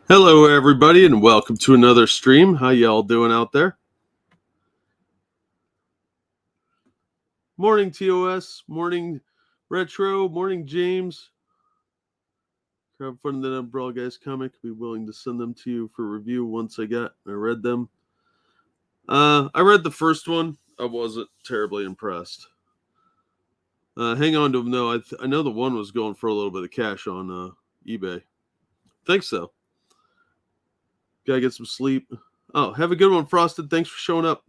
Hello, everybody, and welcome to another stream. How y'all doing out there? Morning, TOS. Morning, Retro. Morning, James. Crowdfunding the Umbrella Guys comic. Be willing to send them to you for review once I read them. I read the first one. I wasn't terribly impressed. Hang on to them, though. I know the one was going for a little bit of cash on eBay. Think so. Gotta get some sleep. Oh, have a good one, Frosted. Thanks for showing up.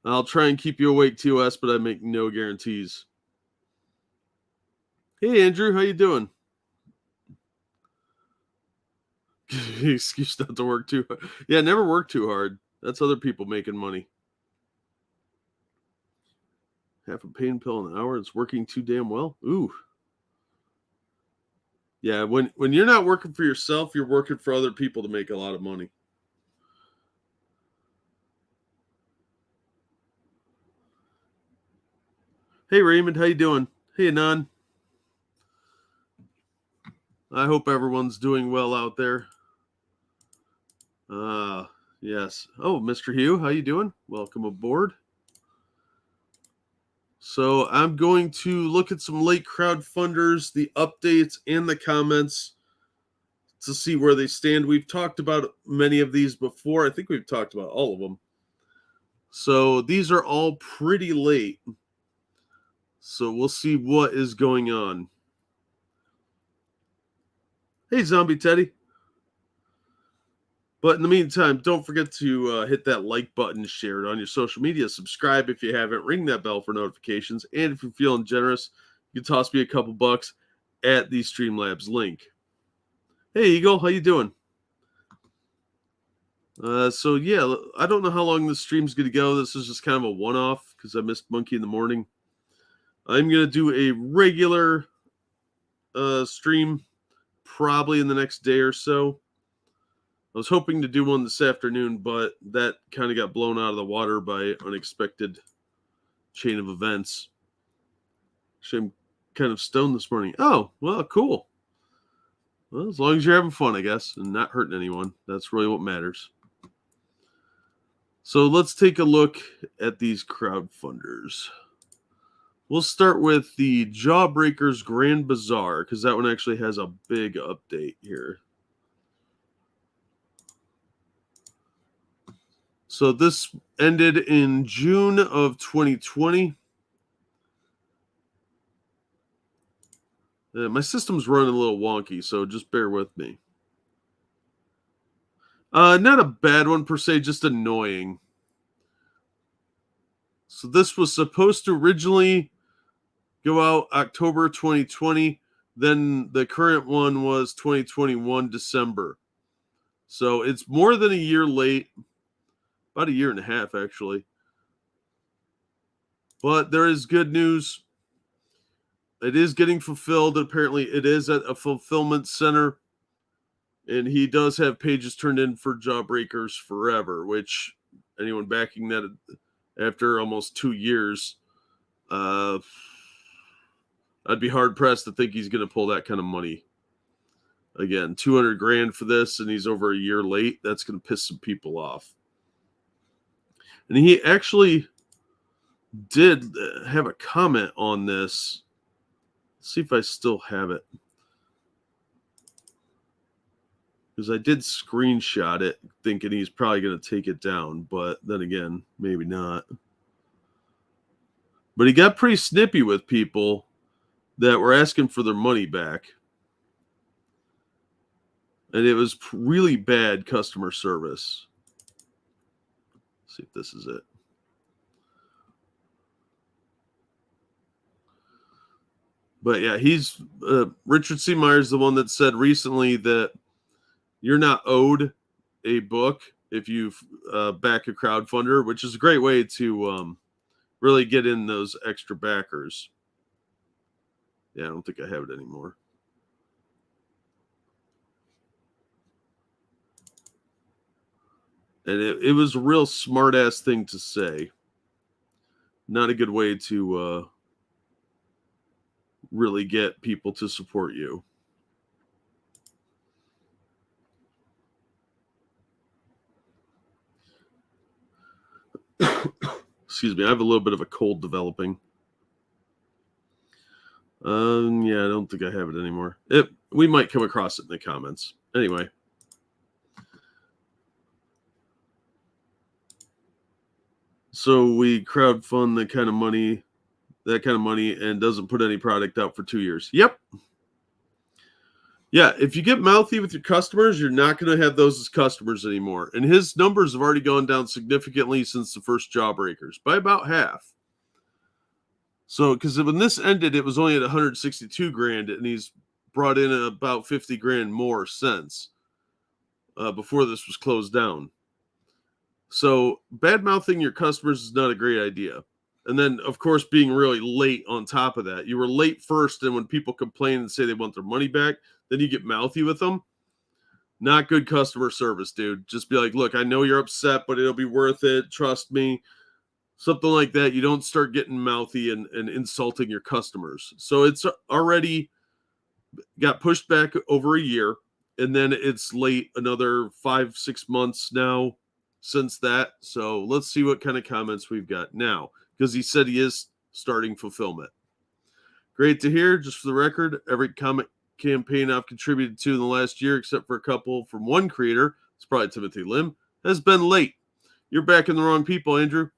I'll try and keep you awake, TOS, but I make no guarantees. Hey, Andrew, how you doing? Excuse not to work too hard. Yeah, never work too hard. That's other people making money. Half a pain pill an hour. It's working too damn well. Ooh. Yeah, when you're not working for yourself, you're working for other people to make a lot of money. Hey, Raymond, how you doing? Hey, Anon. I hope everyone's doing well out there. Yes. Oh, Mr. Hugh, how you doing? Welcome aboard. So I'm going to look at some late crowdfunders, the updates, and the comments to see where they stand. We've talked about many of these before. I think we've talked about all of them. So these are all pretty late. So we'll see what is going on. Hey, Zombie Teddy. But in the meantime, don't forget to hit that like button, share it on your social media, subscribe if you haven't, ring that bell for notifications, and if you're feeling generous, you can toss me a couple bucks at the Streamlabs link. Hey, Eagle, how you doing? So yeah, I don't know how long this stream's going to go. This is just kind of a one-off because I missed Monkey in the Morning. I'm going to do a regular stream probably in the next day or so. I was hoping to do one this afternoon, but that kind of got blown out of the water by unexpected chain of events. Actually, I'm kind of stoned this morning. Oh, well, cool. Well, as long as you're having fun, I guess, and not hurting anyone. That's really what matters. So let's take a look at these crowdfunders. We'll start with the Jawbreakers Grand Bazaar, because that one actually has a big update here. So this ended in June of 2020. My system's running a little wonky, so just bear with me. Not a bad one per se, just annoying. So this was supposed to originally go out October 2020. Then the current one was 2021 December. So it's more than a year late. About a year and a half, actually. But there is good news. It is getting fulfilled. Apparently, it is at a fulfillment center. And he does have pages turned in for Jawbreakers Forever, which anyone backing that after almost 2 years, I'd be hard-pressed to think he's going to pull that kind of money. Again, $200,000 for this, and he's over a year late. That's going to piss some people off. And he actually did have a comment on this. Let's see if I still have it. Because I did screenshot it thinking he's probably going to take it down. But then again, maybe not. But he got pretty snippy with people that were asking for their money back. And it was really bad customer service. Let's see if this is it. But yeah, he's Richard C. Myers, the one that said recently that you're not owed a book if you back a crowdfunder, which is a great way to really get in those extra backers. Yeah, I don't think I have it anymore. And it was a real smart-ass thing to say. Not a good way to really get people to support you. Excuse me, I have a little bit of a cold developing. Yeah, I don't think I have it anymore. We might come across it in the comments. Anyway. So we crowdfund that kind of money, and doesn't put any product out for 2 years. Yep. Yeah, if you get mouthy with your customers, you're not going to have those as customers anymore. And his numbers have already gone down significantly since the first Jawbreakers, by about half. So, because when this ended, it was only at 162 grand, and he's brought in about 50 grand more since before this was closed down. So, bad mouthing your customers is not a great idea. And then, of course, being really late on top of that. You were late first, and when people complain and say they want their money back, then you get mouthy with them. Not good customer service, dude. Just be like, look, I know you're upset, but it'll be worth it. Trust me. Something like that. You don't start getting mouthy and insulting your customers. So it's already got pushed back over a year, and then it's late another 5-6 months now since that. So let's see what kind of comments we've got now, because he said he is starting fulfillment. Great to hear. Just for the record, every comment campaign I've contributed to in the last year, except for a couple from one creator, it's probably Timothy Lim, has been late. You're backing the wrong people, Andrew.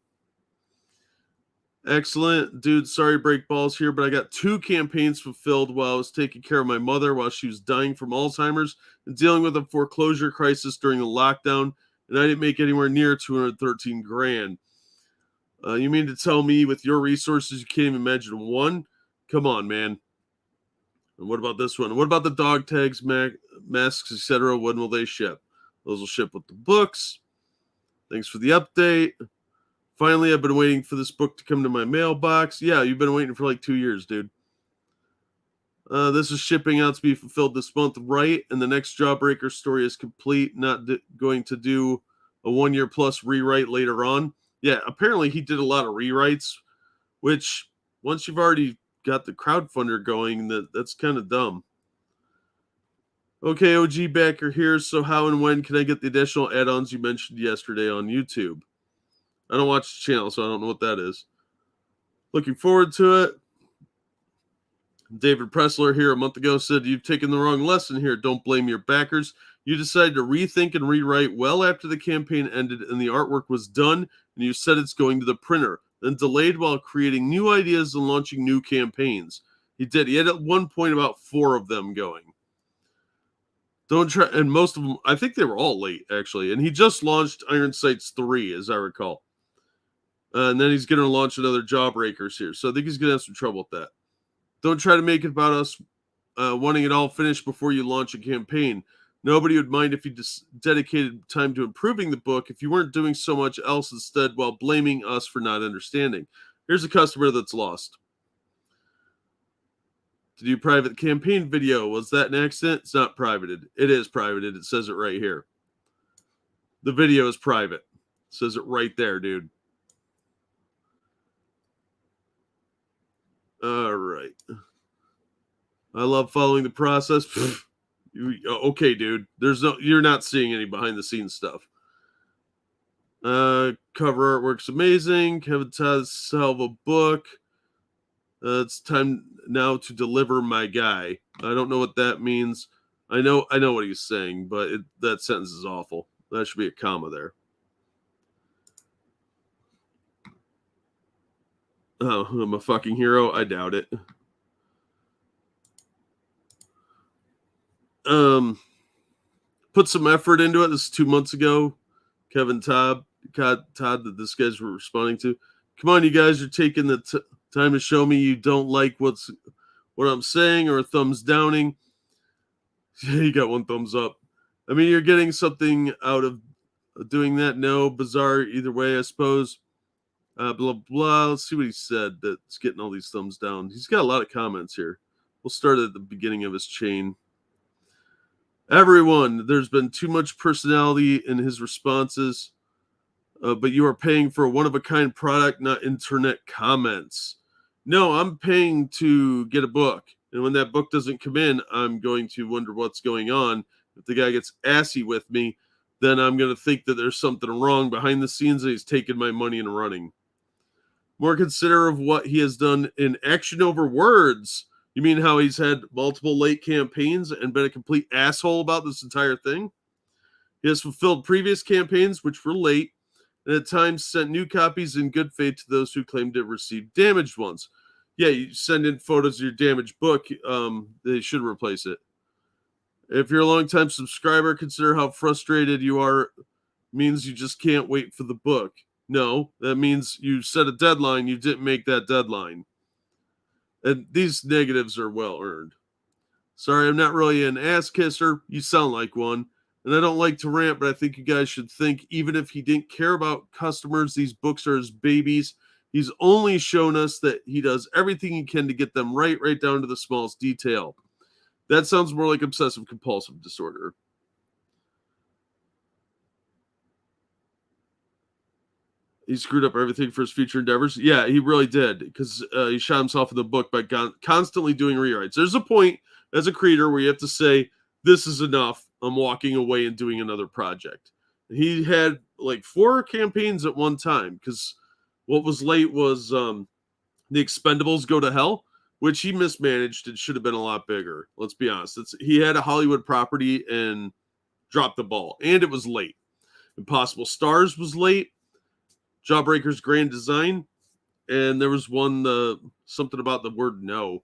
Excellent. Dude, sorry to break balls here, but I got 2 campaigns fulfilled while I was taking care of my mother while she was dying from Alzheimer's and dealing with a foreclosure crisis during the lockdown, and I didn't make anywhere near 213 grand. You mean to tell me with your resources you can't even imagine one? Come on, man. And what about this one? What about the dog tags, masks, etc.? When will they ship? Those will ship with the books. Thanks for the update. Finally, I've been waiting for this book to come to my mailbox. Yeah, you've been waiting for like 2 years, dude. This is shipping out to be fulfilled this month, right? And the next Jawbreaker story is complete. Not going to do a 1 year plus rewrite later on. Yeah, apparently he did a lot of rewrites, which once you've already got the crowdfunder going, that's kind of dumb. Okay, OG backer here. So how and when can I get the additional add-ons you mentioned yesterday on YouTube? I don't watch the channel, so I don't know what that is. Looking forward to it. David Pressler here a month ago said, you've taken the wrong lesson here. Don't blame your backers. You decided to rethink and rewrite well after the campaign ended and the artwork was done, and you said it's going to the printer, then delayed while creating new ideas and launching new campaigns. He did. He had at one point about 4 of them going. Don't try, and most of them, I think they were all late, actually. And he just launched Iron Sights 3, as I recall. And then he's going to launch another Jawbreakers here. So I think he's going to have some trouble with that. Don't try to make it about us wanting it all finished before you launch a campaign. Nobody would mind if you dedicated time to improving the book if you weren't doing so much else instead while blaming us for not understanding. Here's a customer that's lost. To do private campaign video. Was that an accident? It's not privated. It is privated. It says it right here. The video is private. It says it right there, dude. All right. I love following the process. Okay, dude. You're not seeing any behind the scenes stuff. Cover artwork's amazing. Kevin Todd's hell of a book. It's time now to deliver, my guy. I don't know what that means. I know what he's saying, but that sentence is awful. That should be a comma there. Oh, I'm a fucking hero? I doubt it. Put some effort into it. This is 2 months ago. Kevin Todd that this guy's responding to. Come on, you guys are taking the time to show me you don't like what I'm saying or a thumbs downing. You got 1 thumbs up. I mean, you're getting something out of doing that. No, Bizzare either way, I suppose. Blah, blah. Let's see what he said that's getting all these thumbs down. He's got a lot of comments here. We'll start at the beginning of his chain. Everyone, there's been too much personality in his responses, but you are paying for a one-of-a-kind product, not internet comments. No, I'm paying to get a book. And when that book doesn't come in, I'm going to wonder what's going on. If the guy gets assy with me, then I'm going to think that there's something wrong behind the scenes and he's taking my money and running. more considerate of what he has done in action over words. You mean how he's had multiple late campaigns and been a complete asshole about this entire thing? He has fulfilled previous campaigns, which were late, and at times sent new copies in good faith to those who claimed to have received damaged ones. Yeah, you send in photos of your damaged book, they should replace it. If you're a long-time subscriber, consider how frustrated you are. Means you just can't wait for the book. No, that means you set a deadline, you didn't make that deadline. And these negatives are well earned. Sorry, I'm not really an ass kisser. You sound like one. And I don't like to rant, but I think you guys should think, even if he didn't care about customers, these books are his babies. He's only shown us that he does everything he can to get them right down to the smallest detail. That sounds more like obsessive compulsive disorder. He screwed up everything for his future endeavors. Yeah, he really did, because he shot himself in the book by constantly doing rewrites. There's a point as a creator where you have to say, this is enough. I'm walking away and doing another project. He had like 4 campaigns at one time, because what was late was the Expendables Go to Hell, which he mismanaged. It should have been a lot bigger. Let's be honest. He had a Hollywood property and dropped the ball, and it was late. Impossible Stars was late. Jawbreakers Grand Design, and there was one something about the word no.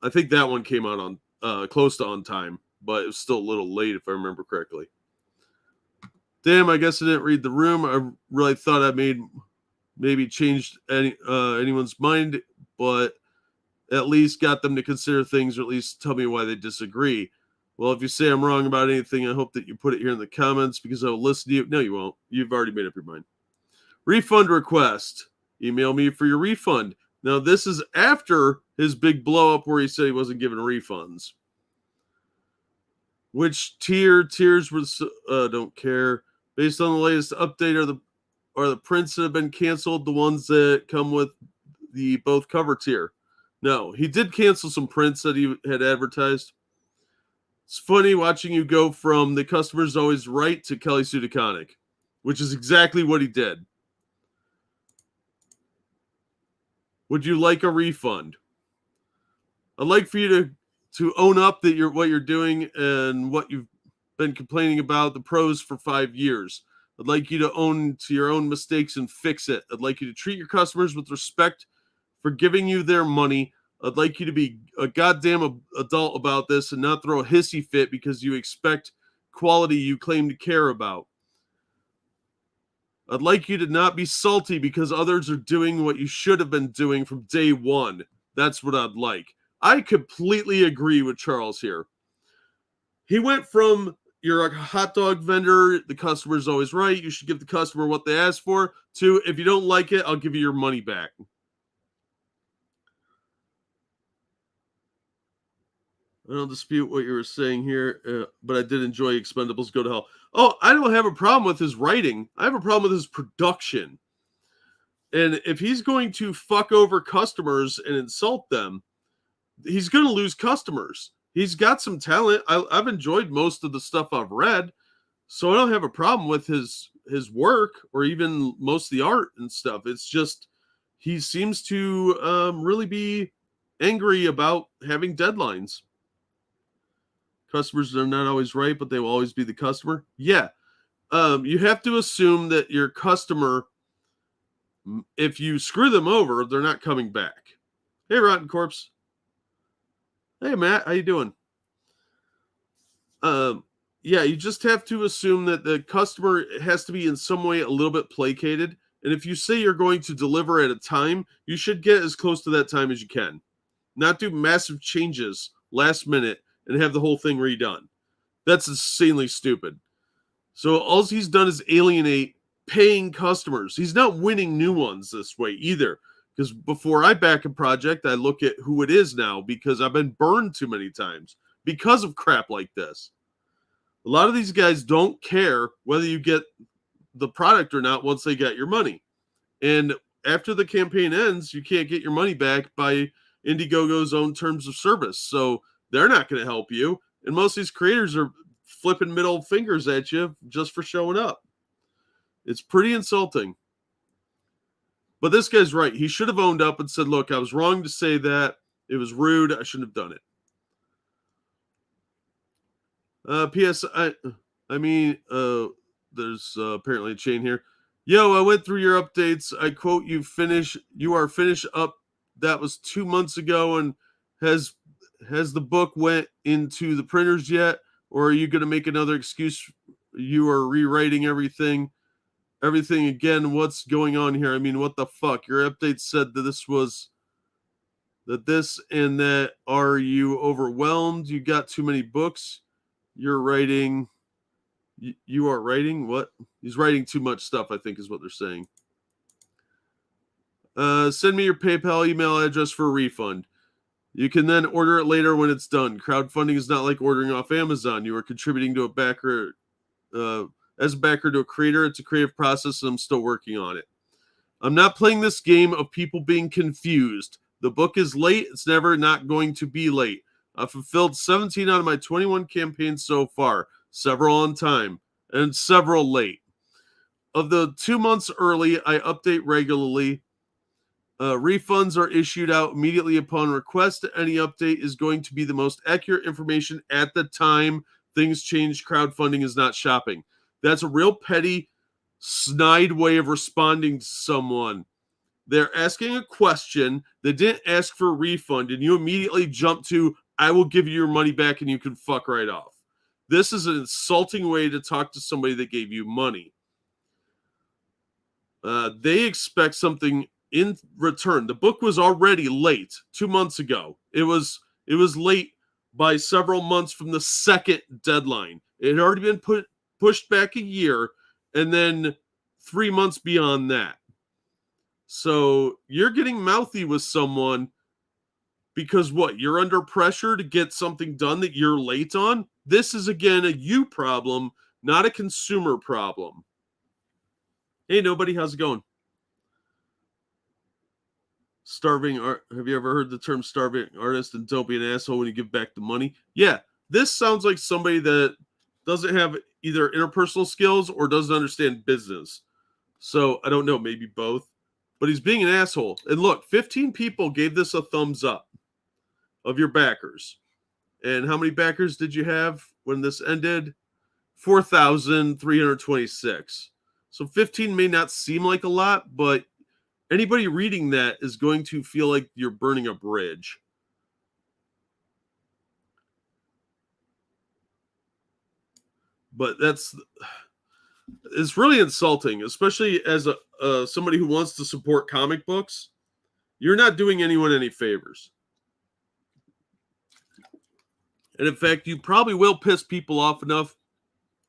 I think that one came out on close to on time, but it was still a little late if I remember correctly. Damn, I guess I didn't read the room. I really thought I maybe changed anyone's mind, but at least got them to consider things, or at least tell me why they disagree. Well, if you say I'm wrong about anything, I hope that you put it here in the comments, because I will listen to you. No, you won't. You've already made up your mind. Refund request. Email me for your refund. Now, this is after his big blow up where he said he wasn't giving refunds. Which tiers was don't care. Based on the latest update, are the prints that have been canceled the ones that come with the both cover tier? No, he did cancel some prints that he had advertised. It's funny watching you go from the customer's always right to Kelly Sue DeConnick, which is exactly what he did. Would you like a refund? I'd like for you to own up that what you're doing and what you've been complaining about, the pros, for 5 years. I'd like you to own to your own mistakes and fix it. I'd like you to treat your customers with respect for giving you their money. I'd like you to be a goddamn adult about this and not throw a hissy fit because you expect quality you claim to care about. I'd like you to not be salty because others are doing what you should have been doing from day one. That's what I'd like. I completely agree with Charles here. He went from, you're a hot dog vendor, the customer's always right, you should give the customer what they asked for, to, if you don't like it, I'll give you your money back. I don't dispute what you were saying here, but I did enjoy Expendables Go to Hell. Oh, I don't have a problem with his writing. I have a problem with his production. And if he's going to fuck over customers and insult them, he's going to lose customers. He's got some talent. I've enjoyed most of the stuff I've read, so I don't have a problem with his work or even most of the art and stuff. It's just he seems to really be angry about having deadlines. Customers are not always right, but they will always be the customer. Yeah. You have to assume that your customer, if you screw them over, they're not coming back. Hey, Rotten Corpse. Hey, Matt. How you doing? Yeah, you just have to assume that the customer has to be in some way a little bit placated. And if you say you're going to deliver at a time, you should get as close to that time as you can. Not do massive changes last minute and have the whole thing redone. That's insanely stupid. So all he's done is alienate paying customers. He's not winning new ones this way either. Because before I back a project, I look at who it is now, because I've been burned too many times because of crap like this. A lot of these guys don't care whether you get the product or not once they get your money. And after the campaign ends, you can't get your money back by Indiegogo's own terms of service. So they're not going to help you. And most of these creators are flipping middle fingers at you just for showing up. It's pretty insulting. But this guy's right. He should have owned up and said, look, I was wrong to say that. It was rude. I shouldn't have done it. P.S. There's apparently a chain here. Yo, I went through your updates. I quote, you are finished up. That was 2 months ago. And has the book went into the printers yet? Or are you going to make another excuse? You are rewriting everything again. What's going on here? I mean, what the fuck? Your update said that this and that. Are you overwhelmed? You got too many books. You're writing. You are writing what? He's writing too much stuff, I think is what they're saying. Send me your PayPal email address for a refund. You can then order it later when it's done. Crowdfunding is not like ordering off Amazon. You are contributing to a backer, as a backer to a creator. It's a creative process, and I'm still working on it. I'm not playing this game of people being confused. The book is late. It's never not going to be late. I've fulfilled 17 out of my 21 campaigns so far, several on time, and several late. Of the 2 months early, I update regularly. Refunds are issued out immediately upon request. Any update is going to be the most accurate information at the time. Things change. Crowdfunding is not shopping. That's a real petty, snide way of responding to someone. They're asking a question. They didn't ask for a refund, and you immediately jump to, I will give you your money back and you can fuck right off. This is an insulting way to talk to somebody that gave you money. They expect something in return. The book was already late 2 months ago. It was late by several months from the second deadline. It had already been pushed back a year, and then 3 months beyond that. So you're getting mouthy with someone because what? You're under pressure to get something done that you're late on? This is, again, a you problem, not a consumer problem. Hey, nobody, how's it going? Starving art. Have you ever heard the term starving artist and don't be an asshole when you give back the money? Yeah, this sounds like somebody that doesn't have either interpersonal skills or doesn't understand business. So I don't know, maybe both. But he's being an asshole. And look, 15 people gave this a thumbs up of your backers. And how many backers did you have when this ended? 4,326. So 15 may not seem like a lot, but anybody reading that is going to feel like you're burning a bridge. But it's really insulting, especially as somebody who wants to support comic books. You're not doing anyone any favors. And in fact, you probably will piss people off enough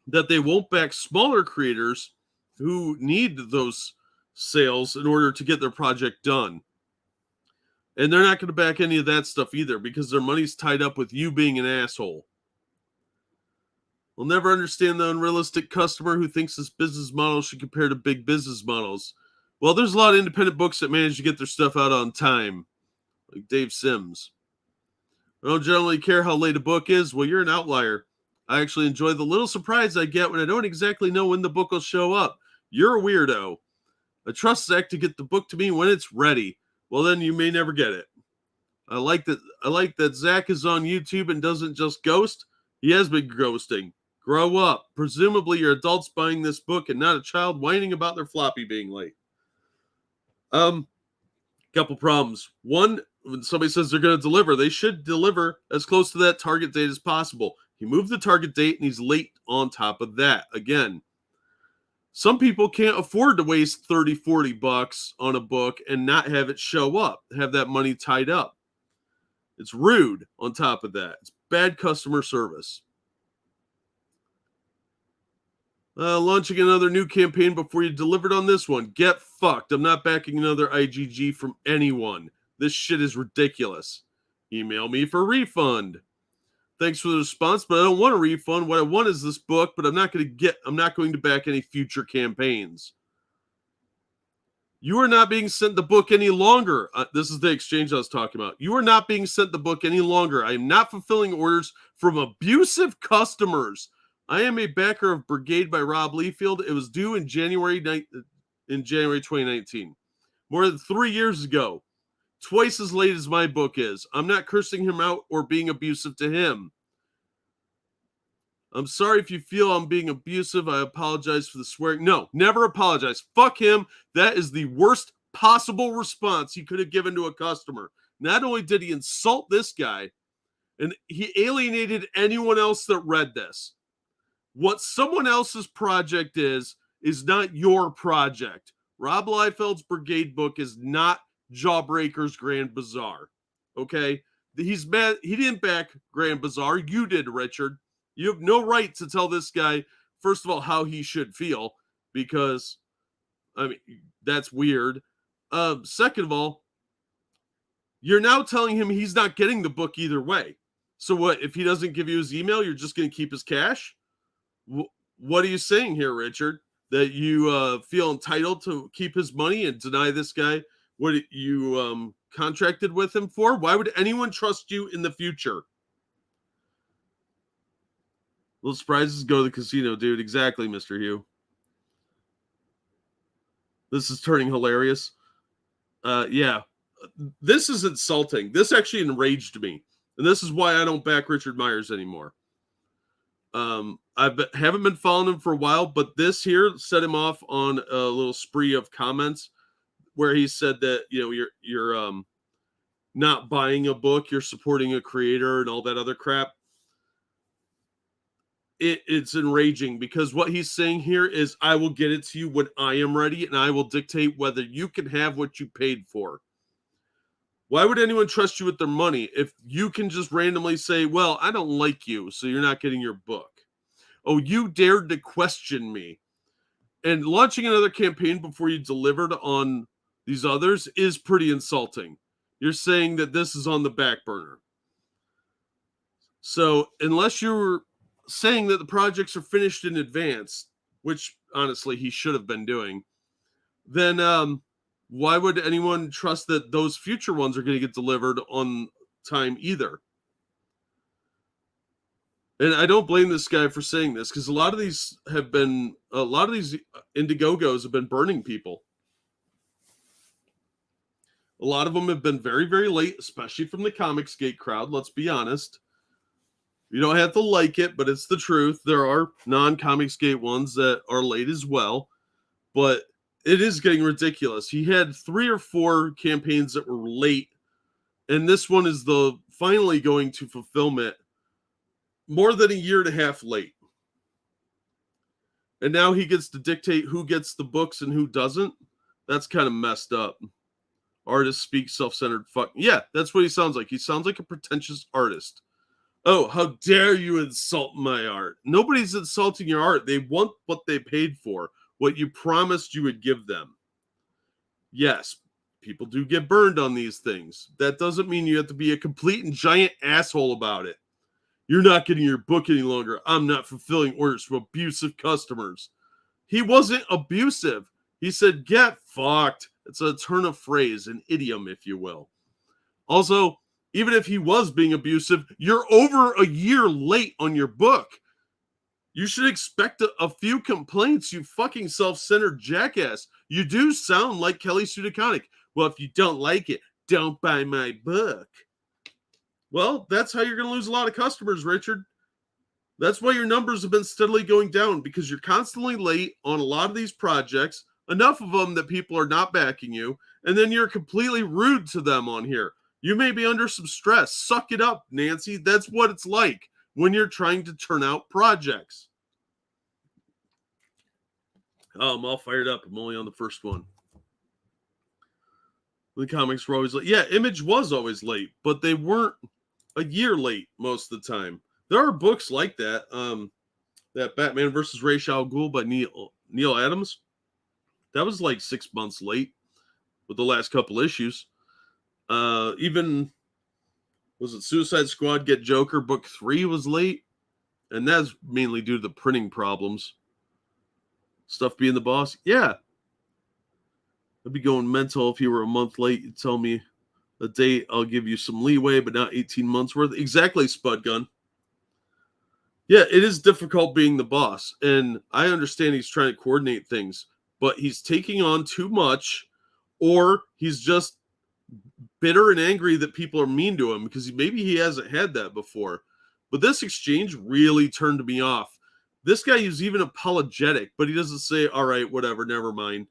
that they won't back smaller creators who need those sales in order to get their project done. And they're not going to back any of that stuff either because their money's tied up with you being an asshole. We'll never understand the unrealistic customer who thinks this business model should compare to big business models. Well, there's a lot of independent books that manage to get their stuff out on time, like Dave Sims. I don't generally care how late a book is. Well, you're an outlier. I actually enjoy the little surprise I get when I don't exactly know when the book will show up. You're a weirdo. I trust Zach to get the book to me when it's ready. Well, then you may never get it. I like that Zach is on YouTube and doesn't just ghost. He has been ghosting. Grow up. Presumably you're adults buying this book and not a child whining about their floppy being late. Couple problems. One, when somebody says they're going to deliver, they should deliver as close to that target date as possible. He moved the target date and he's late on top of that. Again, some people can't afford to waste 30, 40 bucks on a book and not have it show up, have that money tied up. It's rude on top of that. It's bad customer service. Launching another new campaign before you delivered on this one. Get fucked. I'm not backing another IGG from anyone. This shit is ridiculous. Email me for a refund. Thanks for the response, but I don't want a refund. What I want is this book, but I'm not going to back any future campaigns. You are not being sent the book any longer. This is the exchange I was talking about. You are not being sent the book any longer. I am not fulfilling orders from abusive customers. I am a backer of Brigade by Rob Liefeld. It was due in January 2019. more than 3 years ago. Twice as late as my book is. I'm not cursing him out or being abusive to him. I'm sorry if you feel I'm being abusive. I apologize for the swearing. No, never apologize. Fuck him. That is the worst possible response he could have given to a customer. Not only did he insult this guy, and he alienated anyone else that read this. What someone else's project is not your project. Rob Liefeld's Brigade book is not Jawbreakers Grand Bizzare. Okay? He's mad. He didn't back Grand Bizzare. You did, Richard. You have no right to tell this guy, first of all, how he should feel, because, I mean, that's weird. Second of all, you're now telling him he's not getting the book either way. So what, if he doesn't give you his email, you're just going to keep his cash? What are you saying here, Richard? That you feel entitled to keep his money and deny this guy what you contracted with him for? Why would anyone trust you in the future? Little surprises go to the casino, dude. Exactly, Mr. Hugh. This is turning hilarious. Yeah. This is insulting. This actually enraged me. And this is why I don't back Richard Myers anymore. Haven't been following him for a while, but this here set him off on a little spree of comments where he said that, you know, you're not buying a book, you're supporting a creator and all that other crap. It's enraging, because what he's saying here is, I will get it to you when I am ready, and I will dictate whether you can have what you paid for. Why would anyone trust you with their money if you can just randomly say, well, I don't like you, so you're not getting your book? Oh, you dared to question me. And launching another campaign before you delivered on these others is pretty insulting. You're saying that this is on the back burner. So unless you're saying that the projects are finished in advance, which honestly he should have been doing, then why would anyone trust that those future ones are going to get delivered on time either? And I don't blame this guy for saying this, because a lot of these Indiegogos have been burning people. A lot of them have been very, very late, especially from the Comicsgate crowd. Let's be honest. You don't have to like it, but it's the truth. There are non-Comicsgate ones that are late as well, but it is getting ridiculous. He had 3 or 4 campaigns that were late, and this one is finally going to fulfillment more than a year and a half late. And now he gets to dictate who gets the books and who doesn't. That's kind of messed up. Artist speak self-centered fuck. Yeah, that's what he sounds like. He sounds like a pretentious artist. Oh, how dare you insult my art? Nobody's insulting your art. They want what they paid for, what you promised you would give them. Yes, people do get burned on these things. That doesn't mean you have to be a complete and giant asshole about it. You're not getting your book any longer. I'm not fulfilling orders from abusive customers. He wasn't abusive. He said, get fucked. It's a turn of phrase, an idiom, if you will. Also, even if he was being abusive, you're over a year late on your book. You should expect a few complaints, you fucking self-centered jackass. You do sound like Kelly Sue DeConnick. Well, if you don't like it, don't buy my book. Well, that's how you're going to lose a lot of customers, Richard. That's why your numbers have been steadily going down, because you're constantly late on a lot of these projects, enough of them that people are not backing you, and then you're completely rude to them on here. You may be under some stress. Suck it up, Nancy. That's what it's like when you're trying to turn out projects. Oh, I'm all fired up. I'm only on the first one. The comics were always late. Yeah, Image was always late, but they weren't a year late most of the time. There are books like that. That Batman versus Ra's al Ghul by Neil Adams. That was like 6 months late with the last couple issues. Even, was it Suicide Squad Get Joker book 3 was late? And that's mainly due to the printing problems. Stuff being the boss. Yeah. I'd be going mental if you were a month late. You'd tell me a date, I'll give you some leeway, but not 18 months worth. Exactly, Spud Gun. Yeah, it is difficult being the boss. And I understand he's trying to coordinate things, but he's taking on too much or he's just bitter and angry that people are mean to him because maybe he hasn't had that before. But this exchange really turned me off. This guy is even apologetic, but he doesn't say, all right, whatever, never mind.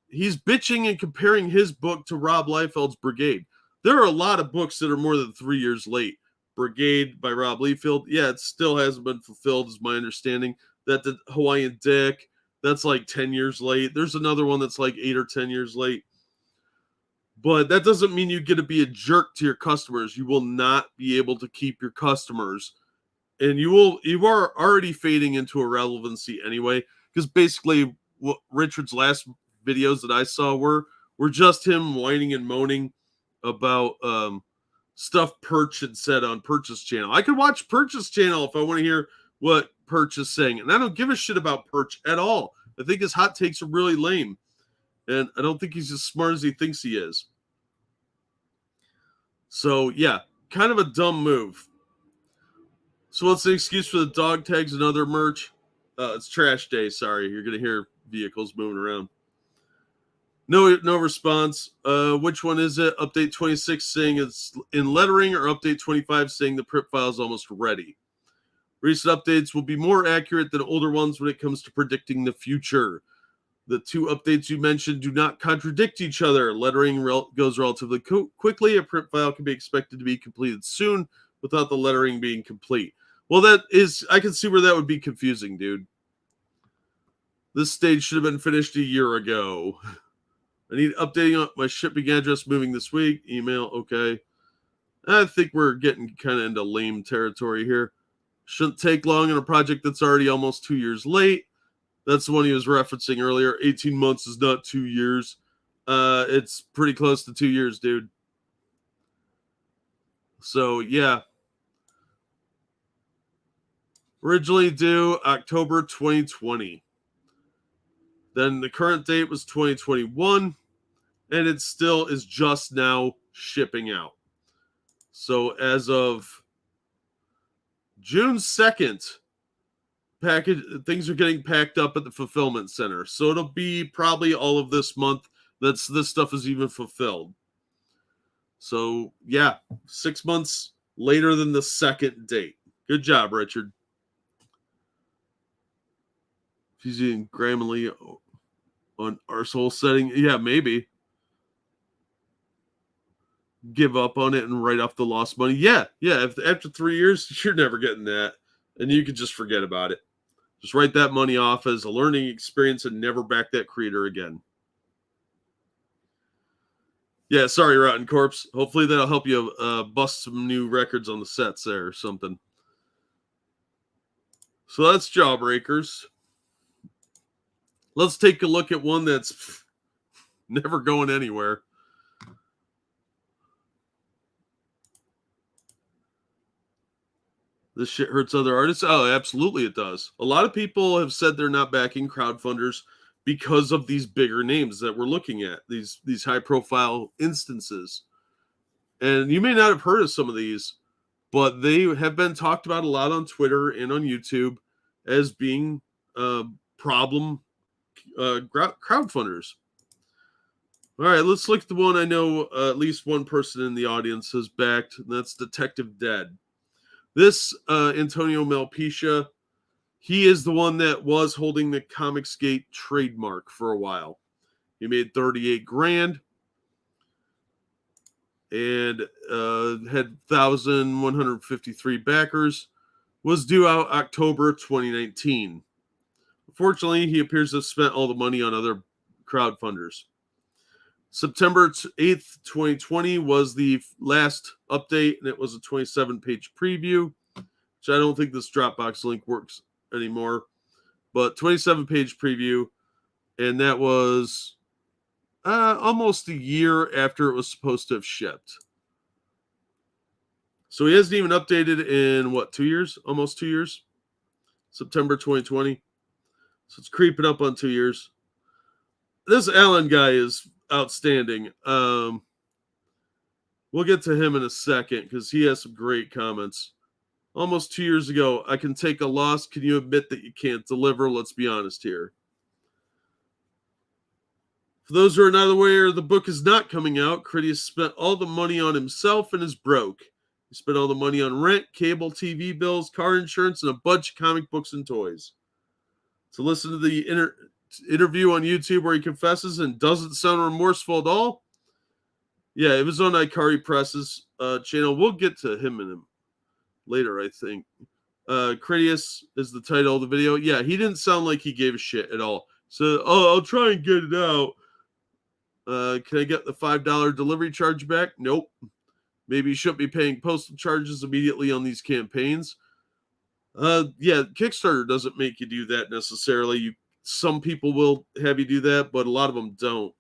He's bitching and comparing his book to Rob Liefeld's Brigade. There are a lot of books that are more than 3 years late. Brigade by Rob Liefeld, yeah, it still hasn't been fulfilled, is my understanding. That the Hawaiian Dick, that's like 10 years late. There's another one that's like 8 or 10 years late. But that doesn't mean you get to be a jerk to your customers. You will not be able to keep your customers. And you are already fading into irrelevancy anyway. Because basically what Richard's last videos that I saw were just him whining and moaning about stuff Perch had said on Perch's channel. I could watch Perch's channel if I want to hear what Perch is saying. And I don't give a shit about Perch at all. I think his hot takes are really lame. And I don't think he's as smart as he thinks he is. So, yeah, kind of a dumb move. So what's the excuse for the dog tags and other merch? It's trash day, sorry. You're going to hear vehicles moving around. No response. Which one is it? Update 26 saying it's in lettering, or update 25 saying the print file is almost ready. Recent updates will be more accurate than older ones when it comes to predicting the future. The two updates you mentioned do not contradict each other. Lettering goes relatively quickly. A print file can be expected to be completed soon without the lettering being complete. Well, I can see where that would be confusing, dude. This stage should have been finished a year ago. I need updating on my shipping address moving this week. Email, okay. I think we're getting kind of into lame territory here. Shouldn't take long on a project that's already almost 2 years late. That's the one he was referencing earlier. 18 months is not 2 years. It's pretty close to 2 years, dude. So, yeah. Originally due October 2020. Then the current date was 2021. And it still is just now shipping out. So, as of June 2nd, things are getting packed up at the fulfillment center. So it'll be probably all of this month this stuff is even fulfilled. So yeah, 6 months later than the second date. Good job, Richard. If he's using Grammarly on arsehole setting, yeah, maybe. Give up on it and write off the lost money. Yeah. After 3 years, you're never getting that. And you can just forget about it. Just write that money off as a learning experience and never back that creator again. Yeah, sorry, Rotten Corpse. Hopefully that'll help you bust some new records on the sets there or something. So that's Jawbreakers. Let's take a look at one that's never going anywhere. This shit hurts other artists? Oh, absolutely it does. A lot of people have said they're not backing crowdfunders because of these bigger names that we're looking at, these high-profile instances. And you may not have heard of some of these, but they have been talked about a lot on Twitter and on YouTube as being problem crowdfunders. All right, let's look at the one I know at least one person in the audience has backed, and that's Detective Dead. This Antonio Malpicia, he is the one that was holding the Comicsgate trademark for a while. He made 38 grand and had 1,153 backers. Was due out October 2019. Unfortunately, he appears to have spent all the money on other crowdfunders. September 8th, 2020 was the last update, and it was a 27-page preview, which I don't think this Dropbox link works anymore, but 27-page preview, and that was almost a year after it was supposed to have shipped. So he hasn't even updated in, 2 years? Almost 2 years? September 2020. So it's creeping up on 2 years. This Allen guy is outstanding. We'll get to him in a second because he has some great comments. Almost 2 years ago, I can take a loss. Can you admit that you can't deliver? Let's be honest here. For those who are not aware, the book is not coming out. Critias spent all the money on himself and is broke. He spent all the money on rent, cable, TV bills, car insurance, and a bunch of comic books and toys. To listen to the interview on YouTube where he confesses and doesn't sound remorseful at all. Yeah, it was on Ikari Press's channel. We'll get to him later, I think. Critias is the title of the video. Yeah, he didn't sound like he gave a shit at all. So, I'll try and get it out. Can I get the $5 delivery charge back? Nope. Maybe you shouldn't be paying postal charges immediately on these campaigns. Yeah, Kickstarter doesn't make you do that necessarily. Some people will have you do that, but a lot of them don't.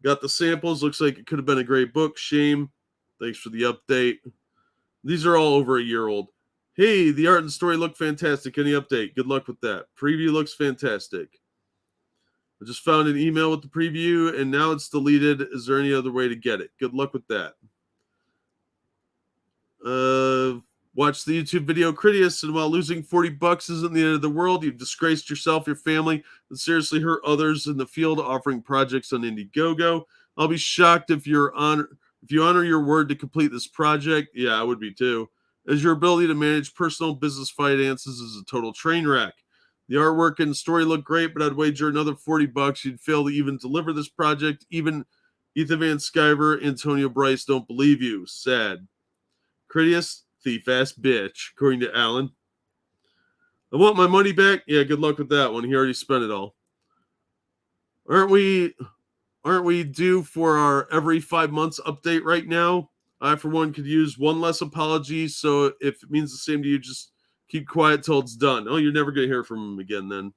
Got the samples. Looks like it could have been a great book. Shame. Thanks for the update. These are all over a year old. Hey, the art and story look fantastic. Any update? Good luck with that. Preview looks fantastic. I just found an email with the preview, and now it's deleted. Is there any other way to get it? Good luck with that. Watch the YouTube video Critias, and while losing $40 isn't the end of the world, you've disgraced yourself, your family, and seriously hurt others in the field offering projects on Indiegogo. I'll be shocked if you honor your word to complete this project. Yeah, I would be too. As your ability to manage personal business finances is a total train wreck. The artwork and story look great, but I'd wager another $40 you'd fail to even deliver this project. Even Ethan Van Sciver, Antonio Bryce don't believe you. Sad. Critias, thief-ass bitch, according to Alan. I want my money back. Yeah, good luck with that one. He already spent it all. Aren't we due for our every 5 months update right now? I, for one, could use one less apology, so if it means the same to you, just keep quiet till it's done. Oh, you're never going to hear from him again then.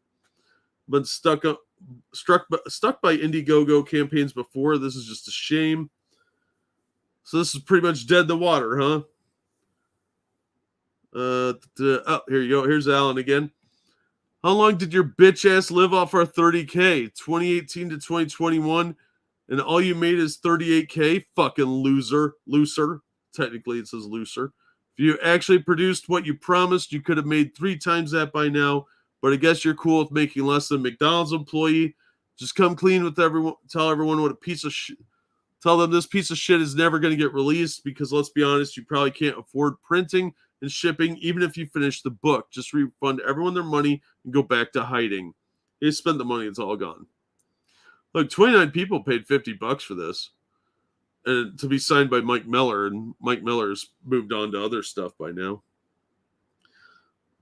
Been stuck by Indiegogo campaigns before. This is just a shame. So this is pretty much dead in the water, huh? Oh, here you go. Here's Alan again. How long did your bitch ass live off our 30K? 2018 to 2021, and all you made is 38K? Fucking loser. Technically, it says loser. If you actually produced what you promised, you could have made 3 times that by now. But I guess you're cool with making less than a McDonald's employee. Just come clean with everyone. Tell everyone what a piece of shit. Tell them this piece of shit is never going to get released because, let's be honest, you probably can't afford printing and shipping even if you finish the book. Just refund everyone their money and go back to hiding. They spent the money. It's all gone. Look, 29 people paid $50 for this. And to be signed by Mike Miller, and Mike Miller's moved on to other stuff by now.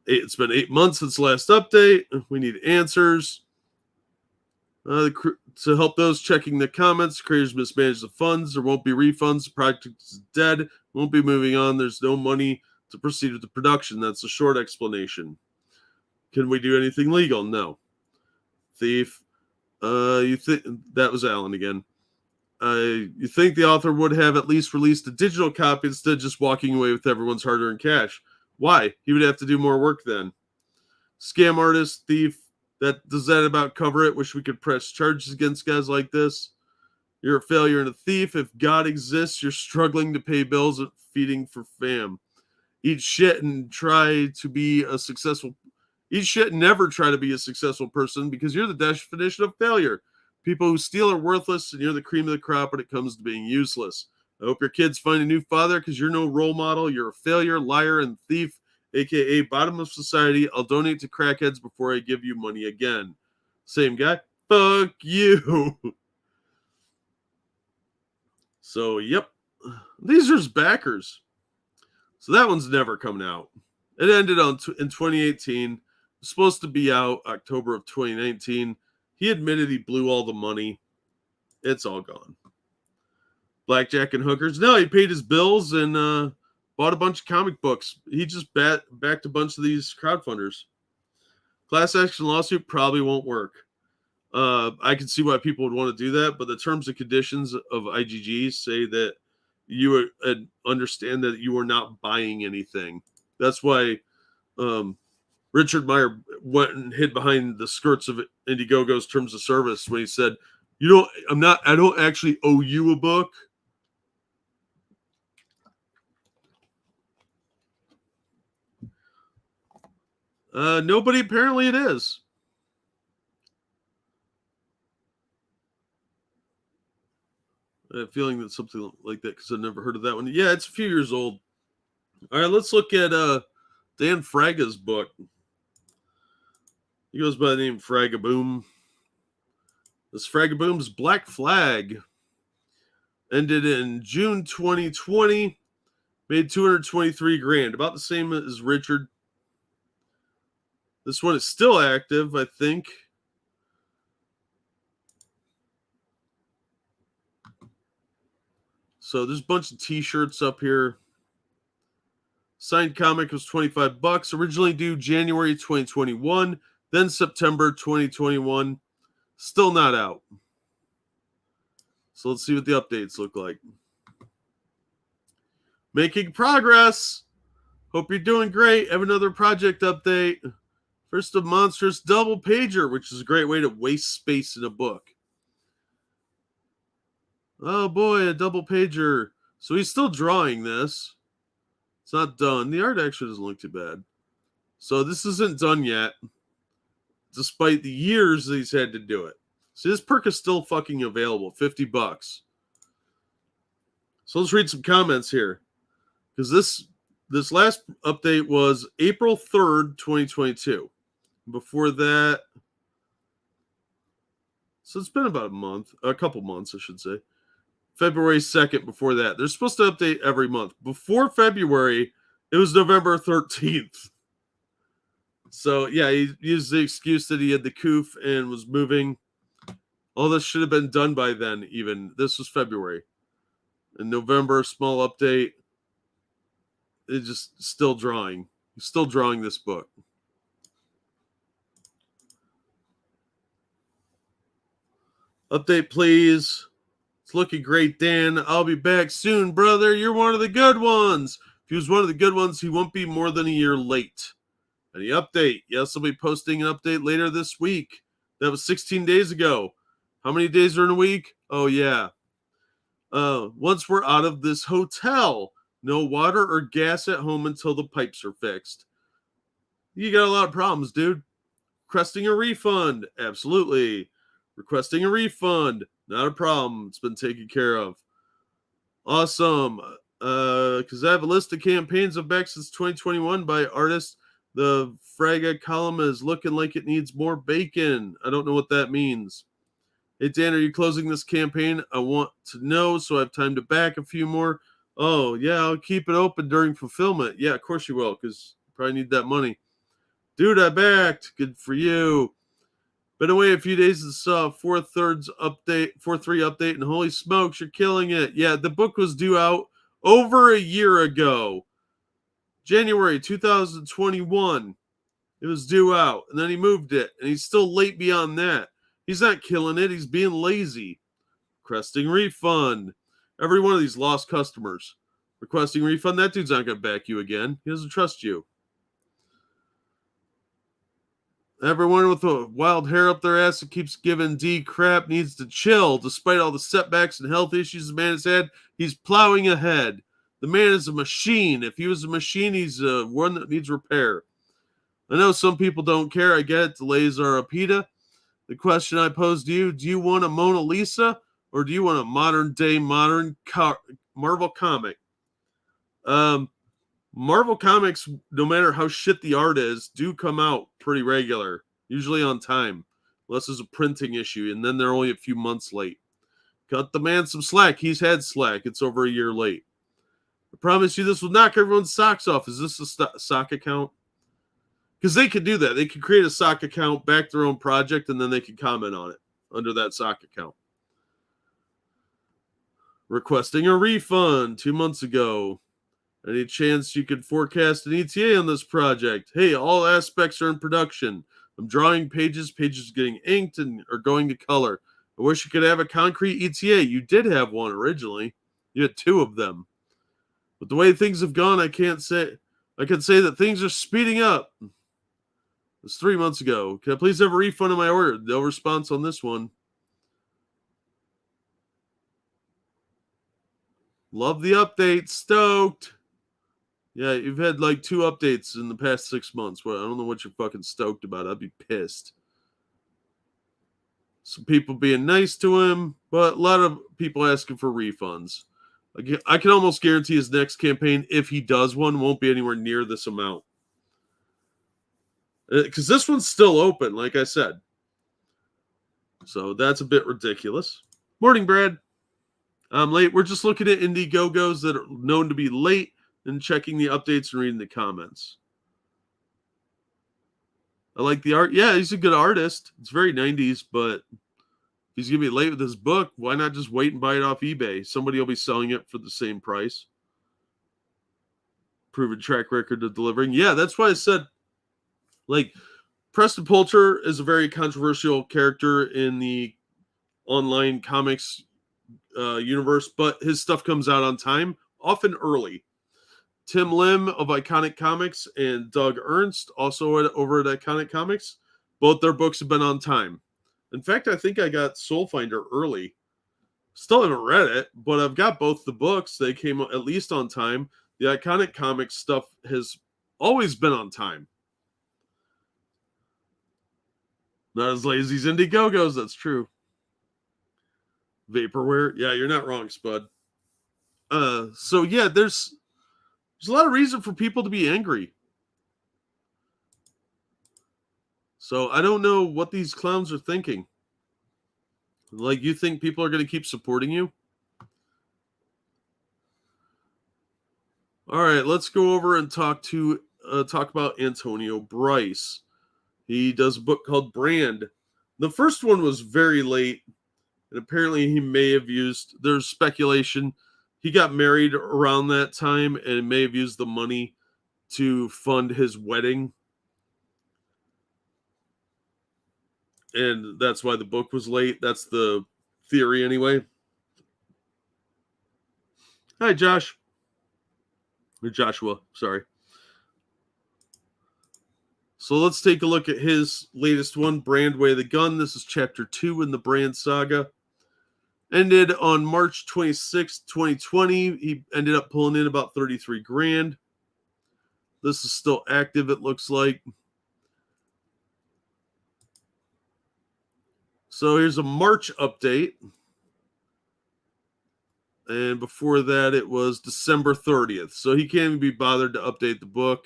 It's been 8 months since the last update. We need answers. To help those checking the comments, creators mismanage the funds. There won't be refunds. The project is dead. Won't be moving on. There's no money to proceed with the production. That's a short explanation. Can we do anything legal? No. Thief. You think that was Alan again? You think the author would have at least released a digital copy instead of just walking away with everyone's hard-earned cash? Why? He would have to do more work then. Scam artist, thief. Does that about cover it? Wish we could press charges against guys like this. You're a failure and a thief. If God exists, you're struggling to pay bills and feeding for fam. Eat shit and try to be a successful. Eat shit and never try to be a successful person because you're the definition of failure. People who steal are worthless, and you're the cream of the crop when it comes to being useless. I hope your kids find a new father because you're no role model. You're a failure, liar, and thief, a.k.a. bottom of society. I'll donate to crackheads before I give you money again. Same guy. Fuck you. So, yep. These are his backers. So that one's never coming out. It ended in 2018. It was supposed to be out October of 2019. He admitted he blew all the money. It's all gone. Blackjack and hookers. No, he paid his bills and bought a bunch of comic books. He just backed a bunch of these crowdfunders. Class action lawsuit probably won't work. I can see why people would want to do that, but the terms and conditions of IGG say that you understand that you are not buying anything. That's why Richard Meyer went and hid behind the skirts of Indiegogo's terms of service when he said, I don't actually owe you a book. Nobody, apparently it is. I have a feeling that something like that, because I've never heard of that one. Yeah, it's a few years old. All right, let's look at Dan Fraga's book. He goes by the name FragaBoom. This FragaBoom's Black Flag ended in June 2020, made 223 grand, about the same as Richard. This one is still active, I think. So there's a bunch of t-shirts up here. Signed comic was $25, originally due January 2021, then September 2021. Still not out. So let's see what the updates look like. Making progress. Hope you're doing great. Have another project update. First, a monstrous double pager, which is a great way to waste space in a book. Oh boy, a double pager. So he's still drawing this. It's not done. The art actually doesn't look too bad. So this isn't done yet, despite the years that he's had to do it. So this perk is still fucking available, $50. So let's read some comments here, because this last update was April 3rd, 2022. Before that, so it's been about a couple months, I should say. February 2nd before that. They're supposed to update every month. Before February, it was November 13th. So, yeah, he used the excuse that he had the coof and was moving. All this should have been done by then, even. This was February. In November, small update. It's just still drawing. He's still drawing this book. Update, please. It's looking great, Dan. I'll be back soon, brother. You're one of the good ones. If he was one of the good ones, he won't be more than a year late. Any update? Yes, I'll be posting an update later this week. That was 16 days ago. How many days are in a week? Oh, yeah. Once we're out of this hotel, no water or gas at home until the pipes are fixed. You got a lot of problems, dude. Requesting a refund. Absolutely. Requesting a refund. Not a problem. It's been taken care of. Awesome. Because I have a list of campaigns of back since 2021 by artists. The Fraga column is looking like it needs more bacon. I don't know what that means. Hey, Dan, are you closing this campaign? I want to know so I have time to back a few more. Oh, yeah, I'll keep it open during fulfillment. Yeah, of course you will, because you probably need that money. Dude, I backed. Good for you. Been away a few days and saw 4/3 update, 4/3 update, and holy smokes, you're killing it. Yeah, the book was due out over a year ago. January 2021. It was due out, and then he moved it, and he's still late beyond that. He's not killing it. He's being lazy. Requesting refund. Every one of these lost customers. Requesting refund. That dude's not going to back you again. He doesn't trust you. Everyone with a wild hair up their ass that keeps giving D crap needs to chill. Despite all the setbacks and health issues the man has had, he's plowing ahead. The man is a machine. If he was a machine, he's one that needs repair. I know some people don't care. I get it. Delays are a PETA. The question I pose to you, do you want a Mona Lisa or do you want a modern-day Marvel comic? Marvel comics, no matter how shit the art is, do come out pretty regular, usually on time, unless there's a printing issue, and then they're only a few months late. Cut the man some slack. He's had slack. It's over a year late. I promise you this will knock everyone's socks off. Is this a sock account? Because they could do that. They could create a sock account, back their own project, and then they could comment on it under that sock account. Requesting a refund 2 months ago. Any chance you could forecast an ETA on this project? Hey, all aspects are in production. I'm drawing pages getting inked and are going to color. I wish you could have a concrete ETA. You did have one originally. You had 2 of them. But the way things have gone, I can say that things are speeding up. It was 3 months ago. Can I please have a refund of my order? No response on this one. Love the update. Stoked. Yeah, you've had like 2 updates in the past 6 months. Well, I don't know what you're fucking stoked about. I'd be pissed. Some people being nice to him, but a lot of people asking for refunds. I can almost guarantee his next campaign, if he does one, won't be anywhere near this amount. Because this one's still open, like I said. So that's a bit ridiculous. Morning, Brad. I'm late. We're just looking at Indiegogos that are known to be late and checking the updates and reading the comments. I like the art. Yeah, he's a good artist. It's very 90s, but if he's going to be late with his book, why not just wait and buy it off eBay? Somebody will be selling it for the same price. Proven track record of delivering. Yeah, that's why I said, like, Preston Poulter is a very controversial character in the online comics universe, but his stuff comes out on time, often early. Tim Lim of Iconic Comics and Doug Ernst, also over at Iconic Comics, both their books have been on time. In fact, I think I got Soul Finder early. Still haven't read it, but I've got both the books. They came at least on time. The Iconic Comics stuff has always been on time. Not as lazy as Indiegogos, that's true. Vaporware, yeah, you're not wrong, Spud. So yeah, there's a lot of reason for people to be angry. So I don't know what these clowns are thinking. Like, you think people are going to keep supporting you? All right, let's go over and talk about Antonio Bryce. He does a book called Brand. The first one was very late, and apparently he may have used, there's speculation, he got married around that time and may have used the money to fund his wedding. And that's why the book was late. That's the theory anyway. Hi, Josh. Or Joshua, sorry. So let's take a look at his latest one, Brand Way of the Gun. This is chapter 2 in the Brand saga. Ended on March 26th, 2020. He ended up pulling in about 33 grand. This is still active, it looks like. So here's a March update. And before that, it was December 30th. So he can't even be bothered to update the book.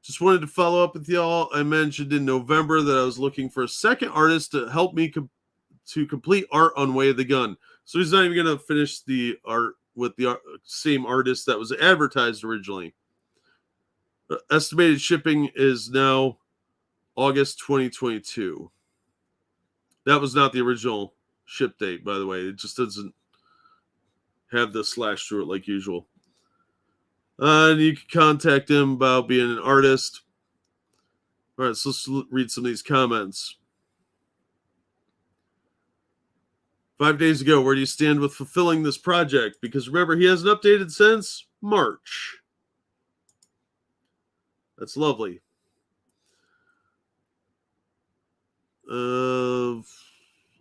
Just wanted to follow up with y'all. I mentioned in November that I was looking for a second artist to help me to complete art on Way of the Gun. So he's not even going to finish the art with the same artist that was advertised originally. Estimated shipping is now August 2022. That was not the original ship date, by the way. It just doesn't have the slash through it like usual. And you can contact him about being an artist. All right, so let's read some of these comments. 5 days ago, where do you stand with fulfilling this project? Because remember, he hasn't updated since March. That's lovely. All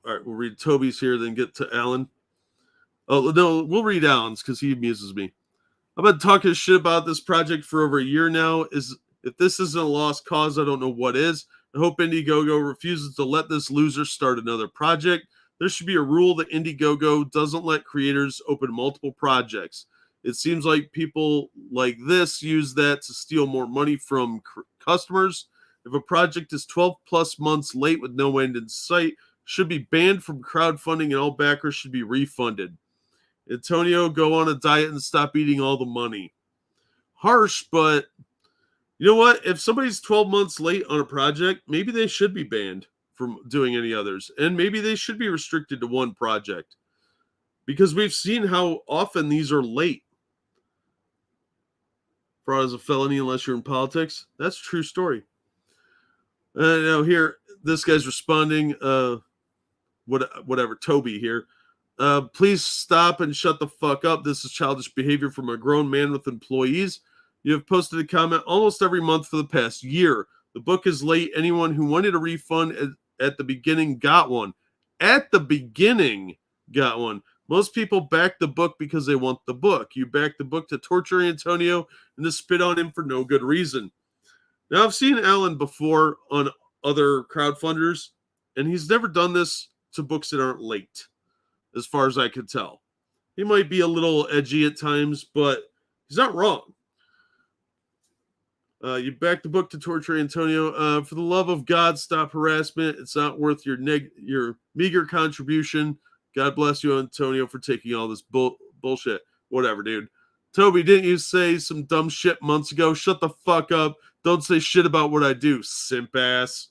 right, we'll read Toby's here, then get to Alan. Oh, no, we'll read Alan's because he amuses me. I've been talking shit about this project for over a year now. If this isn't a lost cause, I don't know what is. I hope Indiegogo refuses to let this loser start another project. There should be a rule that Indiegogo doesn't let creators open multiple projects. It seems like people like this use that to steal more money from customers. If a project is 12 plus months late with no end in sight, should be banned from crowdfunding and all backers should be refunded. Antonio, go on a diet and stop eating all the money. Harsh, but you know what? If somebody's 12 months late on a project, maybe they should be banned from doing any others. And maybe they should be restricted to one project. Because we've seen how often these are late. Fraud is a felony unless you're in politics. That's a true story. Now here, this guy's responding. Whatever, Toby here. Please stop and shut the fuck up. This is childish behavior from a grown man with employees. You have posted a comment almost every month for the past year. The book is late. Anyone who wanted a refund at the beginning got one. At the beginning got one. Most people back the book because they want the book. You back the book to torture Antonio and to spit on him for no good reason. Now, I've seen Alan before on other crowdfunders, And he's never done this to books that aren't late, as far as I can tell. He might be a little edgy at times, but he's not wrong. You back the book to torture Antonio. For the love of God, stop harassment. It's not worth your meager contribution. God bless you, Antonio, for taking all this bullshit. Whatever, dude. Toby, didn't you say some dumb shit months ago? Shut the fuck up. Don't say shit about what I do, simp ass.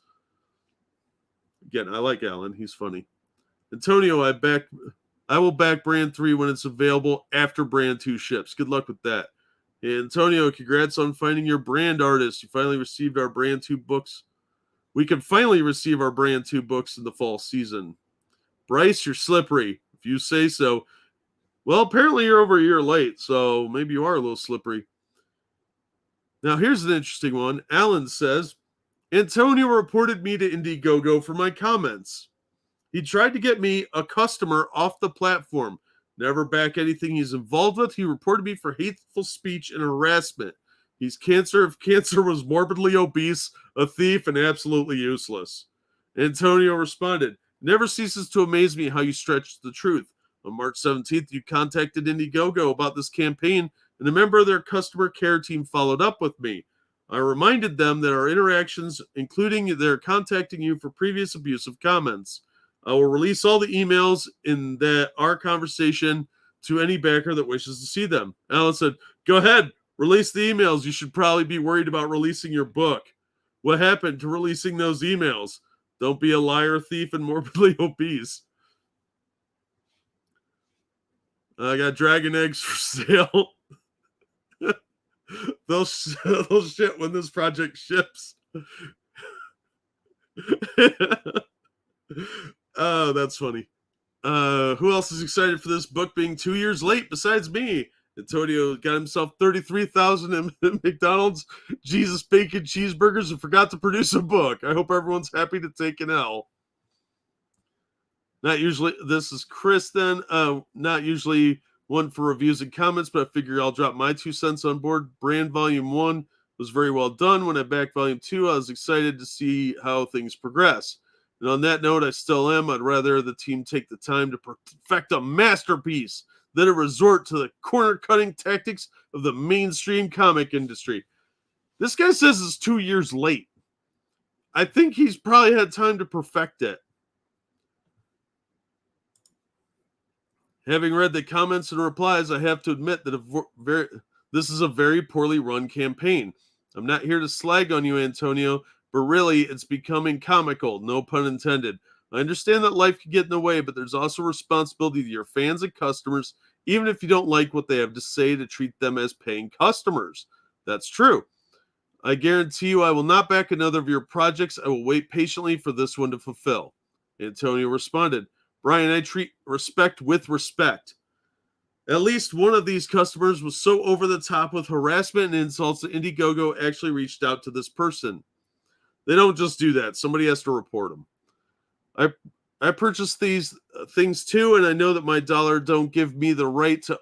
Again, I like Alan. He's funny. Antonio, I will back Brand 3 when it's available after Brand 2 ships. Good luck with that. Hey, Antonio, congrats on finding your brand artist. You finally received our Brand 2 books. We can finally receive our Brand 2 books in the fall season. Bryce, you're slippery, if you say so. Well, apparently you're over a year late, so maybe you are a little slippery. Now, here's an interesting one. Alan says, Antonio reported me to Indiegogo for my comments. He tried to get me, a customer, off the platform. Never back anything he's involved with. He reported me for hateful speech and harassment. He's cancer if cancer was morbidly obese, a thief, and absolutely useless. Antonio responded, never ceases to amaze me how you stretch the truth. On March 17th, you contacted Indiegogo about this campaign, and a member of their customer care team followed up with me. I reminded them that our interactions, including their contacting you for previous abusive comments. I will release all the emails in our conversation to any backer that wishes to see them. Alan said, go ahead, release the emails. You should probably be worried about releasing your book. What happened to releasing those emails? Don't be a liar, thief, and morbidly obese. I got dragon eggs for sale. They'll shit when this project ships. Oh, that's funny. Who else is excited for this book being 2 years late besides me? Antonio got himself 33,000 in McDonald's Jesus bacon cheeseburgers and forgot to produce a book. I hope everyone's happy to take an L. Not usually, this is Chris then. Not usually one for reviews and comments, but I figure I'll drop my 2 cents on board. Brand Volume 1 was very well done. When I backed Volume 2, I was excited to see how things progress. And on that note, I still am. I'd rather the team take the time to perfect a masterpiece than a resort to the corner-cutting tactics of the mainstream comic industry. This guy says it's 2 years late. I think he's probably had time to perfect it. Having read the comments and replies, I have to admit that this is a very poorly run campaign. I'm not here to slag on you, Antonio, but really, it's becoming comical, no pun intended. I understand that life can get in the way, but there's also a responsibility to your fans and customers, even if you don't like what they have to say, to treat them as paying customers. That's true. I guarantee you I will not back another of your projects. I will wait patiently for this one to fulfill. Antonio responded, Brian, I treat respect with respect. At least one of these customers was so over the top with harassment and insults that Indiegogo actually reached out to this person. They don't just do that. Somebody has to report them. I purchased these things too, and I know that my dollar don't give me the right to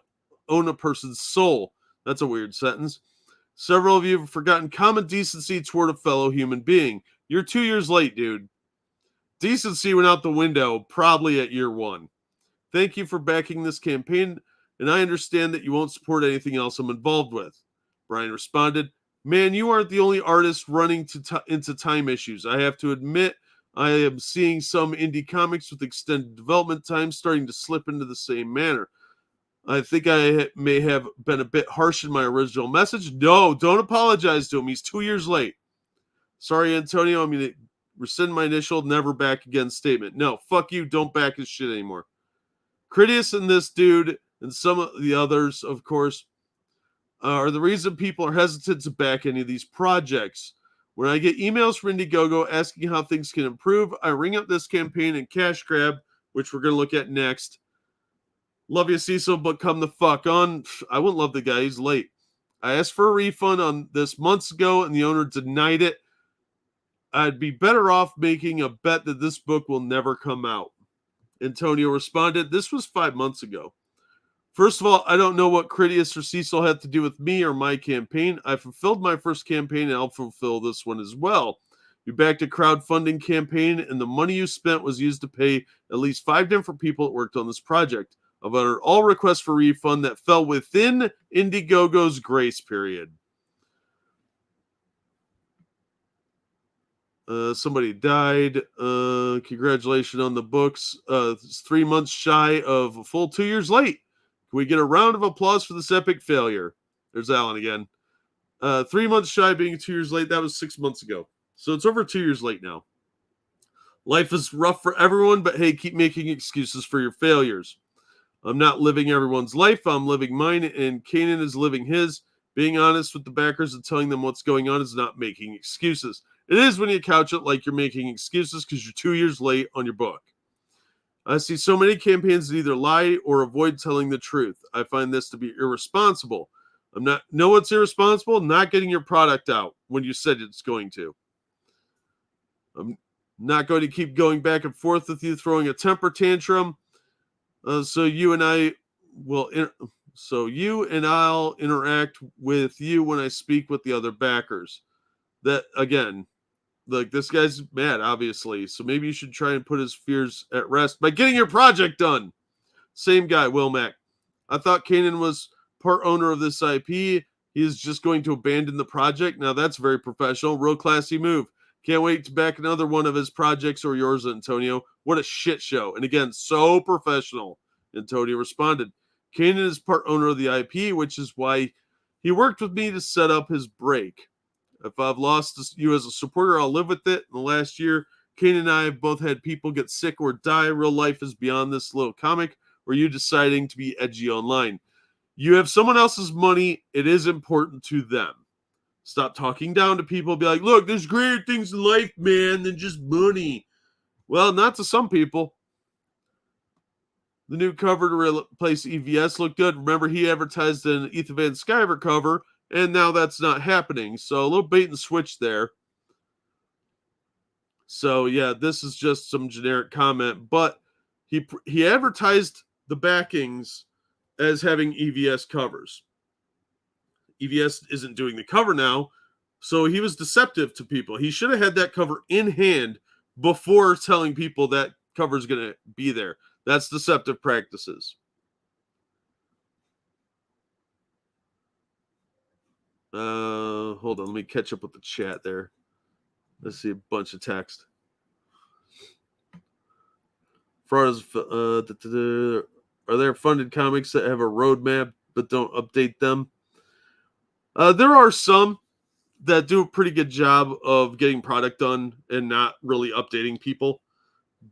own a person's soul. That's a weird sentence. Several of you have forgotten common decency toward a fellow human being. You're 2 years late, dude. Decency went out the window probably at year 1. Thank you for backing this campaign, and I understand that you won't support anything else I'm involved with. Brian responded, man, you aren't the only artist running into time issues. I have to admit, I am seeing some indie comics with extended development time starting to slip into the same manner. I think I may have been a bit harsh in my original message. No, don't apologize to him. He's 2 years late. Sorry, Antonio. I'm going to rescind my initial never back again statement. No, fuck you. Don't back his shit anymore. Critias and this dude and some of the others, of course, are the reason people are hesitant to back any of these projects. When I get emails from Indiegogo asking how things can improve, I ring up this campaign and cash grab, which we're going to look at next. Love you, Cecil, but come the fuck on. I wouldn't love the guy. He's late. I asked for a refund on this months ago, and the owner denied it. I'd be better off making a bet that this book will never come out. Antonio responded, this was 5 months ago. First of all, I don't know what Critias or Cecil had to do with me or my campaign. I fulfilled my first campaign, and I'll fulfill this one as well. You backed a crowdfunding campaign, and the money you spent was used to pay at least 5 different people that worked on this project. I've uttered all requests for refund that fell within Indiegogo's grace period. Somebody died. Congratulations on the books. It's 3 months shy of a full 2 years late. Can we get a round of applause for this epic failure? There's Alan again. 3 months shy of being 2 years late. That was 6 months ago. So it's over 2 years late now. Life is rough for everyone, but hey, keep making excuses for your failures. I'm not living everyone's life. I'm living mine, and Kanan is living his. Being honest with the backers and telling them what's going on is not making excuses. It is when you couch it like you're making excuses because you're 2 years late on your book. I see so many campaigns that either lie or avoid telling the truth. I find this to be irresponsible. Know what's irresponsible? Not getting your product out when you said it's going to. I'm not going to keep going back and forth with you, throwing a temper tantrum. So you and I'll interact with you when I speak with the other backers. That again, like this guy's mad, obviously. So maybe you should try and put his fears at rest by getting your project done. Same guy, Will Mack. I thought Kanan was part owner of this IP. He is just going to abandon the project. Now that's very professional. Real classy move. Can't wait to back another one of his projects or yours, Antonio. What a shit show. And again, so professional. Antonio responded. Kanan is part owner of the IP, which is why he worked with me to set up his break. If I've lost you as a supporter, I'll live with it. In the last year, Kanan and I have both had people get sick or die. Real life is beyond this little comic or you deciding to be edgy online. You have someone else's money. It is important to them. Stop talking down to people. Be like, look, there's greater things in life, man, than just money. Well, not to some people. The new cover to replace EVS looked good. Remember, he advertised an Ethan Van Sciver cover, and now that's not happening. So a little bait and switch there. So, yeah, this is just some generic comment. But he advertised the backings as having EVS covers. EVS isn't doing the cover now, so he was deceptive to people. He should have had that cover in hand before telling people that cover is going to be there. That's deceptive practices. Hold on, let me catch up with the chat there. Let's see a bunch of text. Are there funded comics that have a roadmap but don't update them? There are some that do a pretty good job of getting product done and not really updating people.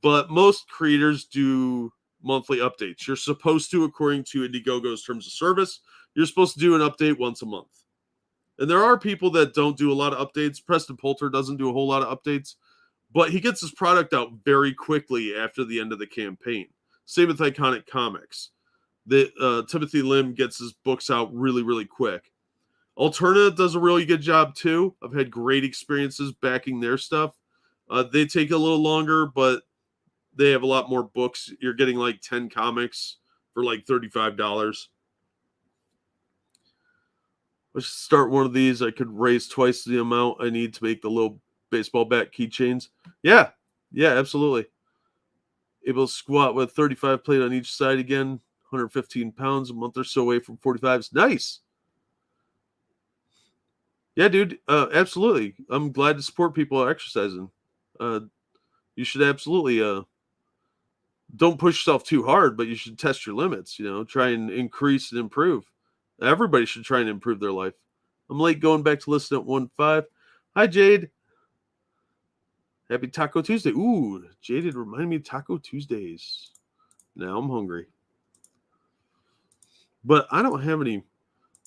But most creators do monthly updates. You're supposed to, according to Indiegogo's terms of service, you're supposed to do an update once a month. And there are people that don't do a lot of updates. Preston Poulter doesn't do a whole lot of updates. But he gets his product out very quickly after the end of the campaign. Same with Iconic Comics. Timothy Lim gets his books out really, really quick. Alterna does a really good job too. I've had great experiences backing their stuff. They take a little longer, but they have a lot more books. You're getting like 10 comics for like $35. Let's start one of these. I could raise twice the amount I need to make the little baseball bat keychains. Yeah, absolutely. Able to squat with 35 plate on each side again. 115 pounds, a month or so away from 45s. Nice. Yeah, dude, absolutely. I'm glad to support people exercising. You should absolutely don't push yourself too hard, but you should test your limits, try and increase and improve. Everybody should try and improve their life. I'm late going back to listen at 1-5. Hi, Jade. Happy Taco Tuesday. Ooh, Jade had reminded me of Taco Tuesdays. Now I'm hungry. But I don't have any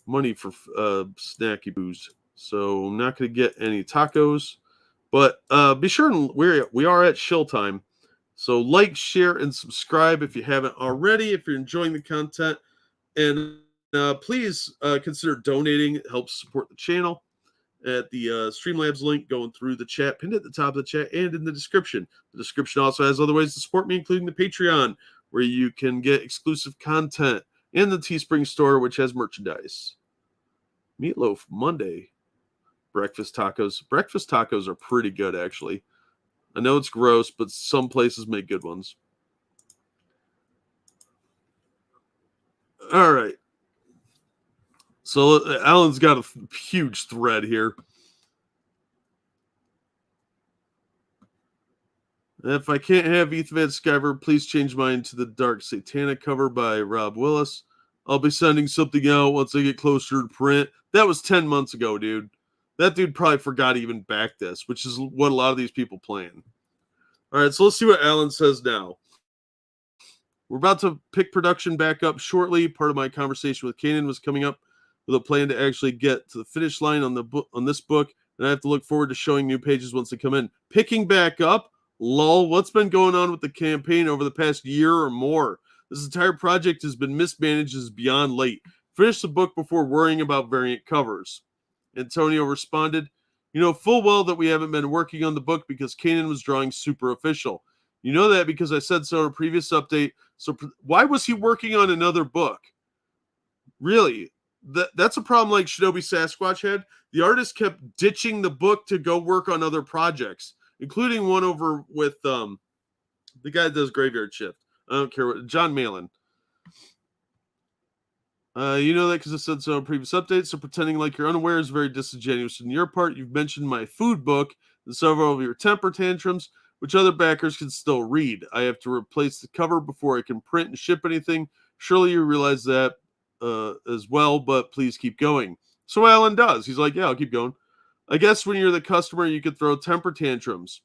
money for snacky booze, so I'm not going to get any tacos. But be sure we are at shill time. So like, share, and subscribe if you haven't already, if you're enjoying the content. And please consider donating. It helps support the channel at the Streamlabs link going through the chat, pinned at the top of the chat and in the description. The description also has other ways to support me, including the Patreon, where you can get exclusive content, and the Teespring store, which has merchandise. Meatloaf Monday. Breakfast tacos. Breakfast tacos are pretty good, actually. I know it's gross, but some places make good ones. All right. So Alan's got a huge thread here. If I can't have Ethan Van Sciver, please change mine to the Dark Satanic cover by Rob Willis. I'll be sending something out once I get closer to print. That was 10 months ago, dude. That dude probably forgot to even back this, which is what a lot of these people plan. All right, so let's see what Alan says now. We're about to pick production back up shortly. Part of my conversation with Kanan was coming up with a plan to actually get to the finish line on this book, and I have to look forward to showing new pages once they come in. Picking back up? Lol, what's been going on with the campaign over the past year or more? This entire project has been mismanaged, is beyond late. Finish the book before worrying about variant covers. Antonio responded, you know full well that we haven't been working on the book because Kanan was drawing super official. You know that because I said so in a previous update. So why was he working on another book? Really? That's a problem like Shinobi Sasquatch had. The artist kept ditching the book to go work on other projects, including one over with the guy that does Graveyard Shift. I don't care what, John Malin. You know that because I said so in previous updates, so pretending like you're unaware is very disingenuous on your part. You've mentioned my food book and several of your temper tantrums, which other backers can still read. I have to replace the cover before I can print and ship anything. Surely you realize that as well, but please keep going. So Alan does. He's like, yeah, I'll keep going. I guess when you're the customer, you could throw temper tantrums.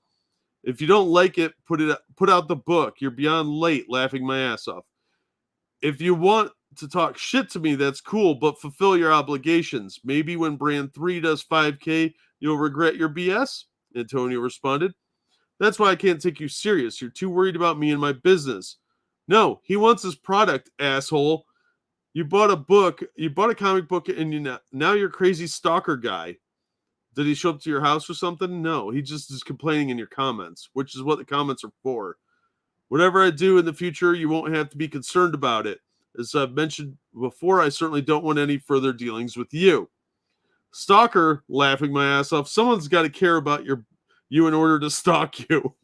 If you don't like it, put out the book. You're beyond late, laughing my ass off. If you want to talk shit to me, that's cool, but fulfill your obligations. Maybe when Brand 3 does 5K, you'll regret your BS? Antonio responded. That's why I can't take you serious. You're too worried about me and my business. No, he wants his product, asshole. You bought a comic book, and now you're a crazy stalker guy. Did he show up to your house or something? No, he just is complaining in your comments, which is what the comments are for. Whatever I do in the future, you won't have to be concerned about it. As I've mentioned before, I certainly don't want any further dealings with you. Stalker, laughing my ass off. Someone's got to care about you in order to stalk you.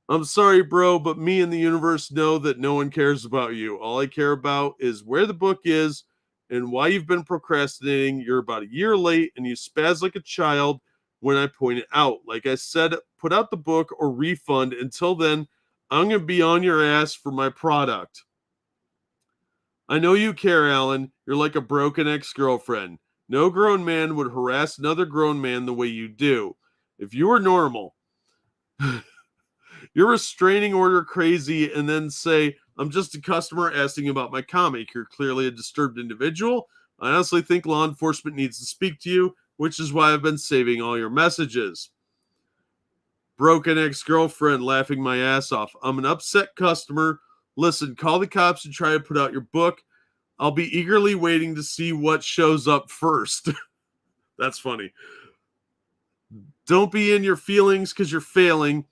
I'm sorry, bro, but me and the universe know that no one cares about you. All I care about is where the book is and why you've been procrastinating. You're about a year late and you spaz like a child when I point it out. Like I said, put out the book or refund. Until then, I'm going to be on your ass for my product. I know you care, Alan. You're like a broken ex-girlfriend. No grown man would harass another grown man the way you do. If you were normal, you're restraining order crazy and then say, I'm just a customer asking about my comic. You're clearly a disturbed individual. I honestly think law enforcement needs to speak to you, which is why I've been saving all your messages. Broken ex-girlfriend, laughing my ass off. I'm an upset customer. Listen, call the cops and try to put out your book. I'll be eagerly waiting to see what shows up first. That's funny. Don't be in your feelings because you're failing.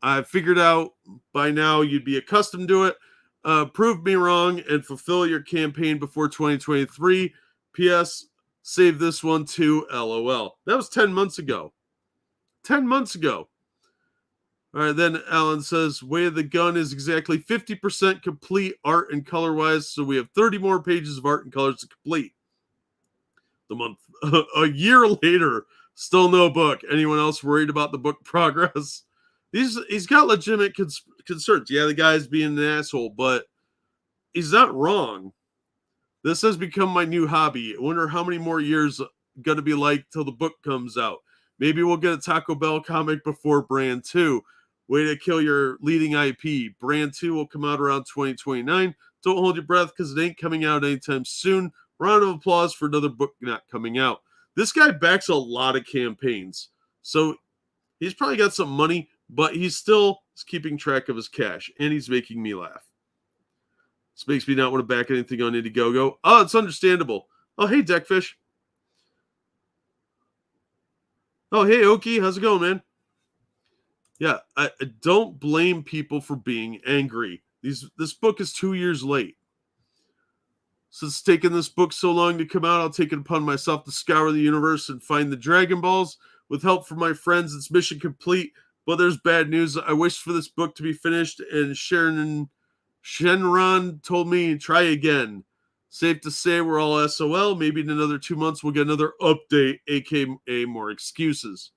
I figured out by now you'd be accustomed to it. Prove me wrong and fulfill your campaign before 2023. P.S. Save this one too, LOL. That was 10 months ago. 10 months ago. All right, then Alan says, Way of the Gun is exactly 50% complete art and color-wise, so we have 30 more pages of art and colors to complete. The month. A year later, still no book. Anyone else worried about the book progress? He's got legitimate concerns. Yeah, the guy's being an asshole, but he's not wrong. This has become my new hobby. I wonder how many more years going to be like till the book comes out. Maybe we'll get a Taco Bell comic before Brand 2. Way to kill your leading IP. Brand 2 will come out around 2029. Don't hold your breath because it ain't coming out anytime soon. Round of applause for another book not coming out. This guy backs a lot of campaigns. So he's probably got some money, but he's still keeping track of his cash, and he's making me laugh. This makes me not want to back anything on Indiegogo. Oh, it's understandable. Oh, hey, Deckfish. Oh, hey, Oki. How's it going, man? Yeah, I don't blame people for being angry. This book is 2 years late. Since it's taken this book so long to come out, I'll take it upon myself to scour the universe and find the Dragon Balls. With help from my friends, it's mission complete. But there's bad news. I wish for this book to be finished, and Shenron told me try again. Safe to say we're all SOL. Maybe in another 2 months we'll get another update, aka more excuses.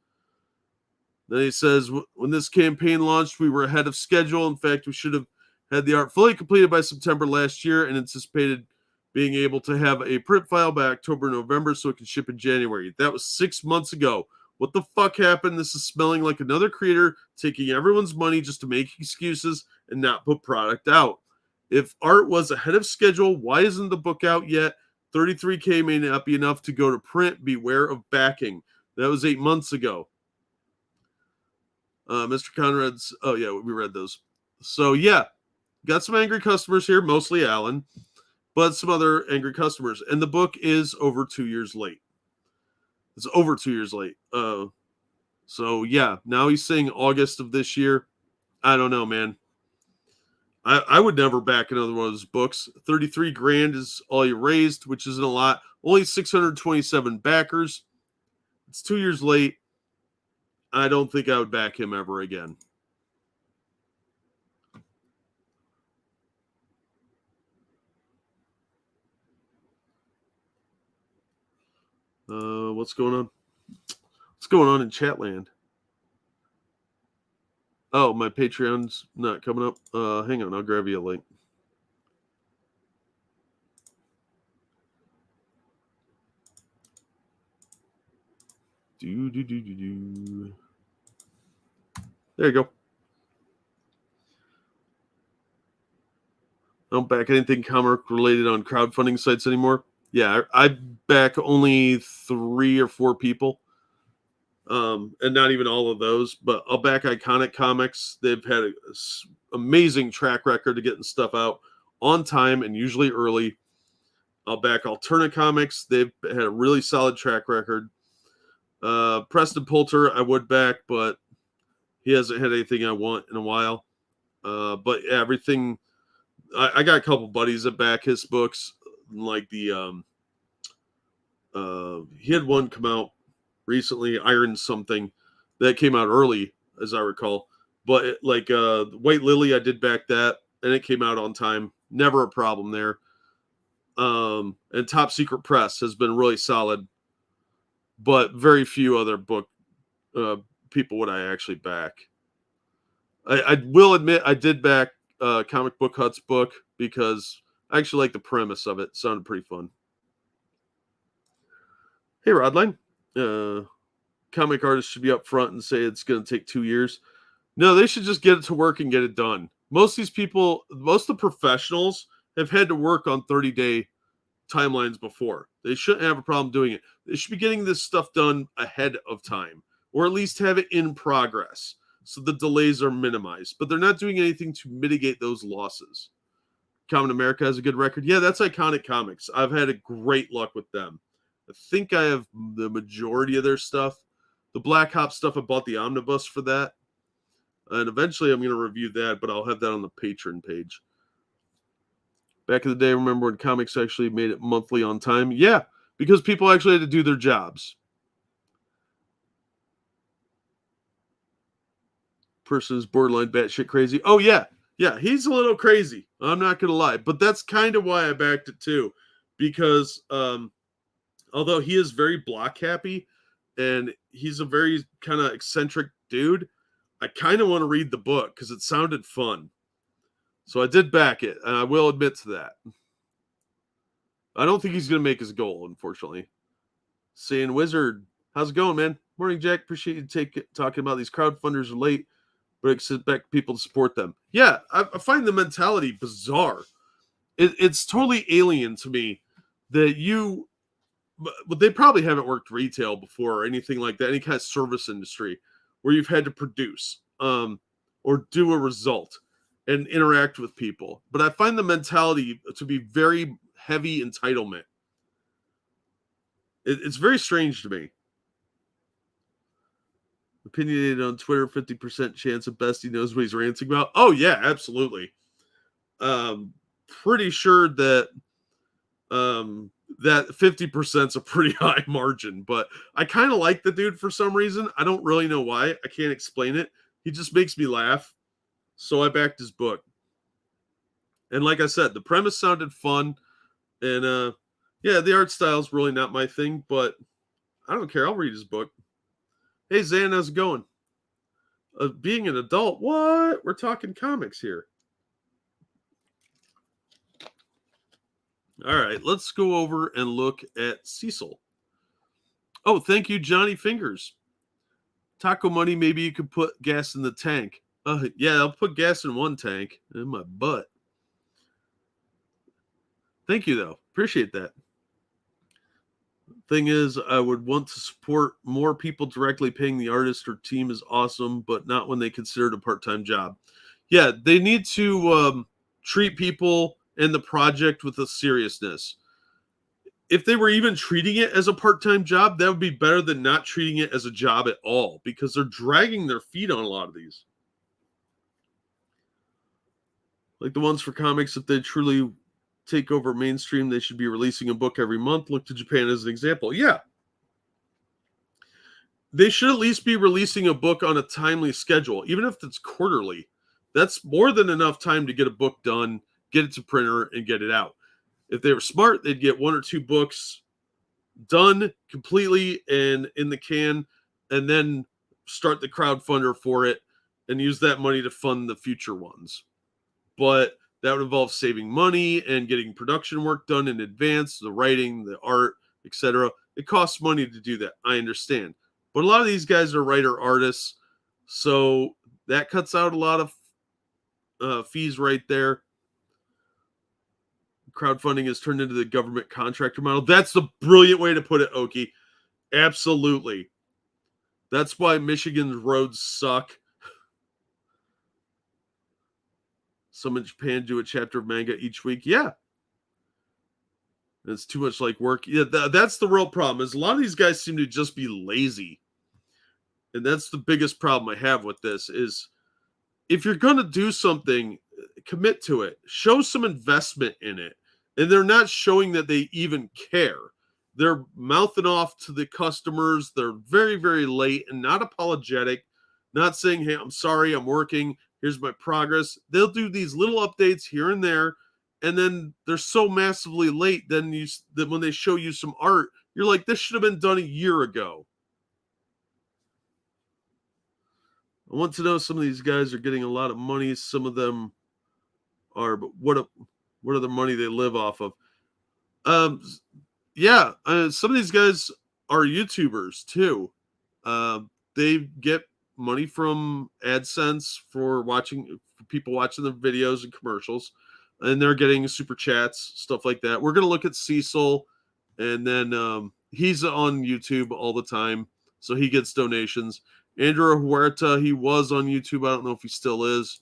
Then he says, when this campaign launched, we were ahead of schedule. In fact, we should have had the art fully completed by September last year and anticipated being able to have a print file by October, November so it can ship in January. That was 6 months ago. What the fuck happened? This is smelling like another creator taking everyone's money just to make excuses and not put product out. If art was ahead of schedule, why isn't the book out yet? 33K may not be enough to go to print. Beware of backing. That was 8 months ago. Mr. Conrad's, oh yeah, we read those. So yeah, got some angry customers here, mostly Alan, but some other angry customers. And the book is over 2 years late. It's over 2 years late. So yeah, now he's saying August of this year. I don't know, man. I would never back another one of those books. 33 grand is all he raised, which isn't a lot. Only 627 backers. It's 2 years late. I don't think I would back him ever again. What's going on? What's going on in Chatland? Oh, my Patreon's not coming up. Hang on, I'll grab you a link. There you go. I don't back anything comic related on crowdfunding sites anymore. Yeah, I back only 3 or 4 people. And not even all of those, but I'll back Iconic Comics. They've had an amazing track record of getting stuff out on time and usually early. I'll back Alternate Comics. They've had a really solid track record. Preston Poulter, I would back, but he hasn't had anything I want in a while. But everything, I got a couple buddies that back his books, like the he had one come out recently, Iron something, that came out early, as I recall. But White Lily, I did back that, and it came out on time. Never a problem there. And Top Secret Press has been really solid, but very few other book people would I actually back. I will admit I did back Comic Book Hut's book because I actually like the premise of it. It sounded pretty fun. Hey, Rodline. Comic artists should be up front and say it's going to take 2 years. No, they should just get it to work and get it done. Most of these people, most of the professionals have had to work on 30-day timelines before. They shouldn't have a problem doing it. They should be getting this stuff done ahead of time, or at least have it in progress so the delays are minimized. But they're not doing anything to mitigate those losses. Common America has a good record. Yeah, that's Iconic Comics. I've had a great luck with them. I think I have the majority of their stuff. The Black Hop stuff, I bought the omnibus for that. And eventually I'm going to review that, but I'll have that on the Patreon page. Back in the day, remember when comics actually made it monthly on time? Yeah, because people actually had to do their jobs. Person is borderline batshit crazy. Oh, yeah. Yeah, he's a little crazy. I'm not going to lie. But that's kind of why I backed it too. Because although he is very block happy and he's a very kind of eccentric dude, I kind of want to read the book because it sounded fun. So I did back it, and I will admit to that. I don't think he's going to make his goal, unfortunately. Saying Wizard, how's it going, man? Morning, Jack. Appreciate you talking about these crowdfunders are late, but expect people to support them. Yeah, I find the mentality bizarre. It's totally alien to me that you... But they probably haven't worked retail before or anything like that, any kind of service industry where you've had to produce or do a result and interact with people. But I find the mentality to be very heavy entitlement. It's very strange to me. Opinionated on Twitter, 50% chance at best he knows what he's ranting about. Oh, yeah, absolutely. Pretty sure that that 50% is a pretty high margin, but I kind of like the dude for some reason. I don't really know why. I can't explain it. He just makes me laugh. So I backed his book. And like I said, the premise sounded fun. And yeah, the art style is really not my thing, but I don't care. I'll read his book. Hey, Zan, how's it going? Being an adult, what? We're talking comics here. All right, let's go over and look at Cecil. Oh, thank you, Johnny Fingers. Taco Money, maybe you could put gas in the tank. Yeah, I'll put gas in one tank. In my butt. Thank you, though. Appreciate that. Thing is, I would want to support more people directly paying the artist or team is awesome, but not when they consider it a part-time job. Yeah, they need to treat people and the project with a seriousness. If they were even treating it as a part-time job, that would be better than not treating it as a job at all, because they're dragging their feet on a lot of these. Like the ones for comics, if they truly take over mainstream, they should be releasing a book every month. Look to Japan as an example. Yeah. They should at least be releasing a book on a timely schedule, even if it's quarterly. That's more than enough time to get a book done, get it to printer, and get it out. If they were smart, they'd get 1 or 2 books done completely and in the can, and then start the crowdfunder for it and use that money to fund the future ones. But that would involve saving money and getting production work done in advance, the writing, the art, etc. It costs money to do that. I understand. But a lot of these guys are writer artists, so that cuts out a lot of fees right there. Crowdfunding has turned into the government contractor model. That's the brilliant way to put it, Oki. Absolutely. That's why Michigan's roads suck. Some in Japan do a chapter of manga each week. Yeah. It's too much like work. Yeah, that's the real problem. Is a lot of these guys seem to just be lazy. And that's the biggest problem I have with this is if you're going to do something, commit to it. Show some investment in it. And they're not showing that they even care. They're mouthing off to the customers. They're very, very late and not apologetic. Not saying, hey, I'm sorry, I'm working. Here's my progress. They'll do these little updates here and there. And then they're so massively late. Then that when they show you some art, you're like, this should have been done a year ago. I want to know some of these guys are getting a lot of money. Some of them are, but what are the money they live off of? Yeah, some of these guys are YouTubers too. They get money from AdSense for people watching the videos and commercials, and they're getting super chats, stuff like that. We're gonna look at Cecil, and then he's on YouTube all the time, so he gets donations. Andrew Huerta, he was on YouTube. I don't know if he still is.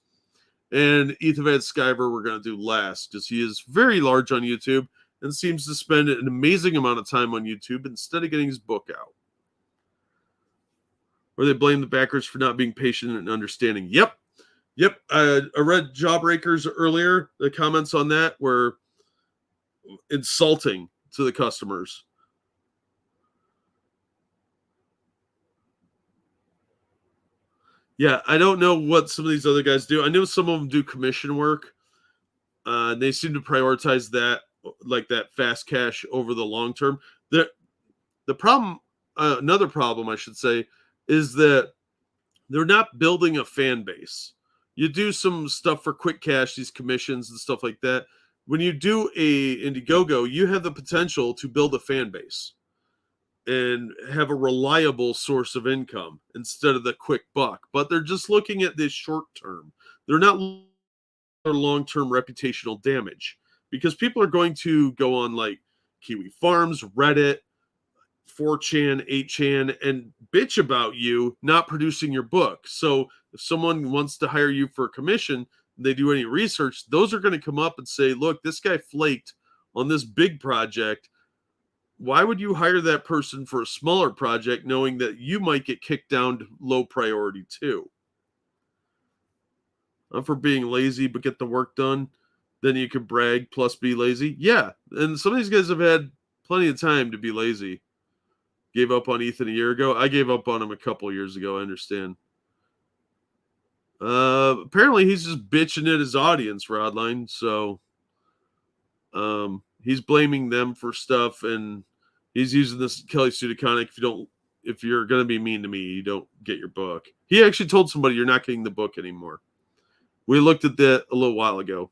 And Ethan Skyver, we're going to do last because he is very large on YouTube and seems to spend an amazing amount of time on YouTube instead of getting his book out. Or they blame the backers for not being patient and understanding. Yep. I read Jawbreakers earlier. The comments on that were insulting to the customers. Yeah, I don't know what some of these other guys do. I know some of them do commission work. They seem to prioritize that, like that fast cash over the long term. The problem, another problem I should say, is that they're not building a fan base. You do some stuff for quick cash, these commissions and stuff like that. When you do a Indiegogo, you have the potential to build a fan base and have a reliable source of income instead of the quick buck. But they're just looking at this short term. They're not looking at long-term reputational damage because people are going to go on like Kiwi Farms, Reddit, 4chan, 8chan, and bitch about you not producing your book. So if someone wants to hire you for a commission, they do any research, those are going to come up and say, look, this guy flaked on this big project. Why would you hire that person for a smaller project knowing that you might get kicked down to low priority too? I'm for being lazy, but get the work done. then you could brag plus be lazy. Yeah, and some of these guys have had plenty of time to be lazy. Gave up on Ethan a year ago. I gave up on him a couple years ago. I understand. Apparently he's just bitching at his audience, Rodline. So he's blaming them for stuff, and he's using this Kelly Sudiconic. If you're gonna be mean to me, you don't get your book. He actually told somebody you're not getting the book anymore. We looked at that a little while ago.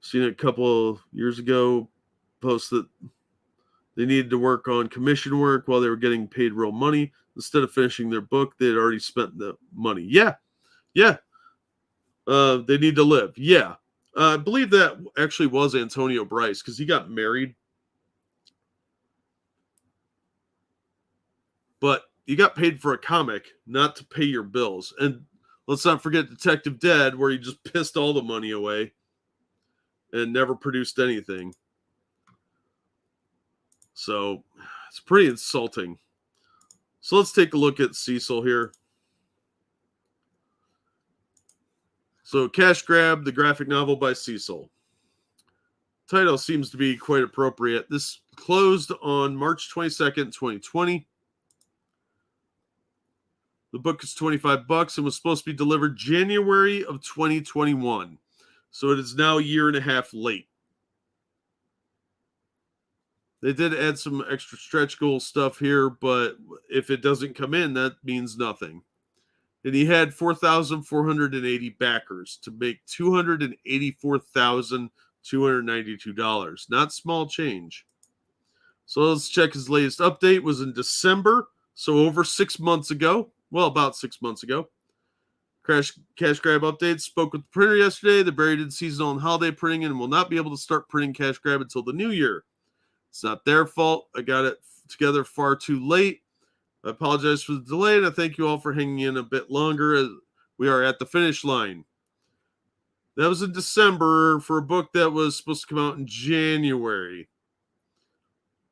Seen it a couple of years ago. Post that they needed to work on commission work while they were getting paid real money. Instead of finishing their book, they had already spent the money. Yeah. They need to live. Yeah. I believe that actually was Antonio Bryce because he got married. But you got paid for a comic, not to pay your bills. And let's not forget Detective Dead, where he just pissed all the money away and never produced anything. So it's pretty insulting. So let's take a look at Cecil here. So Cash Grab, the graphic novel by Cecil. Title seems to be quite appropriate. This closed on March 22nd, 2020. The book is $25 and was supposed to be delivered January of 2021. So it is now a year and a half late. They did add some extra stretch goal stuff here, but if it doesn't come in, that means nothing. And he had 4,480 backers to make $284,292. Not small change. So let's check his latest update. Was in December, so over 6 months ago. Well, about 6 months ago. Cash Grab updates. Spoke with the printer yesterday. They're buried in seasonal and holiday printing and will not be able to start printing Cash Grab until the new year. It's not their fault. I got it together far too late. I apologize for the delay, and I thank you all for hanging in a bit longer as we are at the finish line. That was in December for a book that was supposed to come out in January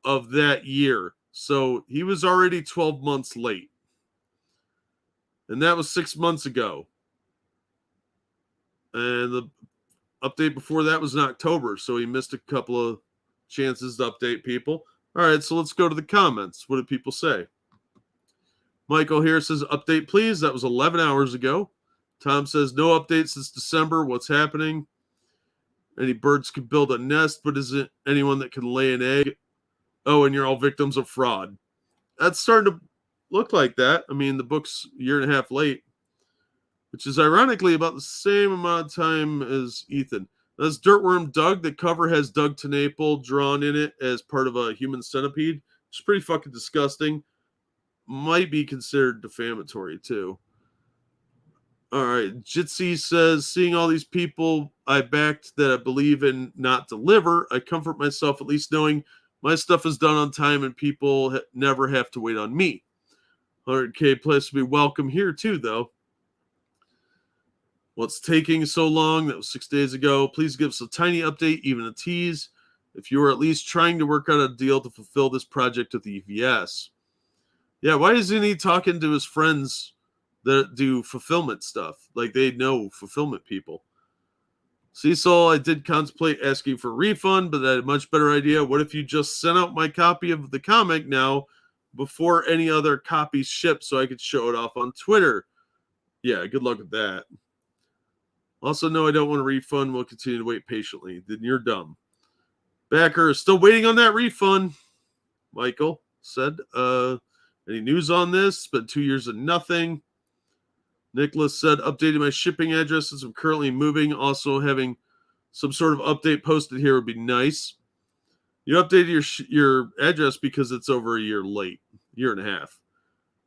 of that year. So he was already 12 months late. And that was 6 months ago. And the update before that was in October, so he missed a couple of chances to update people. All right, so let's go to the comments. What did people say? Michael here says, update please. That was 11 hours ago. Tom says, no update since December. What's happening? Any birds could build a nest, but isn't anyone that can lay an egg? Oh, and you're all victims of fraud. That's starting to look like that. I mean, the book's a year and a half late, which is ironically about the same amount of time as Ethan. That's Dirtworm Doug. The cover has Doug TenNapel drawn in it as part of a human centipede, which is pretty fucking disgusting. Might be considered defamatory, too. All right. Jitsi says, seeing all these people I backed that I believe in not deliver, I comfort myself at least knowing my stuff is done on time and people never have to wait on me. 100K plus will be welcome here, too, though. What's taking so long? That was 6 days ago. Please give us a tiny update, even a tease, if you are at least trying to work out a deal to fulfill this project with the EVS. Yeah, why isn't he talking to his friends that do fulfillment stuff? Like they know fulfillment people. Cecil, I did contemplate asking for a refund, but I had a much better idea. What if you just sent out my copy of the comic now before any other copies ship so I could show it off on Twitter? Yeah, good luck with that. Also, no, I don't want a refund. We'll continue to wait patiently. Then you're dumb. Backer is still waiting on that refund, Michael said. Any news on this? It's been 2 years of nothing. Nicholas said, updating my shipping address since I'm currently moving. Also, having some sort of update posted here would be nice. You updated your address because it's over a year late. Year and a half.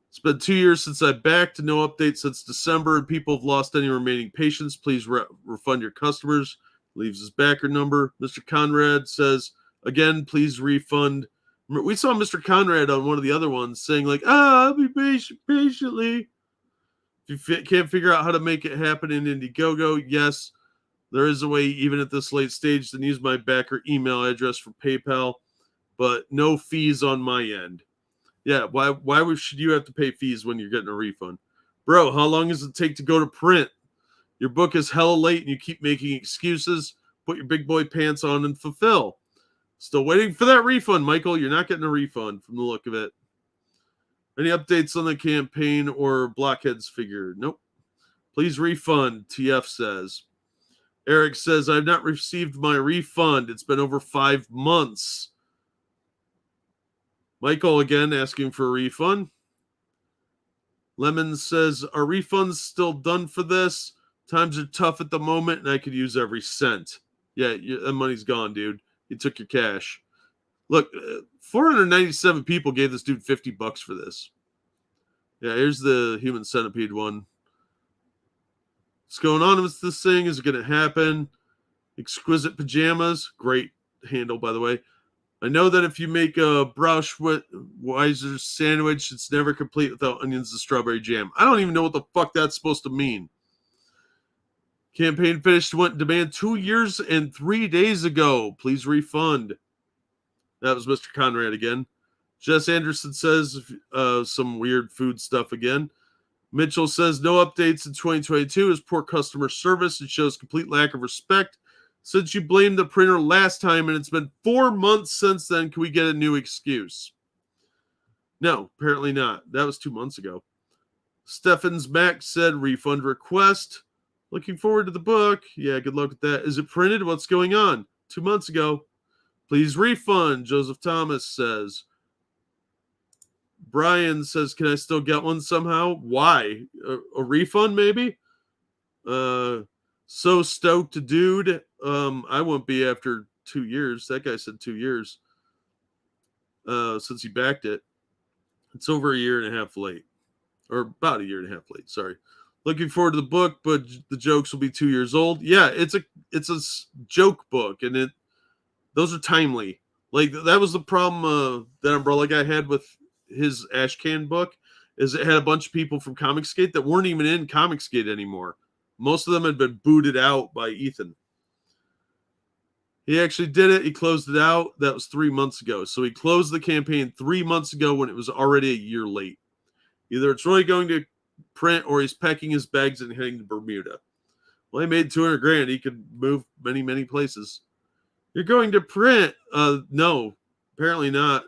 It's been 2 years since I backed. No update since December, and people have lost any remaining patience. Please refund your customers. Leaves his backer number. Mr. Conrad says, again, please refund. We saw Mr. Conrad on one of the other ones saying like, I'll be patient patiently. If you can't figure out how to make it happen in Indiegogo, yes, there is a way even at this late stage to use my backer email address for PayPal, but no fees on my end. Yeah, why should you have to pay fees when you're getting a refund? Bro, how long does it take to go to print? Your book is hella late and you keep making excuses. Put your big boy pants on and fulfill. Still waiting for that refund, Michael. You're not getting a refund from the look of it. Any updates on the campaign or Blockhead's figure? Nope. Please refund, TF says. Eric says, I've not received my refund. It's been over 5 months. Michael again asking for a refund. Lemon says, are refunds still done for this? Times are tough at the moment and I could use every cent. Yeah, that money's gone, dude. You took your cash. Look, 497 people gave this dude $50 for this. Yeah, here's the human centipede one. What's going on with this thing? Is it going to happen? Exquisite pajamas. Great handle, by the way. I know that if you make a Brauschweiser sandwich, it's never complete without onions and strawberry jam. I don't even know what the fuck that's supposed to mean. Campaign finished went demand 2 years and 3 days ago. Please refund. That was Mr. Conrad again. Jess Anderson says some weird food stuff again. Mitchell says no updates in 2022 is poor customer service and shows complete lack of respect. Since you blamed the printer last time and it's been 4 months since then, can we get a new excuse? No, apparently not. That was 2 months ago. Stephens Max said refund request. Looking forward to the book. Yeah, good luck with that. Is it printed? What's going on? 2 months ago. Please refund, Joseph Thomas says. Brian says, can I still get one somehow? Why? A refund, maybe? So stoked, dude. I won't be after 2 years. That guy said 2 years. Since he backed it. It's over a year and a half late. Or about a year and a half late, sorry. Looking forward to the book, but the jokes will be 2 years old. Yeah, it's a joke book, and those are timely. Like, that was the problem that Umbrella guy had with his Ashcan book, is it had a bunch of people from Comicsgate that weren't even in Comicsgate anymore. Most of them had been booted out by Ethan. He actually did it. He closed it out. That was 3 months ago. So he closed the campaign 3 months ago when it was already a year late. Either it's really going to print or he's packing his bags and heading to Bermuda. Well, he made $200,000. He could move many, many places. You're going to print? No, apparently not.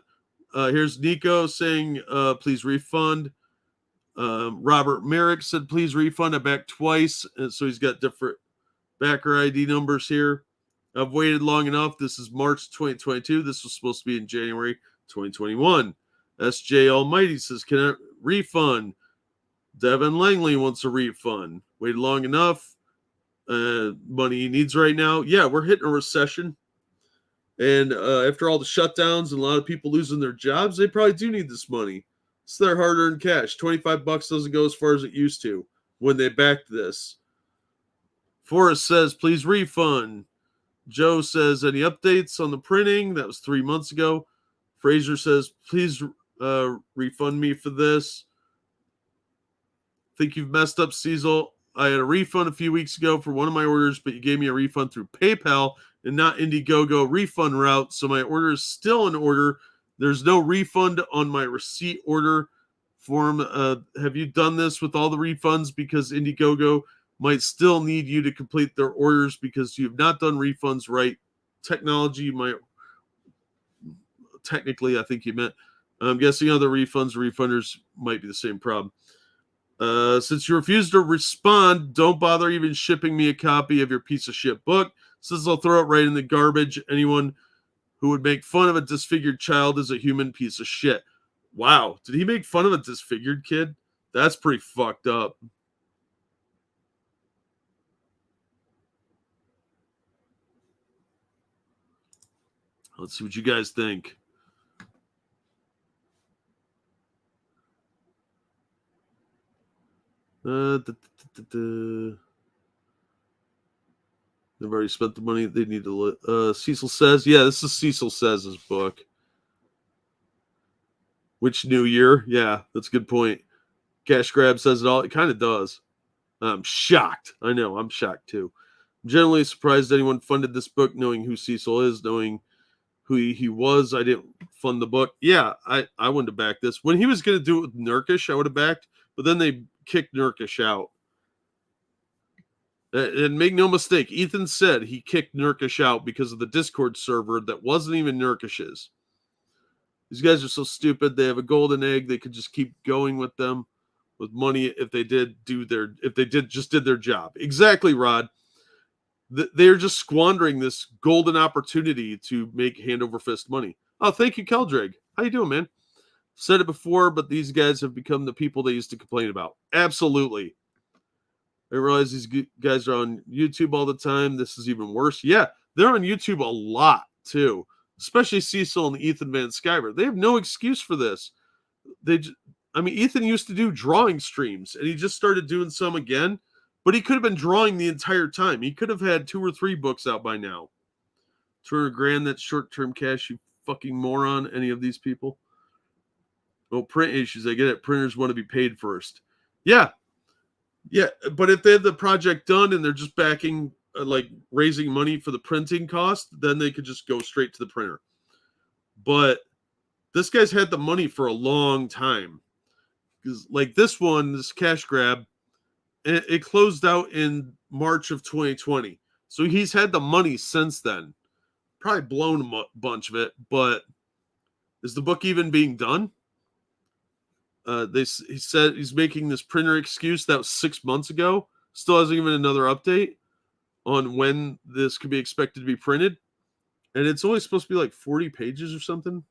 Here's Nico saying, please refund. Robert Merrick said, please refund. I backed twice. And so he's got different backer ID numbers here. I've waited long enough. This is March 2022. This was supposed to be in January 2021. SJ Almighty says, can I refund? Devin Langley wants a refund. Waited long enough. Money he needs right now. Yeah, we're hitting a recession. And after all the shutdowns and a lot of people losing their jobs, they probably do need this money. It's their hard-earned cash. $25 doesn't go as far as it used to when they backed this. Forrest says, please refund. Joe says, any updates on the printing? That was 3 months ago. Fraser says, please refund me for this. Think you've messed up, Cecil. I had a refund a few weeks ago for one of my orders, but you gave me a refund through PayPal and not Indiegogo refund route, so my order is still in order. There's no refund on my receipt order form. Have you done this with all the refunds? Because Indiegogo might still need you to complete their orders because you have not done refunds right. Technology might, technically, I think you meant. I'm guessing other refunders might be the same problem. Since you refuse to respond, don't bother even shipping me a copy of your piece of shit book, since I'll throw it right in the garbage. Anyone who would make fun of a disfigured child is a human piece of shit. Wow. Did he make fun of a disfigured kid? That's pretty fucked up. Let's see what you guys think. They've already spent the money. They need to. Cecil Says. Yeah, this is Cecil Says' book. Which New Year? Yeah, that's a good point. Cash Grab says it all. It kind of does. I'm shocked. I know. I'm shocked too. I'm generally surprised anyone funded this book, knowing who Cecil is, knowing who he was. I didn't fund the book. Yeah, I wouldn't have backed this. When he was going to do it with Nurkish, I would have backed. But then they kicked Nurkish out. And make no mistake, Ethan said he kicked Nurkish out because of the Discord server that wasn't even Nurkish's. These guys are so stupid. They have a golden egg. They could just keep going with them with money if they did their job. Exactly, Rod. They're just squandering this golden opportunity to make hand over fist money. Oh, thank you, Keldrag. How you doing, man? Said it before, but these guys have become the people they used to complain about. Absolutely. I realize these guys are on YouTube all the time. This is even worse. Yeah, they're on YouTube a lot, too. Especially Cecil and Ethan Van Sciver. They have no excuse for this. Ethan used to do drawing streams, and he just started doing some again. But he could have been drawing the entire time. He could have had 2 or 3 books out by now. $200,000, that's short-term cash, you fucking moron, any of these people. Oh, print issues, I get it. Printers want to be paid first. Yeah, but if they have the project done and they're just backing, raising money for the printing cost, then they could just go straight to the printer. But this guy's had the money for a long time. Because, this cash grab, it closed out in March of 2020. So he's had the money since then. Probably blown a bunch of it, but is the book even being done? He said he's making this printer excuse that was 6 months ago. Still hasn't even another update on when this could be expected to be printed. And it's only supposed to be 40 pages or something.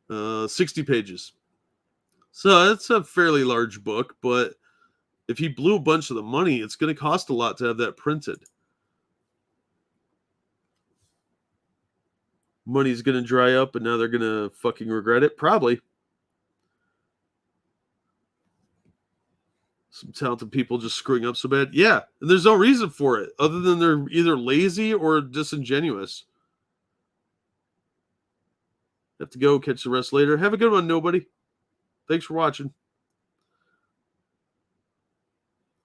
60 pages. So that's a fairly large book, but if he blew a bunch of the money, it's going to cost a lot to have that printed. Money's going to dry up, and now they're going to fucking regret it? Probably. Some talented people just screwing up so bad. Yeah, and there's no reason for it, other than they're either lazy or disingenuous. Have to go, catch the rest later. Have a good one, nobody. Thanks for watching.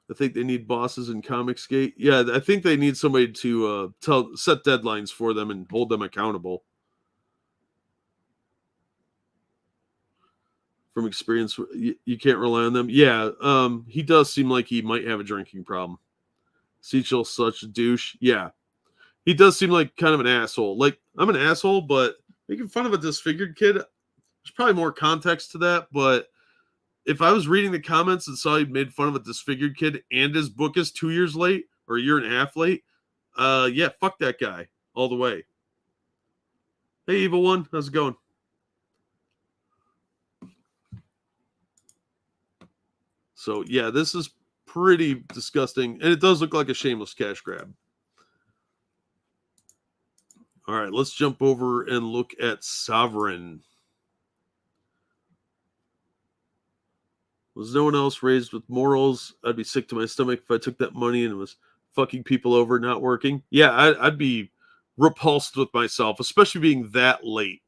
I think they need bosses in Comicsgate. Yeah, I think they need somebody to set deadlines for them and hold them accountable. From experience, you can't rely on them. Yeah, he does seem like he might have a drinking problem. Cecil's such a douche. Yeah, he does seem like kind of an asshole. I'm an asshole, but making fun of a disfigured kid, there's probably more context to that, but if I was reading the comments and saw he made fun of a disfigured kid and his book is 2 years late or a year and a half late, yeah, fuck that guy all the way. Hey, Evil One, how's it going? So, yeah, this is pretty disgusting, and it does look like a shameless cash grab. All right, let's jump over and look at Sovereign. Was no one else raised with morals? I'd be sick to my stomach if I took that money and was fucking people over, not working. Yeah, I'd be repulsed with myself, especially being that late.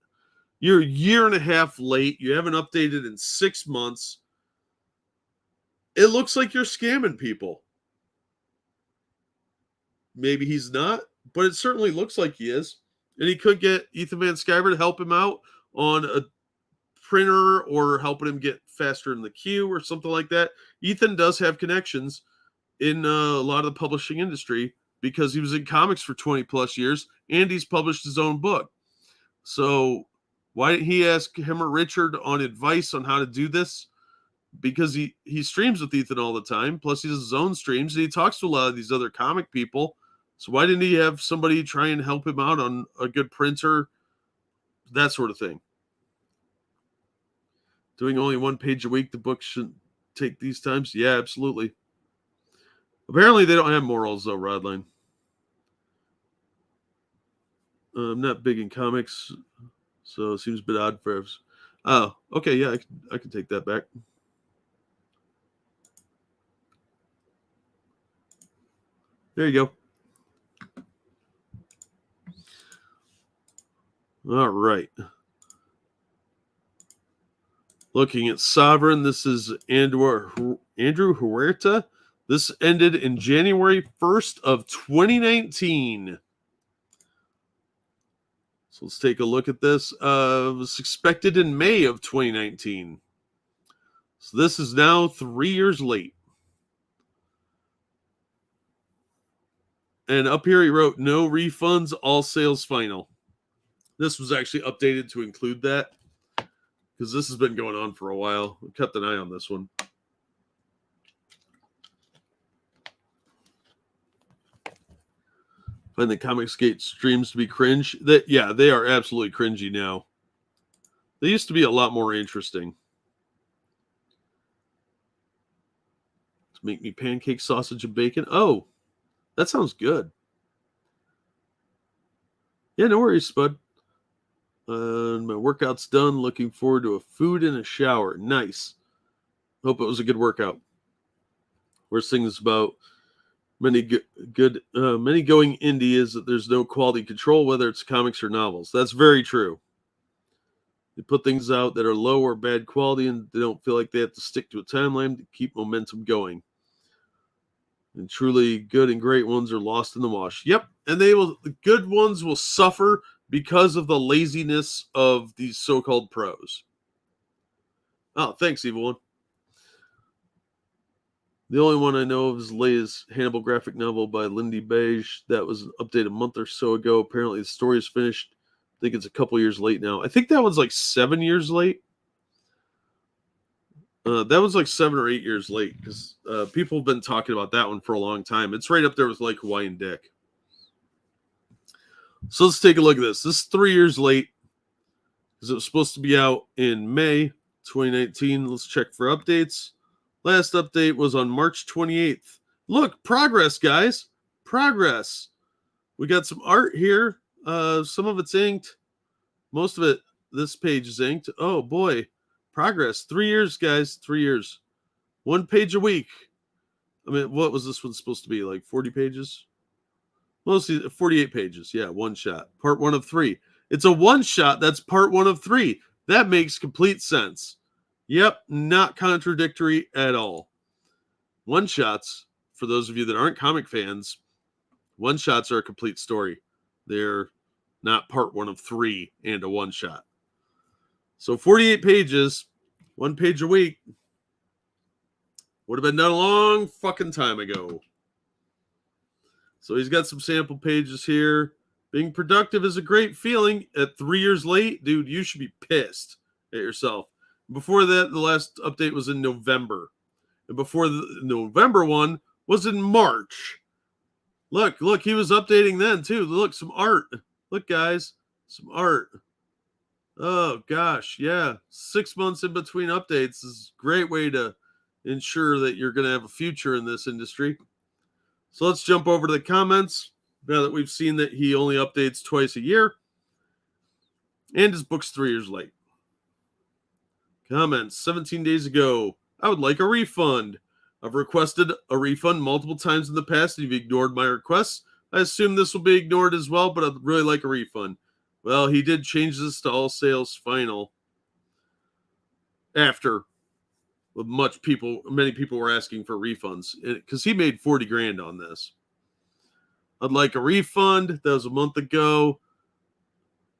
You're a year and a half late. You haven't updated in 6 months. It looks like you're scamming people. Maybe he's not, but it certainly looks like he is. And he could get Ethan Van Sciver to help him out on a printer or helping him get faster in the queue or something like that. Ethan does have connections in a lot of the publishing industry because he was in comics for 20 plus years and he's published his own book. So why didn't he ask him or Richard on advice on how to do this? Because he streams with Ethan all the time. Plus he does his own streams and he talks to a lot of these other comic people. So why didn't he have somebody try and help him out on a good printer? That sort of thing. Doing only 1 page a week, the book shouldn't take these times. Yeah, absolutely. Apparently they don't have morals though, Rodline. I'm not big in comics, so it seems a bit odd for us. Oh, okay, yeah, I can take that back. There you go. All right. Looking at Sovereign, this is Andrew Huerta. This ended in January 1st of 2019. So let's take a look at this. It was expected in May of 2019. So this is now 3 years late. And up here he wrote, no refunds, all sales final. This was actually updated to include that because this has been going on for a while. We kept an eye on this one. Find the Comicsgate streams to be cringe. Yeah, they are absolutely cringy now. They used to be a lot more interesting. To make me pancake, sausage, and bacon. Oh, that sounds good. Yeah, no worries, Spud. My workout's done. Looking forward to a food and a shower. Nice. Hope it was a good workout. Worst things about many going indie is that there's no quality control, whether it's comics or novels. That's very true. They put things out that are low or bad quality, and they don't feel like they have to stick to a timeline to keep momentum going. And truly good and great ones are lost in the wash. Yep, and the good ones will suffer because of the laziness of these so-called pros. Oh, thanks, Evil One. The only one I know of is Leia's Hannibal graphic novel by Lindy Beige. That was updated a month or so ago. Apparently the story is finished. I think it's a couple years late now. I think that one's like 7 years late. That was like 7 or 8 years late because people have been talking about that one for a long time. It's right up there with like Hawaiian Dick. So let's take a look at this. This is 3 years late because it was supposed to be out in May 2019. Let's check for updates. Last update was on March 28th. Look, progress, guys. Progress. We got some art here. Some of it's inked. Most of it, this page is inked. Oh, boy. Progress. 3 years, guys. 3 years. 1 page a week. I mean, what was this one supposed to be? Like 40 pages? Mostly 48 pages. Yeah, one shot. Part 1 of 3. It's a one shot. That's part 1 of 3. That makes complete sense. Yep, not contradictory at all. One shots, for those of you that aren't comic fans, one shots are a complete story. They're not part 1 of 3 and a one shot. So 48 pages, 1 page a week, would have been done a long fucking time ago. So he's got some sample pages here. Being productive is a great feeling. At 3 years late, dude, you should be pissed at yourself. Before that, the last update was in November. And before the November one was in March. Look, he was updating then too. Look, some art. Look, guys, some art. Oh, gosh, yeah. 6 months in between updates is a great way to ensure that you're going to have a future in this industry. So let's jump over to the comments now that we've seen that he only updates twice a year. And his book's 3 years late. Comments, 17 days ago, I would like a refund. I've requested a refund multiple times in the past and you've ignored my requests. I assume this will be ignored as well, but I'd really like a refund. Well, he did change this to all sales final after many people were asking for refunds because he made 40 grand on this. I'd like a refund. That was a month ago.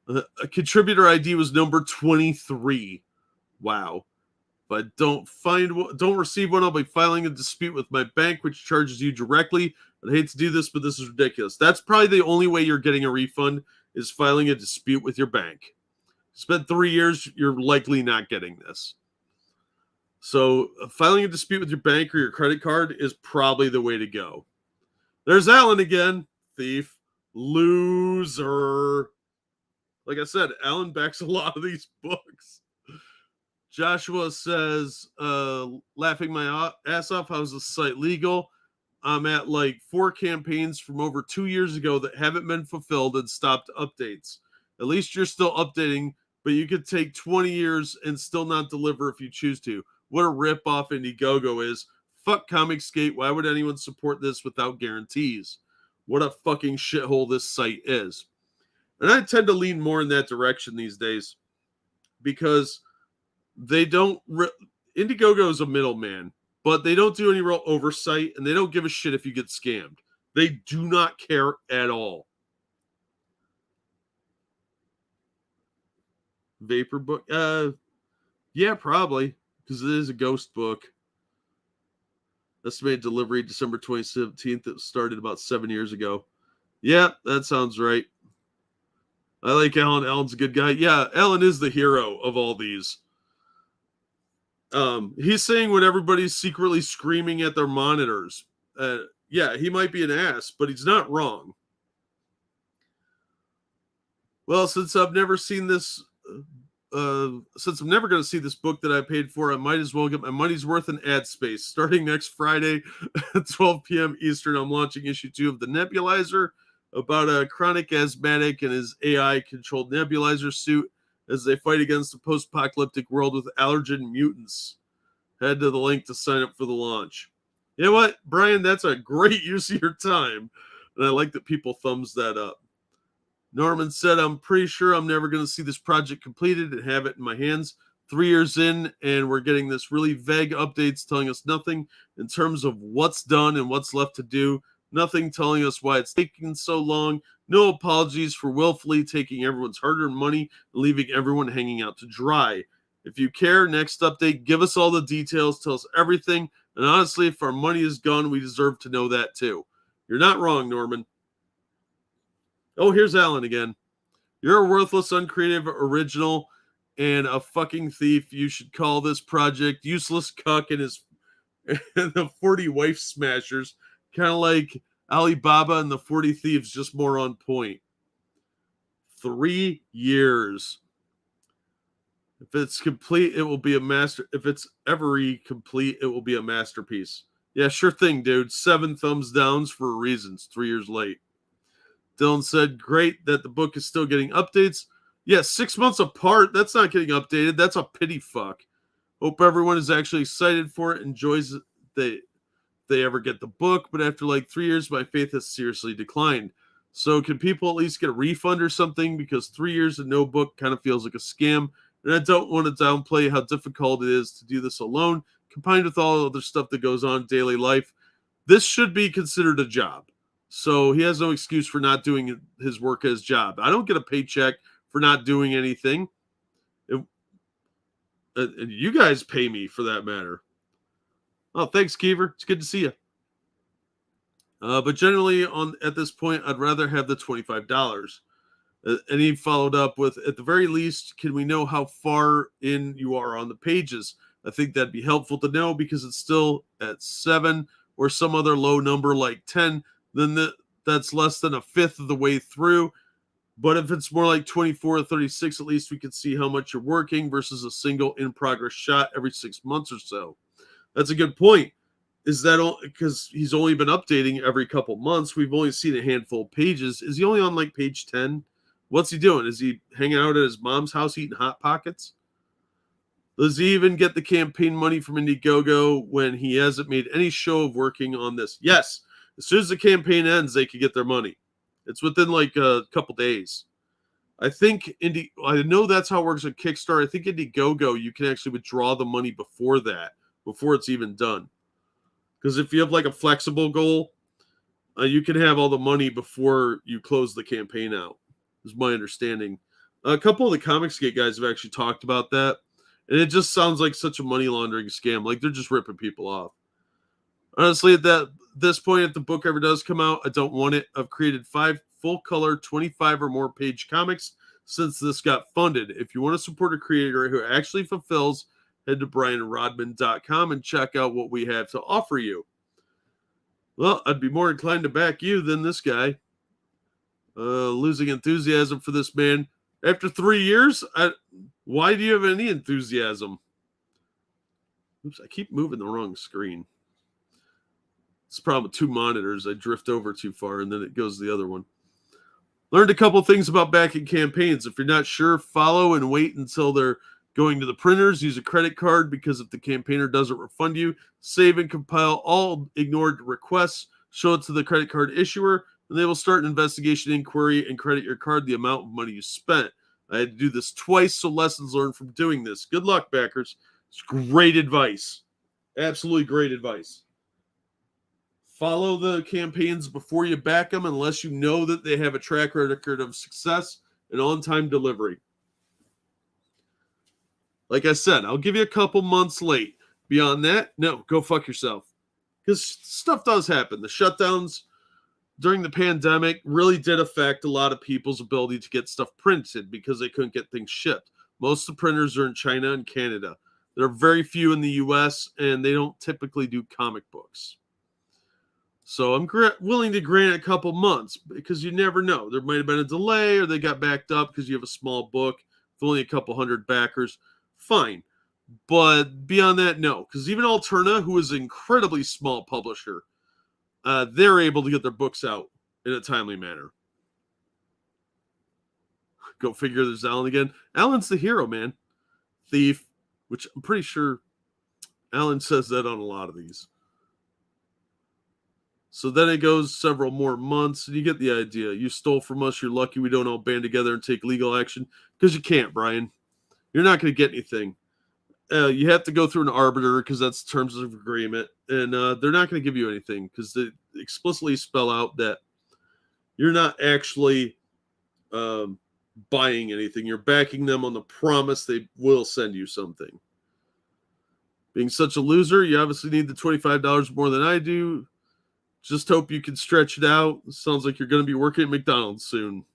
A contributor ID was number 23. Wow. If I don't receive one, I'll be filing a dispute with my bank, which charges you directly. I'd hate to do this, but this is ridiculous. That's probably the only way you're getting a refund is filing a dispute with your bank. Spent 3 years, you're likely not getting this. So filing a dispute with your bank or your credit card is probably the way to go. There's Alan again. Thief. Loser. Like I said, Alan backs a lot of these books. Joshua says, laughing my ass off, how's the site legal? I'm at like 4 campaigns from over 2 years ago that haven't been fulfilled and stopped updates. At least you're still updating, but you could take 20 years and still not deliver if you choose to. What a rip-off Indiegogo is. Fuck Comicsgate. Why would anyone support this without guarantees? What a fucking shithole this site is. And I tend to lean more in that direction these days because they don't... Indiegogo is a middleman, but they don't do any real oversight, and they don't give a shit if you get scammed. They do not care at all. Vapor book? Yeah, probably. because it is a ghost book. Estimated delivery December 2017. It started about 7 years ago. Yeah, that sounds right. I like Alan. Alan's a good guy. Yeah, Alan is the hero of all these. He's saying when everybody's secretly screaming at their monitors. Yeah, he might be an ass, but he's not wrong. Well, since I've never seen this, since I'm never going to see this book that I paid for, I might as well get my money's worth in ad space. Starting next Friday at 12 p.m. Eastern, I'm launching issue 2 of The Nebulizer, about a chronic asthmatic and his AI-controlled nebulizer suit as they fight against a post-apocalyptic world with allergen mutants. Head to the link to sign up for the launch. You know what, Brian? That's a great use of your time. And I like that people thumbs that up. Norman said, I'm pretty sure I'm never going to see this project completed and have it in my hands. 3 years in, and we're getting this really vague updates telling us nothing in terms of what's done and what's left to do. Nothing telling us why it's taking so long. No apologies for willfully taking everyone's hard-earned money and leaving everyone hanging out to dry. If you care, next update, give us all the details, tell us everything. And honestly, if our money is gone, we deserve to know that too. You're not wrong, Norman. Oh, here's Alan again. You're a worthless, uncreative, original, and a fucking thief. You should call this project Useless Cuck and his and the 40 Wife Smashers. Kind of like Alibaba and the 40 Thieves, just more on point. 3 years. If it's complete, it will be a master. If it's ever complete, it will be a masterpiece. Yeah, sure thing, dude. 7 thumbs downs for reasons. 3 years late. Dylan said, great that the book is still getting updates. Yeah, 6 months apart. That's not getting updated. That's a pity fuck. Hope everyone is actually excited for it, enjoys it. They ever get the book, but after like 3 years, my faith has seriously declined. So can people at least get a refund or something? Because 3 years and no book kind of feels like a scam. And I don't want to downplay how difficult it is to do this alone, combined with all the other stuff that goes on in daily life. This should be considered a job. So he has no excuse for not doing his work as job. I don't get a paycheck for not doing anything. And you guys pay me for that matter. Oh, thanks, Keever. It's good to see you. But generally, at this point, I'd rather have the $25. And he followed up with, at the very least, can we know how far in you are on the pages? I think that'd be helpful to know because it's still at 7 or some other low number like 10. Then that's less than a fifth of the way through. But if it's more like 24 or 36, at least we can see how much you're working versus a single in-progress shot every 6 months or so. That's a good point. Is that because he's only been updating every couple months? We've only seen a handful of pages. Is he only on like page 10? What's he doing? Is he hanging out at his mom's house eating Hot Pockets? Does he even get the campaign money from Indiegogo when he hasn't made any show of working on this? Yes. As soon as the campaign ends, they could get their money. It's within like a couple days. I think I know that's how it works at Kickstarter. I think Indiegogo, you can actually withdraw the money before that, before it's even done. Because if you have like a flexible goal, you can have all the money before you close the campaign out, is my understanding. A couple of the Comicsgate guys have actually talked about that. And it just sounds like such a money laundering scam. Like they're just ripping people off. Honestly, at this point, if the book ever does come out, I don't want it. I've created 5 full-color, 25 or more page comics since this got funded. If you want to support a creator who actually fulfills, head to brianrodman.com and check out what we have to offer you. Well, I'd be more inclined to back you than this guy. Losing enthusiasm for this man. After 3 years, why do you have any enthusiasm? Oops, I keep moving the wrong screen. It's a problem with 2 monitors. I drift over too far, and then it goes to the other one. Learned a couple things about backing campaigns. If you're not sure, follow and wait until they're going to the printers. Use a credit card because if the campaigner doesn't refund you, save and compile all ignored requests, show it to the credit card issuer, and they will start an investigation inquiry and credit your card the amount of money you spent. I had to do this twice, so lessons learned from doing this. Good luck, backers. It's great advice. Absolutely great advice. Follow the campaigns before you back them unless you know that they have a track record of success and on-time delivery. Like I said, I'll give you a couple months late. Beyond that, no, go fuck yourself. Because stuff does happen. The shutdowns during the pandemic really did affect a lot of people's ability to get stuff printed because they couldn't get things shipped. Most of the printers are in China and Canada. There are very few in the US, and they don't typically do comic books. So I'm willing to grant a couple months because you never know. There might have been a delay or they got backed up because you have a small book with only a couple hundred backers. Fine. But beyond that, no. Because even Alterna, who is an incredibly small publisher, they're able to get their books out in a timely manner. Go figure, there's Alan again. Alan's the hero, man. Thief, which I'm pretty sure Alan says that on a lot of these. So then it goes several more months, and you get the idea. You stole from us. You're lucky we don't all band together and take legal action. Because you can't, Brian. You're not going to get anything. You have to go through an arbiter because that's terms of agreement. And they're not going to give you anything because they explicitly spell out that you're not actually buying anything. You're backing them on the promise they will send you something. Being such a loser, you obviously need the $25 more than I do. Just hope you can stretch it out. It sounds like you're going to be working at McDonald's soon.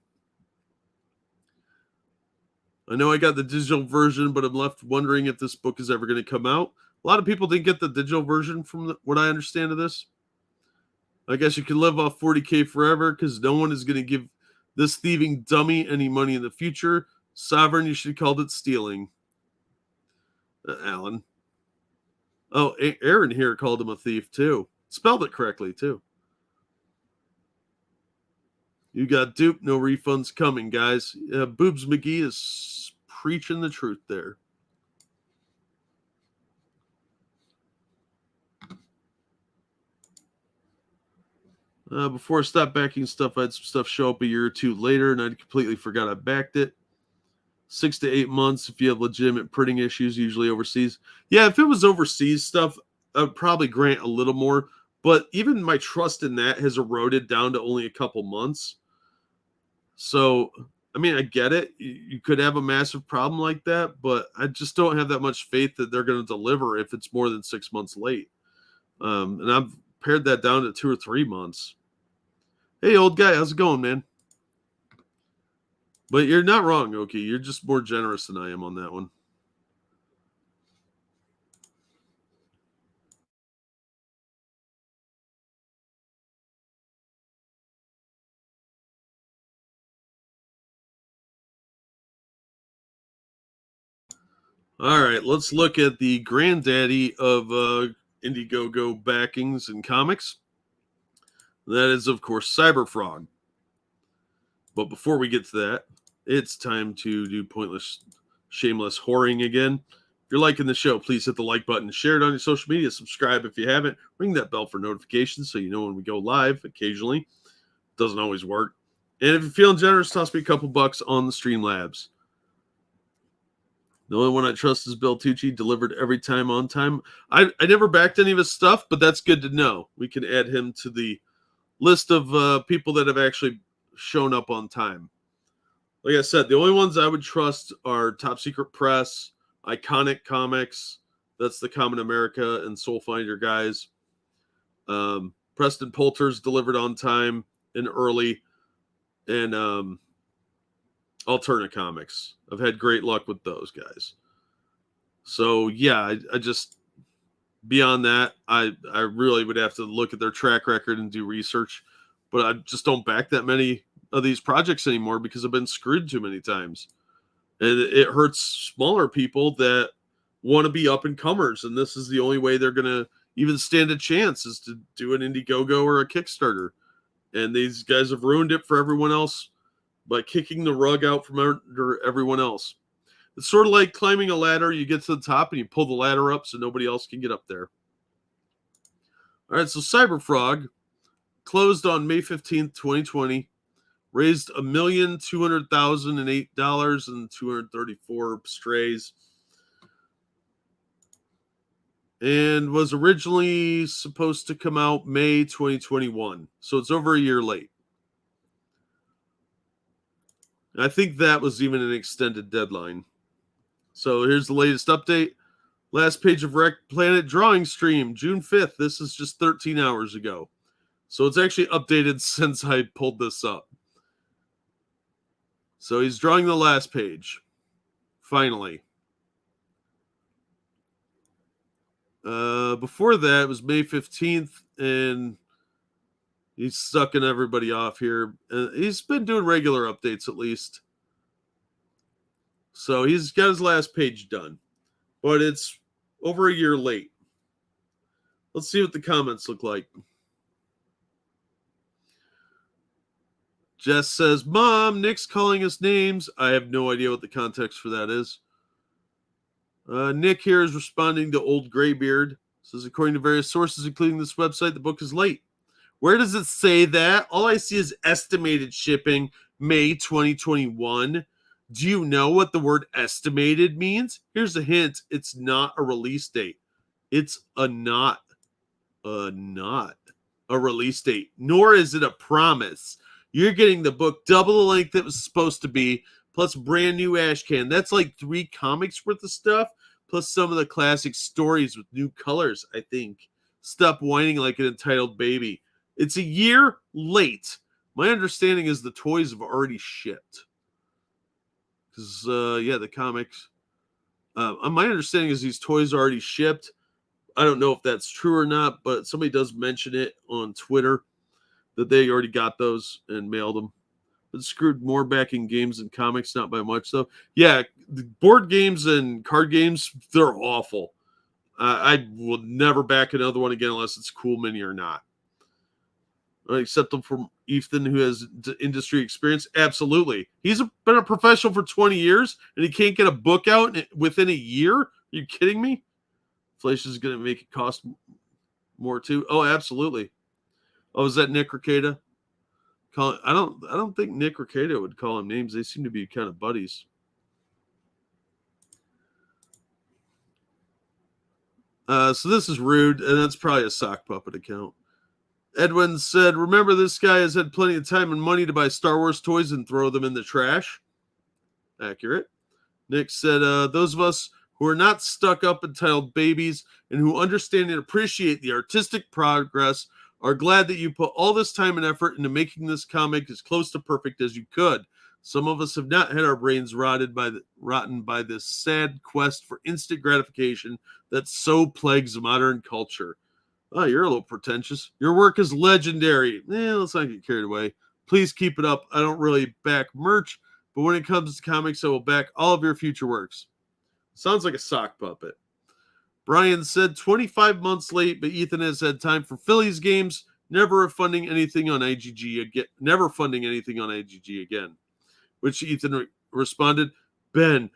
I know I got the digital version, but I'm left wondering if this book is ever going to come out. A lot of people didn't get the digital version from what I understand of this. I guess you can live off $40K forever because no one is going to give this thieving dummy any money in the future. Sovereign, you should have called it stealing. Alan. Oh, Aaron here called him a thief too. Spelled it correctly too. You got duped. No refunds coming, guys. Boobs McGee is preaching the truth there. Before I stopped backing stuff, I had some stuff show up a year or two later, and I completely forgot I backed it. 6 to 8 months if you have legitimate printing issues, usually overseas. Yeah, if it was overseas stuff, I would probably grant a little more. But even my trust in that has eroded down to only a couple months. So, I mean, I get it. You could have a massive problem like that, but I just don't have that much faith that they're going to deliver if it's more than 6 months late. And I've pared that down to 2 or 3 months. Hey, old guy, how's it going, man? But you're not wrong, Oki. You're just more generous than I am on that one. All right, let's look at the granddaddy of Indiegogo backings and comics. That is, of course, Cyberfrog. But before we get to that, it's time to do pointless, shameless whoring again. If you're liking the show, please hit the like button, share it on your social media, subscribe if you haven't, ring that bell for notifications so you know when we go live occasionally. Doesn't always work. And if you're feeling generous, toss me a couple bucks on the Streamlabs. The only one I trust is Bill Tucci, delivered every time on time. I never backed any of his stuff, but that's good to know. We can add him to the list of people that have actually shown up on time. Like I said, the only ones I would trust are Top Secret Press, Iconic Comics, that's the Common America and Soul Finder guys. Preston Poulter's delivered on time and early, and Alterna Comics. I've had great luck with those guys. So yeah, I just beyond that, I really would have to look at their track record and do research. But I just don't back that many of these projects anymore because I've been screwed too many times. And it hurts smaller people that want to be up and comers, and this is the only way they're gonna even stand a chance is to do an Indiegogo or a Kickstarter. And these guys have ruined it for everyone else by kicking the rug out from under everyone else. It's sort of like climbing a ladder. You get to the top and you pull the ladder up so nobody else can get up there. All right, so Cyberfrog closed on May 15th, 2020, raised $1,200,008 and 234 strays, and was originally supposed to come out May 2021. So it's over a year late. I think that was even an extended deadline. So here's the latest update. Last page of Wreck Planet drawing stream, June 5th. This is just 13 hours ago. So it's actually updated since I pulled this up. So he's drawing the last page. Finally. Before that, it was May 15th, and he's sucking everybody off here. He's been doing regular updates at least. So he's got his last page done. But it's over a year late. Let's see what the comments look like. Jess says, Mom, Nick's calling us names. I have no idea what the context for that is. Nick here is responding to Old Graybeard. Says, according to various sources, including this website, the book is late. Where does it say that? All I see is estimated shipping May 2021. Do you know what the word estimated means? Here's a hint. It's not a release date. It's not a release date, nor is it a promise. You're getting the book double the length it was supposed to be, plus brand new ash can. That's like 3 comics worth of stuff, plus some of the classic stories with new colors, I think. Stop whining like an entitled baby. It's a year late. My understanding is the toys have already shipped. Because, the comics. My understanding is these toys are already shipped. I don't know if that's true or not, but somebody does mention it on Twitter that they already got those and mailed them. But screwed more back in games and comics, not by much, though. Yeah, the board games and card games, they're awful. I will never back another one again unless it's cool mini or not. Except from Ethan, who has industry experience. Absolutely. He's been a professional for 20 years, and he can't get a book out within a year? Are you kidding me? Inflation is going to make it cost more, too. Oh, absolutely. Oh, is that Nick Ricada? I don't think Nick Ricada would call him names. They seem to be kind of buddies. So this is rude, and that's probably a sock puppet account. Edwin said, remember this guy has had plenty of time and money to buy Star Wars toys and throw them in the trash. Accurate. Nick said, those of us who are not stuck up entitled babies and who understand and appreciate the artistic progress are glad that you put all this time and effort into making this comic as close to perfect as you could. Some of us have not had our brains rotten by this sad quest for instant gratification that so plagues modern culture. Oh, you're a little pretentious. Your work is legendary. Let's not get carried away. Please keep it up. I don't really back merch, but when it comes to comics, I will back all of your future works. Sounds like a sock puppet. Brian said 25 months late, but Ethan has had time for Phillies games, never funding anything on IGG again. Which Ethan responded, Ben,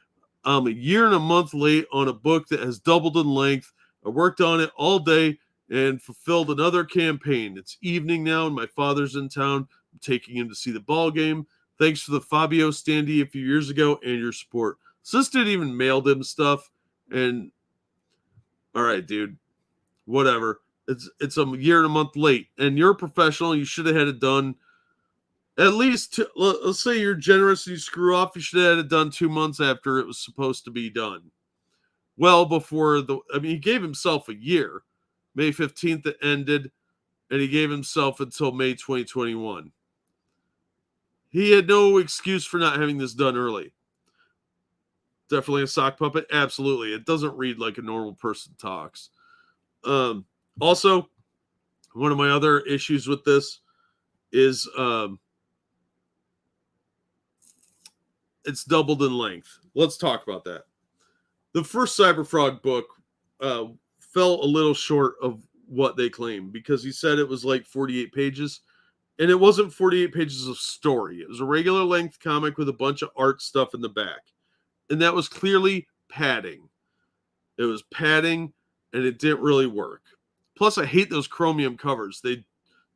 I'm a year and a month late on a book that has doubled in length. I worked on it all day and fulfilled another campaign. It's evening now, and my father's in town. I'm taking him to see the ball game. Thanks for the Fabio standee a few years ago and your support. So this dude even mailed him stuff, and all right, dude, whatever. It's a year and a month late, and you're a professional. You should have had it done at least. Let's say you're generous and you screw off. You should have had it done 2 months after it was supposed to be done. Well before he gave himself a year. May 15th it ended, and he gave himself until May 2021. He had no excuse for not having this done early. Definitely a sock puppet? Absolutely. It doesn't read like a normal person talks. Also, one of my other issues with this is it's doubled in length. Let's talk about that. The first Cyberfrog book fell a little short of what they claimed because he said it was like 48 pages, and it wasn't 48 pages of story. It was a regular length comic with a bunch of art stuff in the back, and that was clearly padding. It was padding, and it didn't really work. Plus, I hate those chromium covers. They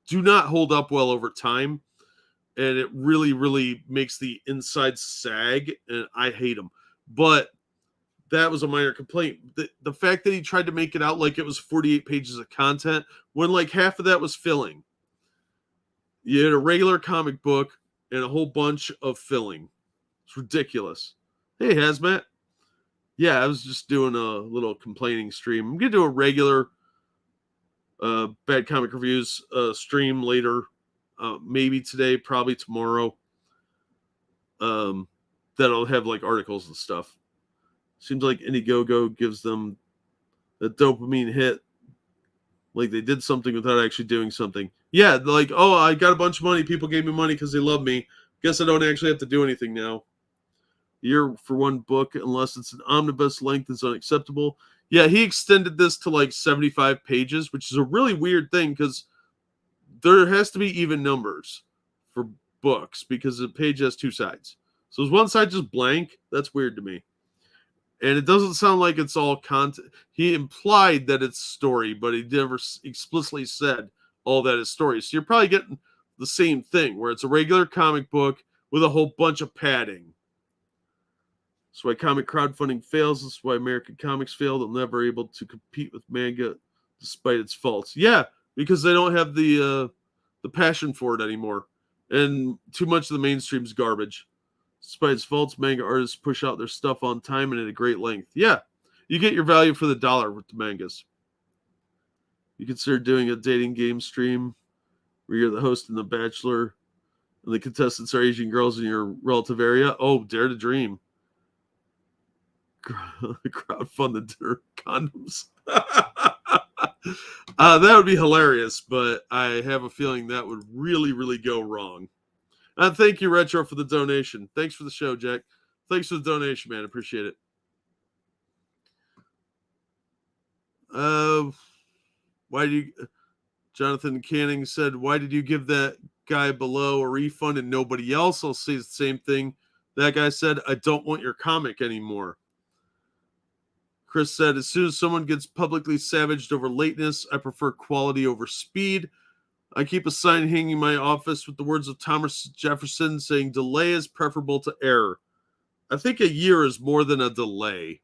do not hold up well over time, and it really, really makes the inside sag, and I hate them. But that was a minor complaint. The fact that he tried to make it out like it was 48 pages of content when like half of that was filling. You had a regular comic book and a whole bunch of filling. It's ridiculous. Hey, Hazmat. Yeah, I was just doing a little complaining stream. I'm gonna do a regular bad comic reviews stream later, maybe today, probably tomorrow. That'll have like articles and stuff. Seems like Indiegogo gives them a dopamine hit, like they did something without actually doing something. Yeah, like, oh, I got a bunch of money. People gave me money because they love me. Guess I don't actually have to do anything now. Year for one book, unless it's an omnibus length, is unacceptable. Yeah, he extended this to like 75 pages, which is a really weird thing because there has to be even numbers for books because the page has two sides. So is one side just blank? That's weird to me. And it doesn't sound like it's all content. He implied that it's story, but he never explicitly said all that is story. So you're probably getting the same thing, where it's a regular comic book with a whole bunch of padding. That's why comic crowdfunding fails. That's why American comics fail. They're never able to compete with manga despite its faults. Yeah, because they don't have the passion for it anymore. And too much of the mainstream's garbage. Despite its faults, manga artists push out their stuff on time and at a great length. Yeah, you get your value for the dollar with the mangas. You consider doing a dating game stream where you're the host in The Bachelor and the contestants are Asian girls in your relative area? Oh, dare to dream. Crowdfunded dinner condoms. That would be hilarious, but I have a feeling that would really, really go wrong. Thank you, Retro, for the donation. Thanks for the show, Jack. Thanks for the donation, man. Appreciate it. Why do you... Jonathan Canning said, why did you give that guy below a refund and nobody else? I'll say the same thing. That guy said, I don't want your comic anymore. Chris said, as soon as someone gets publicly savaged over lateness, I prefer quality over speed. I keep a sign hanging in my office with the words of Thomas Jefferson saying, delay is preferable to error. I think a year is more than a delay.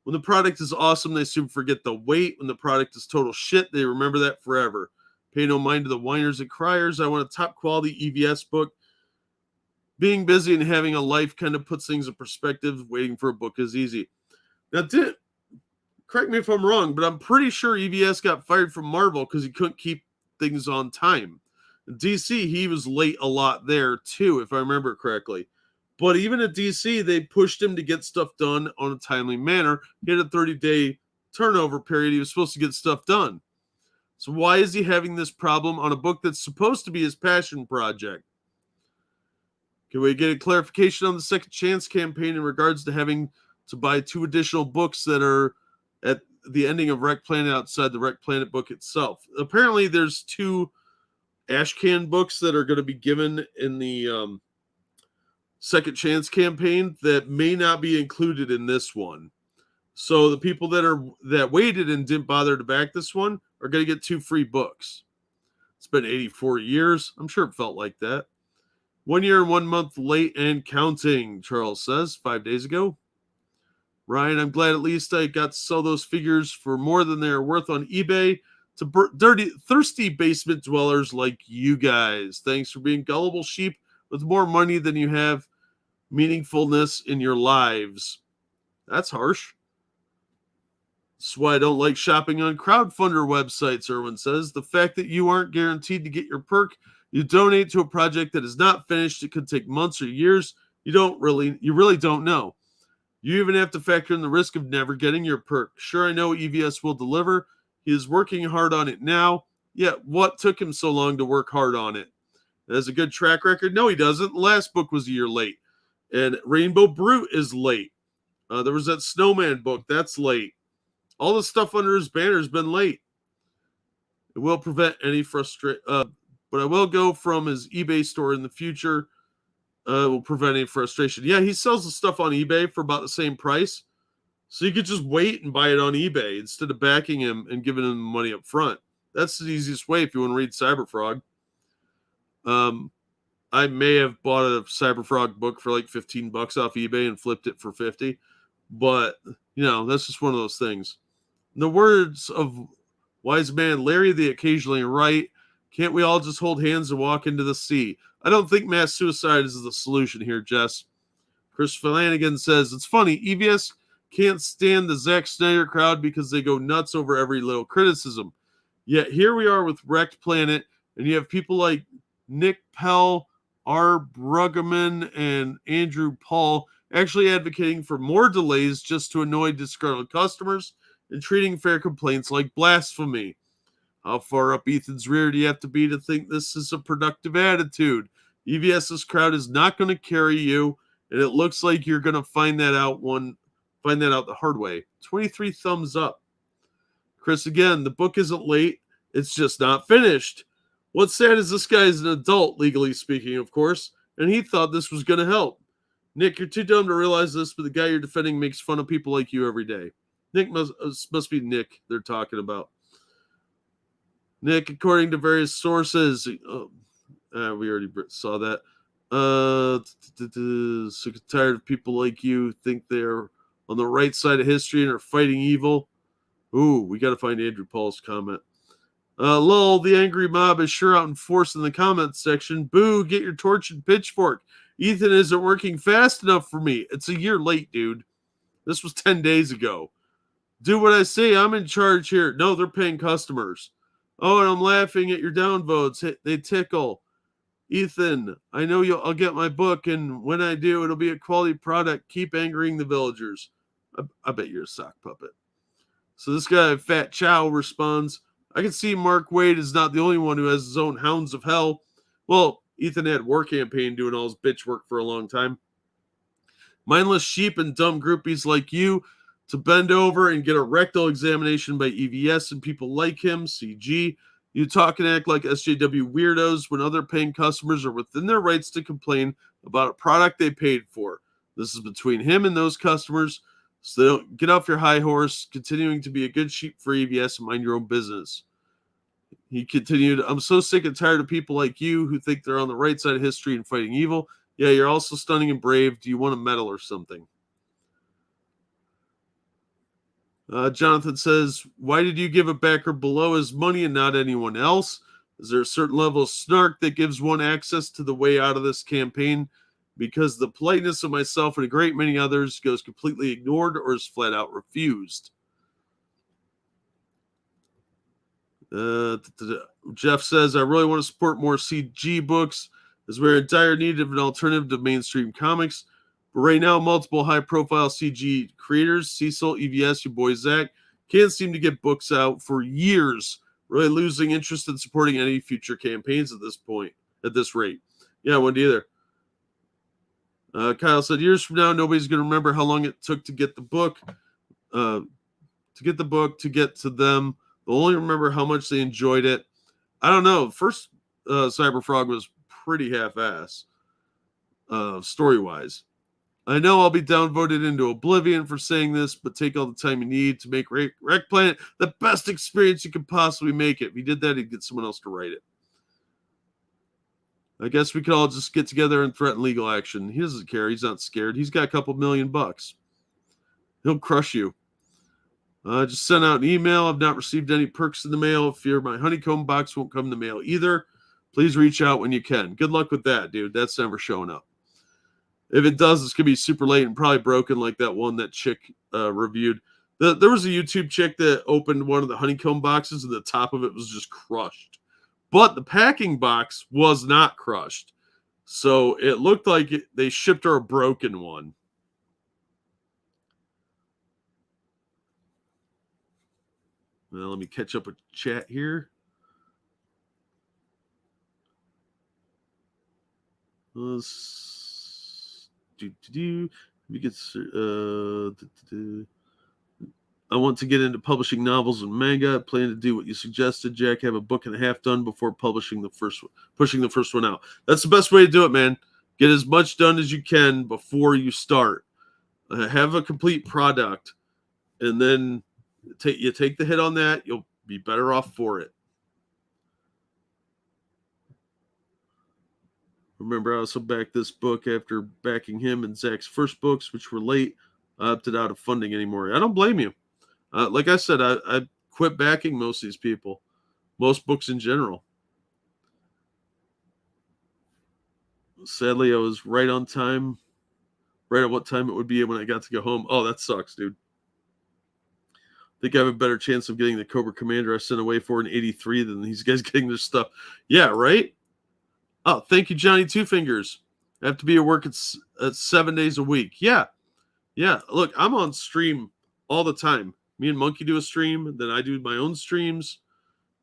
When the product is awesome, they soon forget the wait. When the product is total shit, they remember that forever. Pay no mind to the whiners and criers. I want a top quality EVS book. Being busy and having a life kind of puts things in perspective. Waiting for a book is easy. Now, correct me if I'm wrong, but I'm pretty sure EVS got fired from Marvel because he couldn't keep things on time. In DC, he was late a lot there too, if I remember correctly. But even at DC, they pushed him to get stuff done on a timely manner. He had a 30-day turnover period. He was supposed to get stuff done. So why is he having this problem on a book that's supposed to be his passion project? Can we get a clarification on the Second Chance campaign in regards to having to buy 2 additional books that are at the ending of Wreck Planet outside the Wreck Planet book itself? Apparently, there's 2 Ashcan books that are going to be given in the Second Chance campaign that may not be included in this one. So the people that waited and didn't bother to back this one are going to get 2 free books. It's been 84 years. I'm sure it felt like that. 1 year and 1 month late and counting, Charles says, 5 days ago. Ryan, I'm glad at least I got to sell those figures for more than they're worth on eBay to thirsty basement dwellers like you guys. Thanks for being gullible sheep with more money than you have meaningfulness in your lives. That's harsh. That's why I don't like shopping on crowdfunder websites, Irwin says. The fact that you aren't guaranteed to get your perk, you donate to a project that is not finished, it could take months or years. You really don't know. You even have to factor in the risk of never getting your perk. Sure, I know EVS will deliver. He is working hard on it now. Yet, what took him so long to work hard on it? It has a good track record? No, he doesn't. The last book was a year late. And Rainbow Brute is late. There was that Snowman book. That's late. All the stuff under his banner has been late. It will prevent any frustration. But I will go from his eBay store in the future. Will prevent any frustration. Yeah, he sells the stuff on eBay for about the same price. So you could just wait and buy it on eBay instead of backing him and giving him money up front. That's the easiest way if you want to read Cyberfrog. I may have bought a Cyberfrog book for like $15 off eBay and flipped it for $50. But, that's just one of those things. In the words of wise man Larry the occasionally right, can't we all just hold hands and walk into the sea? I don't think mass suicide is the solution here, Jess. Chris Flanagan says, it's funny, EVS can't stand the Zack Snyder crowd because they go nuts over every little criticism. Yet here we are with Wrecked Planet, and you have people like Nick Pell, R. Bruggeman, and Andrew Paul actually advocating for more delays just to annoy disgruntled customers and treating fair complaints like blasphemy. How far up Ethan's rear do you have to be to think this is a productive attitude? EVS's crowd is not going to carry you, and it looks like you're going to find that out the hard way. 23 thumbs up. Chris, again, the book isn't late. It's just not finished. What's sad is this guy is an adult, legally speaking, of course, and he thought this was going to help. Nick, you're too dumb to realize this, but the guy you're defending makes fun of people like you every day. Nick must be Nick they're talking about. Nick, according to various sources, we already saw that. Sick and tired of people like you who think they're on the right side of history and are fighting evil. Ooh, we got to find Andrew Paul's comment. Lol, the angry mob is sure out in force in the comments section. Boo, get your torch and pitchfork. Ethan isn't working fast enough for me. It's a year late, dude. This was 10 days ago. Do what I say. I'm in charge here. No, they're paying customers. Oh, and I'm laughing at your downvotes. They tickle. Ethan, I know I'll get my book, and when I do, it'll be a quality product. Keep angering the villagers. I bet you're a sock puppet. So this guy, Fat Chow, responds, I can see Mark Wade is not the only one who has his own hounds of hell. Well, Ethan had War Campaign doing all his bitch work for a long time. Mindless sheep and dumb groupies like you to bend over and get a rectal examination by EVS and people like him, CG. You talk and act like SJW weirdos when other paying customers are within their rights to complain about a product they paid for. This is between him and those customers, so they don't get off your high horse, continuing to be a good sheep for EVS and mind your own business. He continued, I'm so sick and tired of people like you who think they're on the right side of history and fighting evil. Yeah, you're also stunning and brave. Do you want a medal or something? Jonathan says, why did you give a backer below his money and not anyone else? Is there a certain level of snark that gives one access to the way out of this campaign? Because the politeness of myself and a great many others goes completely ignored or is flat out refused. Jeff says, I really want to support more CG books as we're in dire need of an alternative to mainstream comics. But right now, multiple high-profile CG creators, Cecil, EVS, your boy Zach, can't seem to get books out for years, really losing interest in supporting any future campaigns at this rate. Yeah, I wouldn't either. Kyle said, years from now, nobody's going to remember how long it took to get the book, to get to them. They'll only remember how much they enjoyed it. I don't know. First, Cyberfrog was pretty half-ass, story-wise. I know I'll be downvoted into oblivion for saying this, but take all the time you need to make Wreck Planet the best experience you could possibly make it. If he did that, he'd get someone else to write it. I guess we could all just get together and threaten legal action. He doesn't care. He's not scared. He's got a couple $1 million. He'll crush you. Just sent out an email. I've not received any perks in the mail. Fear my honeycomb box won't come in the mail either. Please reach out when you can. Good luck with that, dude. That's never showing up. If it does, it's going to be super late and probably broken like that one that chick reviewed. There was a YouTube chick that opened one of the honeycomb boxes and the top of it was just crushed. But the packing box was not crushed. So it looked like they shipped her a broken one. Well, let me catch up with chat here. I want to get into publishing novels and manga. I plan to do what you suggested, Jack. Have a book and a half done before pushing the first one out. That's the best way to do it, man. Get as much done as you can before you start. Have a complete product, and then you take the hit on that. You'll be better off for it. Remember, I also backed this book after backing him and Zach's first books, which were late. I opted out of funding anymore. I don't blame you. Like I said, I quit backing most of these people, most books in general. Sadly, I was right on time right at what time it would be when I got to go home. Oh, that sucks, dude. I think I have a better chance of getting the Cobra Commander I sent away for in 83 than these guys getting their stuff. Yeah, right? Oh, thank you, Johnny Two Fingers. I have to be at work at 7 days a week. Yeah. Yeah. Look, I'm on stream all the time. Me and Monkey do a stream, then I do my own streams,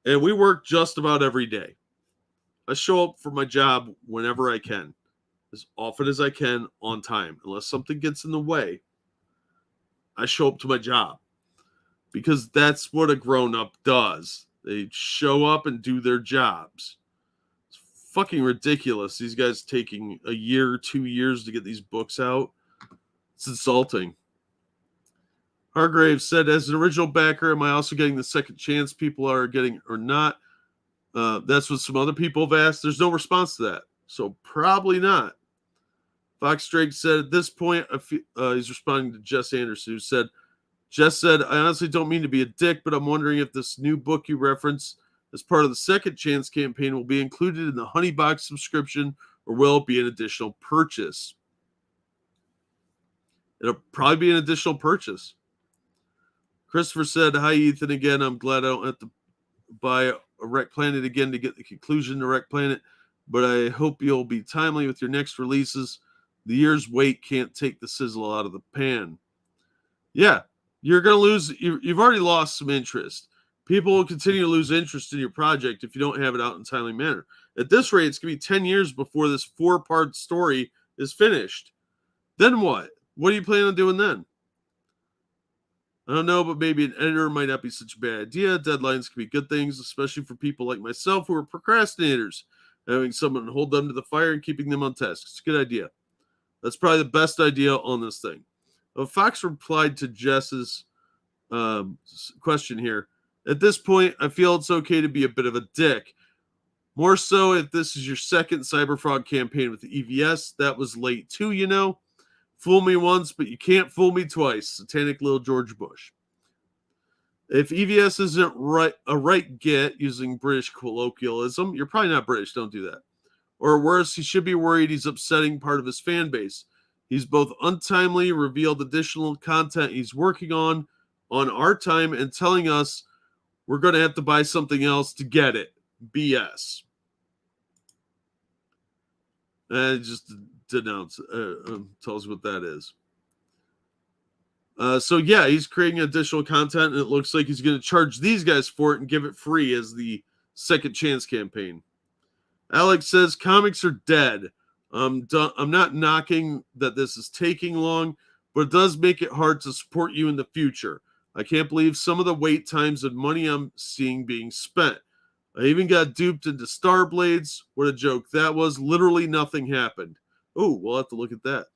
and we work just about every day. I show up for my job whenever I can, as often as I can, on time. Unless something gets in the way, I show up to my job. Because that's what a grown-up does. They show up and do their jobs. It's fucking ridiculous. These guys taking a year, 2 years to get these books out. It's insulting. Hargrave said, as an original backer, am I also getting the second chance people are getting or not? That's what some other people have asked. There's no response to that. So probably not. Fox Drake said, at this point, he's responding to Jess Anderson, who said, Jess said, I honestly don't mean to be a dick, but I'm wondering if this new book you referenced as part of the Second Chance campaign will be included in the Honey Box subscription, or will it be an additional purchase? It'll probably be an additional purchase. Christopher said, hi, Ethan, again. I'm glad I don't have to buy a Wreck Planet again to get the conclusion to Wreck Planet, but I hope you'll be timely with your next releases. The year's wait can't take the sizzle out of the pan. Yeah. You're going to lose. You've already lost some interest. People will continue to lose interest in your project if you don't have it out in a timely manner. At this rate, it's going to be 10 years before this 4-part story is finished. Then what? What are you planning on doing then? I don't know, but maybe an editor might not be such a bad idea. Deadlines can be good things, especially for people like myself who are procrastinators. Having someone hold them to the fire and keeping them on task. It's a good idea. That's probably the best idea on this thing. Fox replied to Jess's question here. At this point, I feel it's okay to be a bit of a dick. More so if this is your second Cyberfrog campaign with the EVS. That was late too, you know. Fool me once, but you can't fool me twice. Satanic little George Bush. If EVS isn't a right get, using British colloquialism, you're probably not British, don't do that. Or worse, he should be worried he's upsetting part of his fan base. He's both untimely revealed additional content he's working on our time and telling us we're going to have to buy something else to get it. BS. And just denounce, tells what that is. So yeah, he's creating additional content, and it looks like he's going to charge these guys for it and give it free as the Second Chance campaign. Alex says comics are dead. I'm not knocking that this is taking long, but it does make it hard to support you in the future. I can't believe some of the wait times and money I'm seeing being spent. I even got duped into Starblades. What a joke that was. Literally nothing happened. Oh, we'll have to look at that.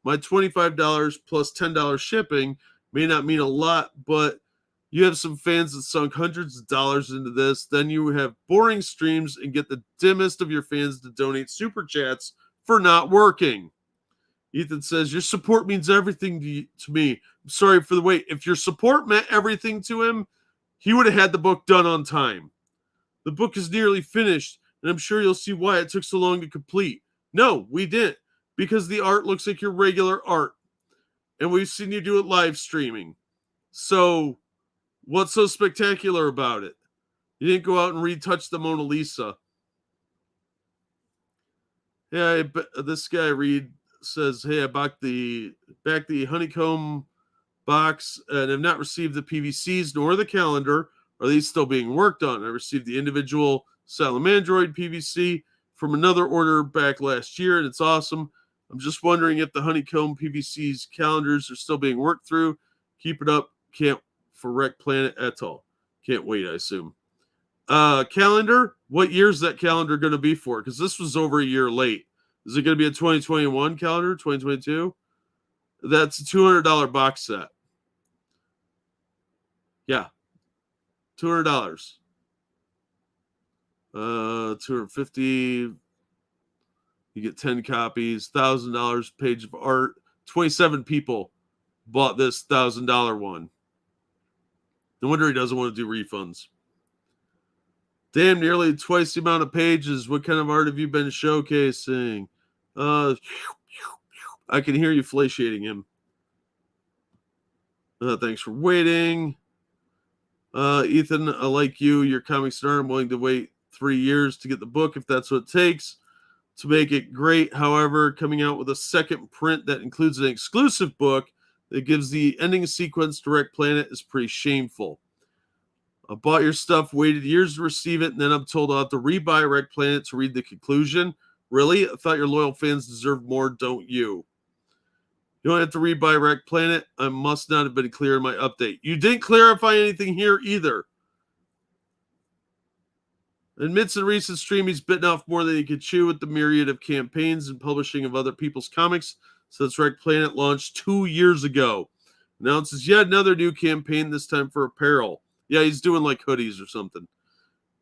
My $25 plus $10 shipping may not mean a lot, but you have some fans that sunk hundreds of dollars into this. Then you have boring streams and get the dimmest of your fans to donate super chats for not working. Ethan says, your support means everything to me. I'm sorry for the wait. If your support meant everything to him, he would have had the book done on time. The book is nearly finished, and I'm sure you'll see why it took so long to complete. No, we didn't, because the art looks like your regular art, and we've seen you do it live streaming. So what's so spectacular about it? You didn't go out and retouch the Mona Lisa. Yeah, this guy Reed says, hey, I back the honeycomb box and have not received the PVCs nor the calendar. Are these still being worked on? I received the individual Salamandroid PVC from another order back last year, and it's awesome. I'm just wondering if the honeycomb PVC's calendars are still being worked through. Keep it up. Can't for Wreck Planet at all. Can't wait, I assume. Calendar, what year is that calendar going to be for? Because this was over a year late. Is it going to be a 2021 calendar, 2022? That's a $200 box set. Yeah. $200. 250. You get 10 copies, $1,000 page of art. 27 people bought this $1,000 one. No wonder he doesn't want to do refunds. Damn, nearly twice the amount of pages. What kind of art have you been showcasing? I I can hear you flaciating him. Thanks for waiting. Ethan, I like you. Your comic star. I'm willing to wait 3 years to get the book if that's what it takes to make it great. However, coming out with a second print that includes an exclusive book that gives the ending sequence to Wreck Planet is pretty shameful. I bought your stuff, waited years to receive it, and then I'm told I'll have to rebuy Wreck Planet to read the conclusion. Really? I thought your loyal fans deserved more, don't you? You don't have to rebuy Wreck Planet. I must not have been clear in my update. You didn't clarify anything here either. Admits in recent stream he's bitten off more than he could chew with the myriad of campaigns and publishing of other people's comics since Wreck Planet launched 2 years ago. Announces yet another new campaign, this time for apparel. Yeah, he's doing like hoodies or something.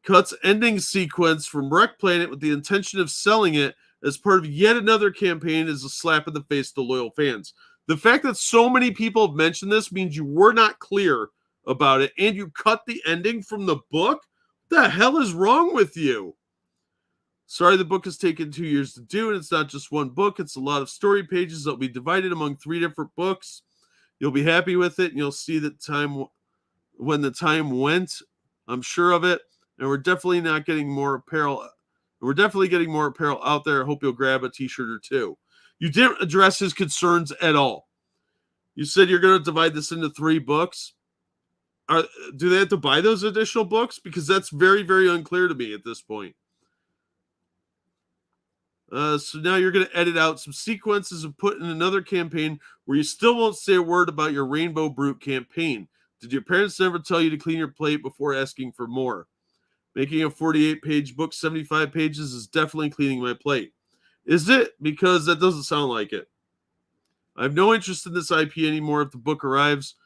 Cuts ending sequence from Wreck Planet with the intention of selling it as part of yet another campaign is a slap in the face to loyal fans. The fact that so many people have mentioned this means you were not clear about it and you cut the ending from the book? What the hell is wrong with you? Sorry, the book has taken 2 years to do, and it's not just one book. It's a lot of story pages that will be divided among 3 different books. You'll be happy with it, and you'll see that when the time went, I'm sure of it. And we're definitely not getting more apparel. We're definitely getting more apparel out there. I hope you'll grab a t-shirt or 2. You didn't address his concerns at all. You said you're going to divide this into 3 books. Do they have to buy those additional books? Because that's very, very unclear to me at this point. So now you're going to edit out some sequences and put in another campaign where you still won't say a word about your Rainbow Brute campaign. Did your parents never tell you to clean your plate before asking for more? Making a 48-page book 75 pages is definitely cleaning my plate. Is it? Because that doesn't sound like it. I have no interest in this IP anymore if the book arrives.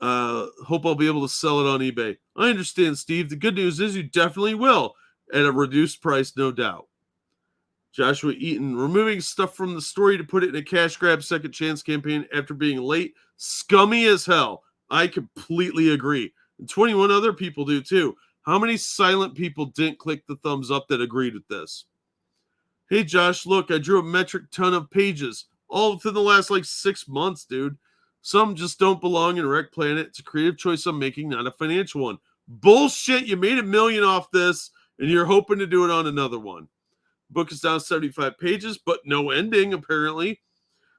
Hope I'll be able to sell it on eBay. I understand, Steve. The good news is you definitely will. At a reduced price, no doubt. Joshua Eaton, removing stuff from the story to put it in a cash grab second chance campaign after being late. Scummy as hell. I completely agree. And 21 other people do too. How many silent people didn't click the thumbs up that agreed with this? Hey, Josh, look, I drew a metric ton of pages. All within the last 6 months, dude. Some just don't belong in Wreck Planet. It's a creative choice I'm making, not a financial one. Bullshit. You made $1 million off this, and you're hoping to do it on another one. Book is down 75 pages, but no ending, apparently.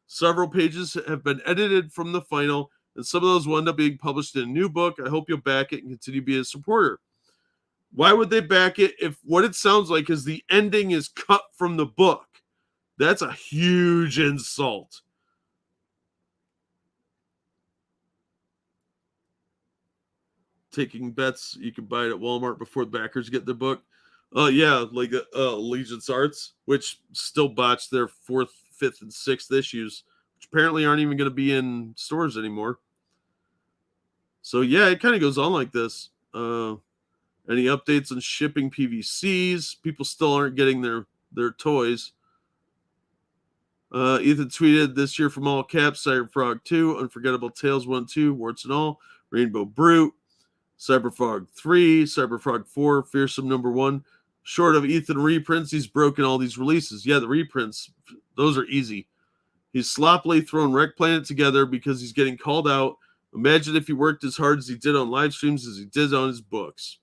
Several pages have been edited from the final, and some of those will end up being published in a new book. I hope you'll back it and continue to be a supporter. Why would they back it if what it sounds like is the ending is cut from the book? That's a huge insult. Taking bets, you can buy it at Walmart before the backers get the book. Yeah, like Allegiance Arts, which still botched their 4th, 5th, and 6th issues, which apparently aren't even going to be in stores anymore. So yeah, it kind of goes on like this. Any updates on shipping PVCs? People still aren't getting their toys. Ethan tweeted this year from all caps, Cyberfrog 2, Unforgettable Tales 1, 2, warts and all, Rainbow Brute, Cyberfrog 3, Cyberfrog 4, Fearsome number 1. Short of Ethan reprints, he's broken all these releases. Yeah, the reprints, those are easy. He's sloppily thrown Wreck Planet together because he's getting called out. Imagine if he worked as hard as he did on live streams as he did on his books.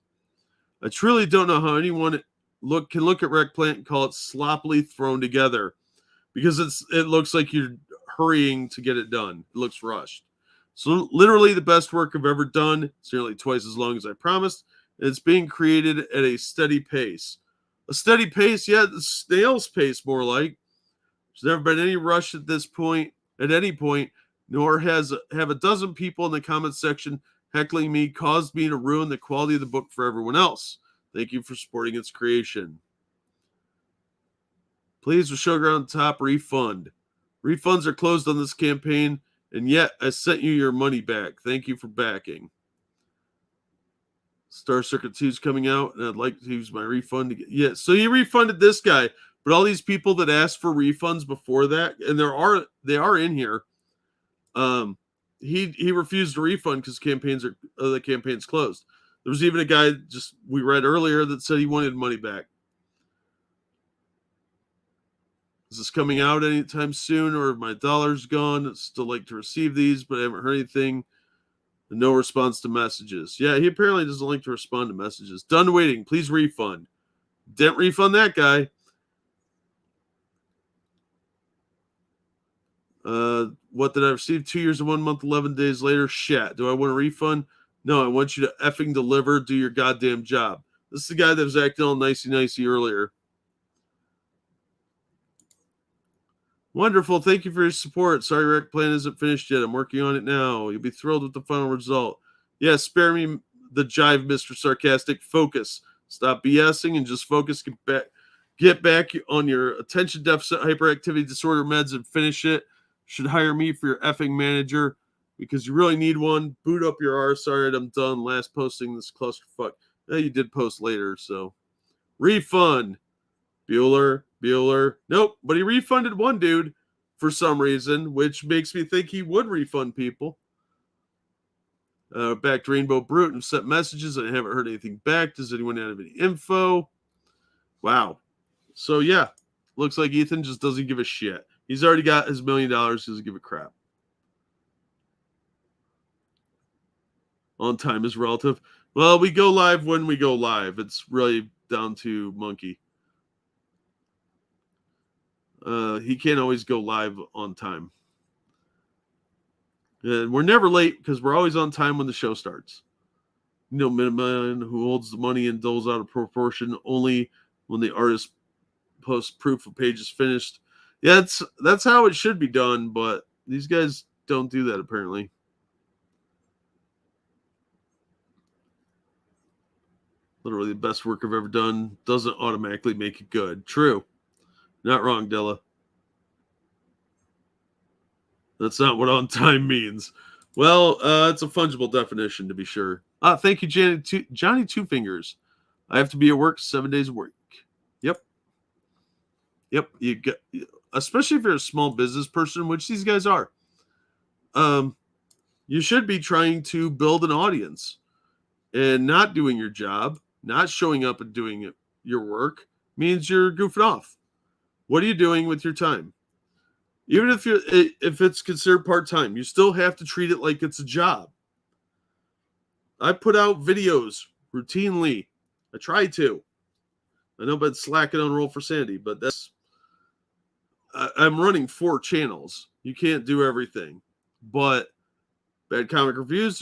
I truly don't know how anyone can look at Wreck Planet and call it sloppily thrown together, because it looks like you're hurrying to get it done. It looks rushed. So literally the best work I've ever done. It's nearly twice as long as I promised. And it's being created at a steady pace. A steady pace? Yeah, the snail's pace, more like. There's never been any rush at this point, at any point, nor have a dozen people in the comments section heckling me caused me to ruin the quality of the book for everyone else. Thank you for supporting its creation. Please, with Showground Top, refund. Refunds are closed on this campaign, and yet I sent you your money back. Thank you for backing. Star Circuit 2 is coming out, and I'd like to use my refund to get. Yeah, so you refunded this guy, but all these people that asked for refunds before that, and they are in here. He refused to refund because the campaign's closed. There was even a guy we read earlier that said he wanted money back. Is this coming out anytime soon, or my dollar's gone? I'd still like to receive these, but I haven't heard anything. And no response to messages. Yeah, he apparently doesn't like to respond to messages. Done waiting. Please refund. Didn't refund that guy. What did I receive? 2 years and 1 month, 11 days later. Shit. Do I want a refund? No, I want you to effing deliver. Do your goddamn job. This is the guy that was acting all nicey earlier. Wonderful. Thank you for your support. Sorry, rec plan isn't finished yet. I'm working on it now. You'll be thrilled with the final result. Yeah, spare me the jive, Mr. Sarcastic. Focus. Stop BSing and just focus. Get back on your attention deficit hyperactivity disorder meds and finish it. Should hire me for your effing manager because you really need one. Boot up your arse. All right, I'm done. Last posting this clusterfuck. Yeah, you did post later, so refund. Bueller. Nope, but he refunded one dude for some reason, which makes me think he would refund people. Back to Rainbow Brute and sent messages. I haven't heard anything back. Does anyone have any info? Wow. So, yeah, looks like Ethan just doesn't give a shit. He's already got his $1 million. He doesn't give a crap. On time is relative. Well, we go live when we go live. It's really down to Monkey. He can't always go live on time. And we're never late because we're always on time when the show starts. You know, Miniman who holds the money and doles out of proportion only when the artist posts proof of page is finished. Yeah, that's how it should be done, but these guys don't do that apparently. Literally the best work I've ever done doesn't automatically make it good. True. Not wrong, Della. That's not what on time means. Well, it's a fungible definition to be sure. Thank you, Johnny Two Fingers. I have to be at work 7 days a week. Yep. You get, especially if you're a small business person, which these guys are. You should be trying to build an audience, and not doing your job, not showing up and doing your work means you're goofing off. What are you doing with your time? Even if it's considered part-time, you still have to treat it like it's a job. I put out videos routinely. I try to. I know about slacking on Roll for Sandy, but I'm running 4 channels. You can't do everything. But Bad Comic Reviews,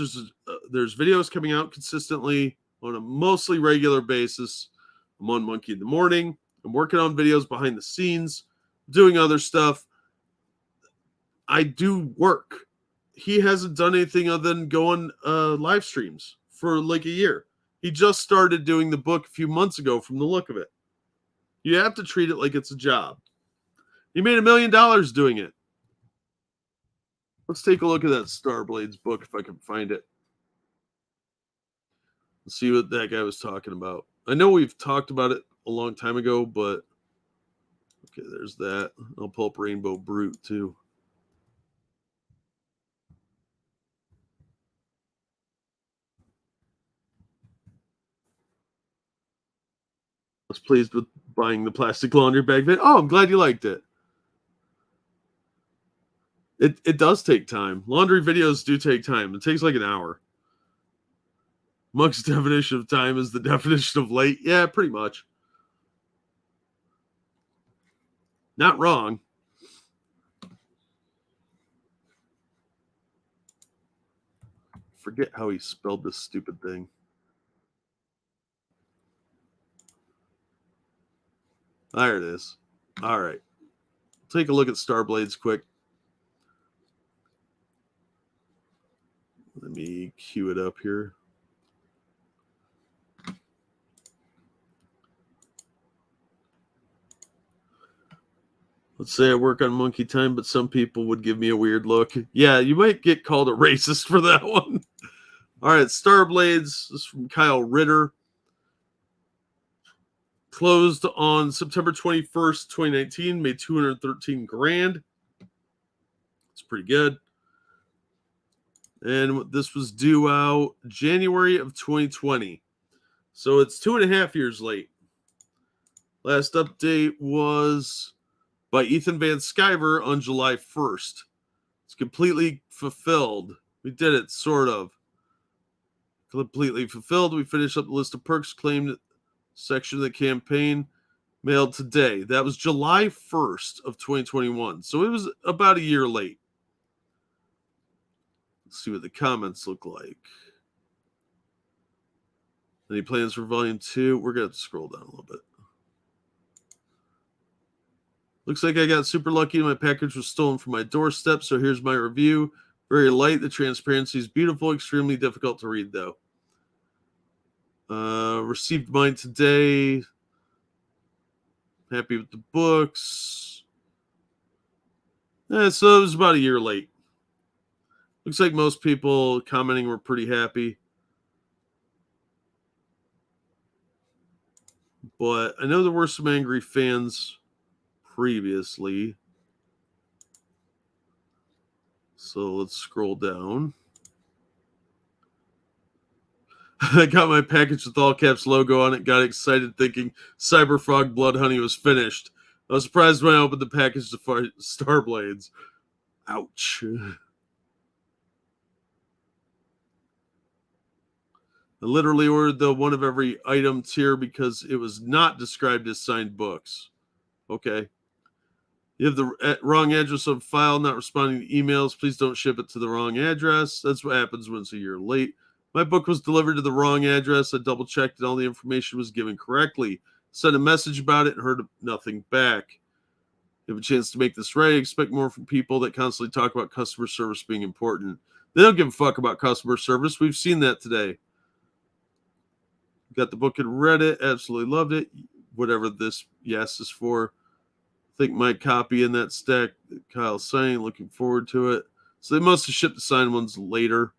there's videos coming out consistently on a mostly regular basis. I'm on Monkey in the Morning. I'm working on videos behind the scenes, doing other stuff. I do work. He hasn't done anything other than go on live streams for like a year. He just started doing the book a few months ago from the look of it. You have to treat it like it's a job. He made $1 million doing it. Let's take a look at that Starblade's book if I can find it. Let's see what that guy was talking about. I know we've talked about it a long time ago, but okay, there's that. I'll pull up Rainbow Brute too. I was pleased with buying the plastic laundry bag. Oh, I'm glad you liked it. It does take time. Laundry videos do take time. It takes like an hour. Monk's definition of time is the definition of late. Yeah, pretty much. Not wrong. Forget how he spelled this stupid thing. There it is. All right. Take a look at Starblades quick. Let me cue it up here. Let's say I work on Monkey Time, but some people would give me a weird look. Yeah, you might get called a racist for that one. All right, Starblades. This is from Kyle Ritter. Closed on September 21st, 2019. Made $213,000. It's pretty good. And this was due out January of 2020. So it's 2.5 years late. Last update was by Ethan Van Sciver on July 1st. It's completely fulfilled. We did it, sort of. Completely fulfilled. We finished up the list of perks claimed section of the campaign. Mailed today. That was July 1st of 2021. So it was about a year late. Let's see what the comments look like. Any plans for Volume 2? We're going to scroll down a little bit. Looks like I got super lucky and my package was stolen from my doorstep, so here's my review. Very light. The transparency is beautiful. Extremely difficult to read, though. Received mine today. Happy with the books. So it was about a year late. Looks like most people commenting were pretty happy. But I know there were some angry fans previously. So let's scroll down. I got my package with all caps logo on it. Got excited thinking Cyberfrog Blood Honey was finished. I was surprised when I opened the package to find Starblades. Ouch. I literally ordered the one of every item tier because it was not described as signed books. Okay. You have the wrong address on file, not responding to emails. Please don't ship it to the wrong address. That's what happens when it's a year late. My book was delivered to the wrong address. I double-checked and all the information was given correctly. Sent a message about it and heard nothing back. You have a chance to make this right. Expect more from people that constantly talk about customer service being important. They don't give a fuck about customer service. We've seen that today. Got the book and read it. Absolutely loved it. Whatever this yes is for. I think my copy in that stack that Kyle's saying. Looking forward to it. So they must have shipped the signed ones later.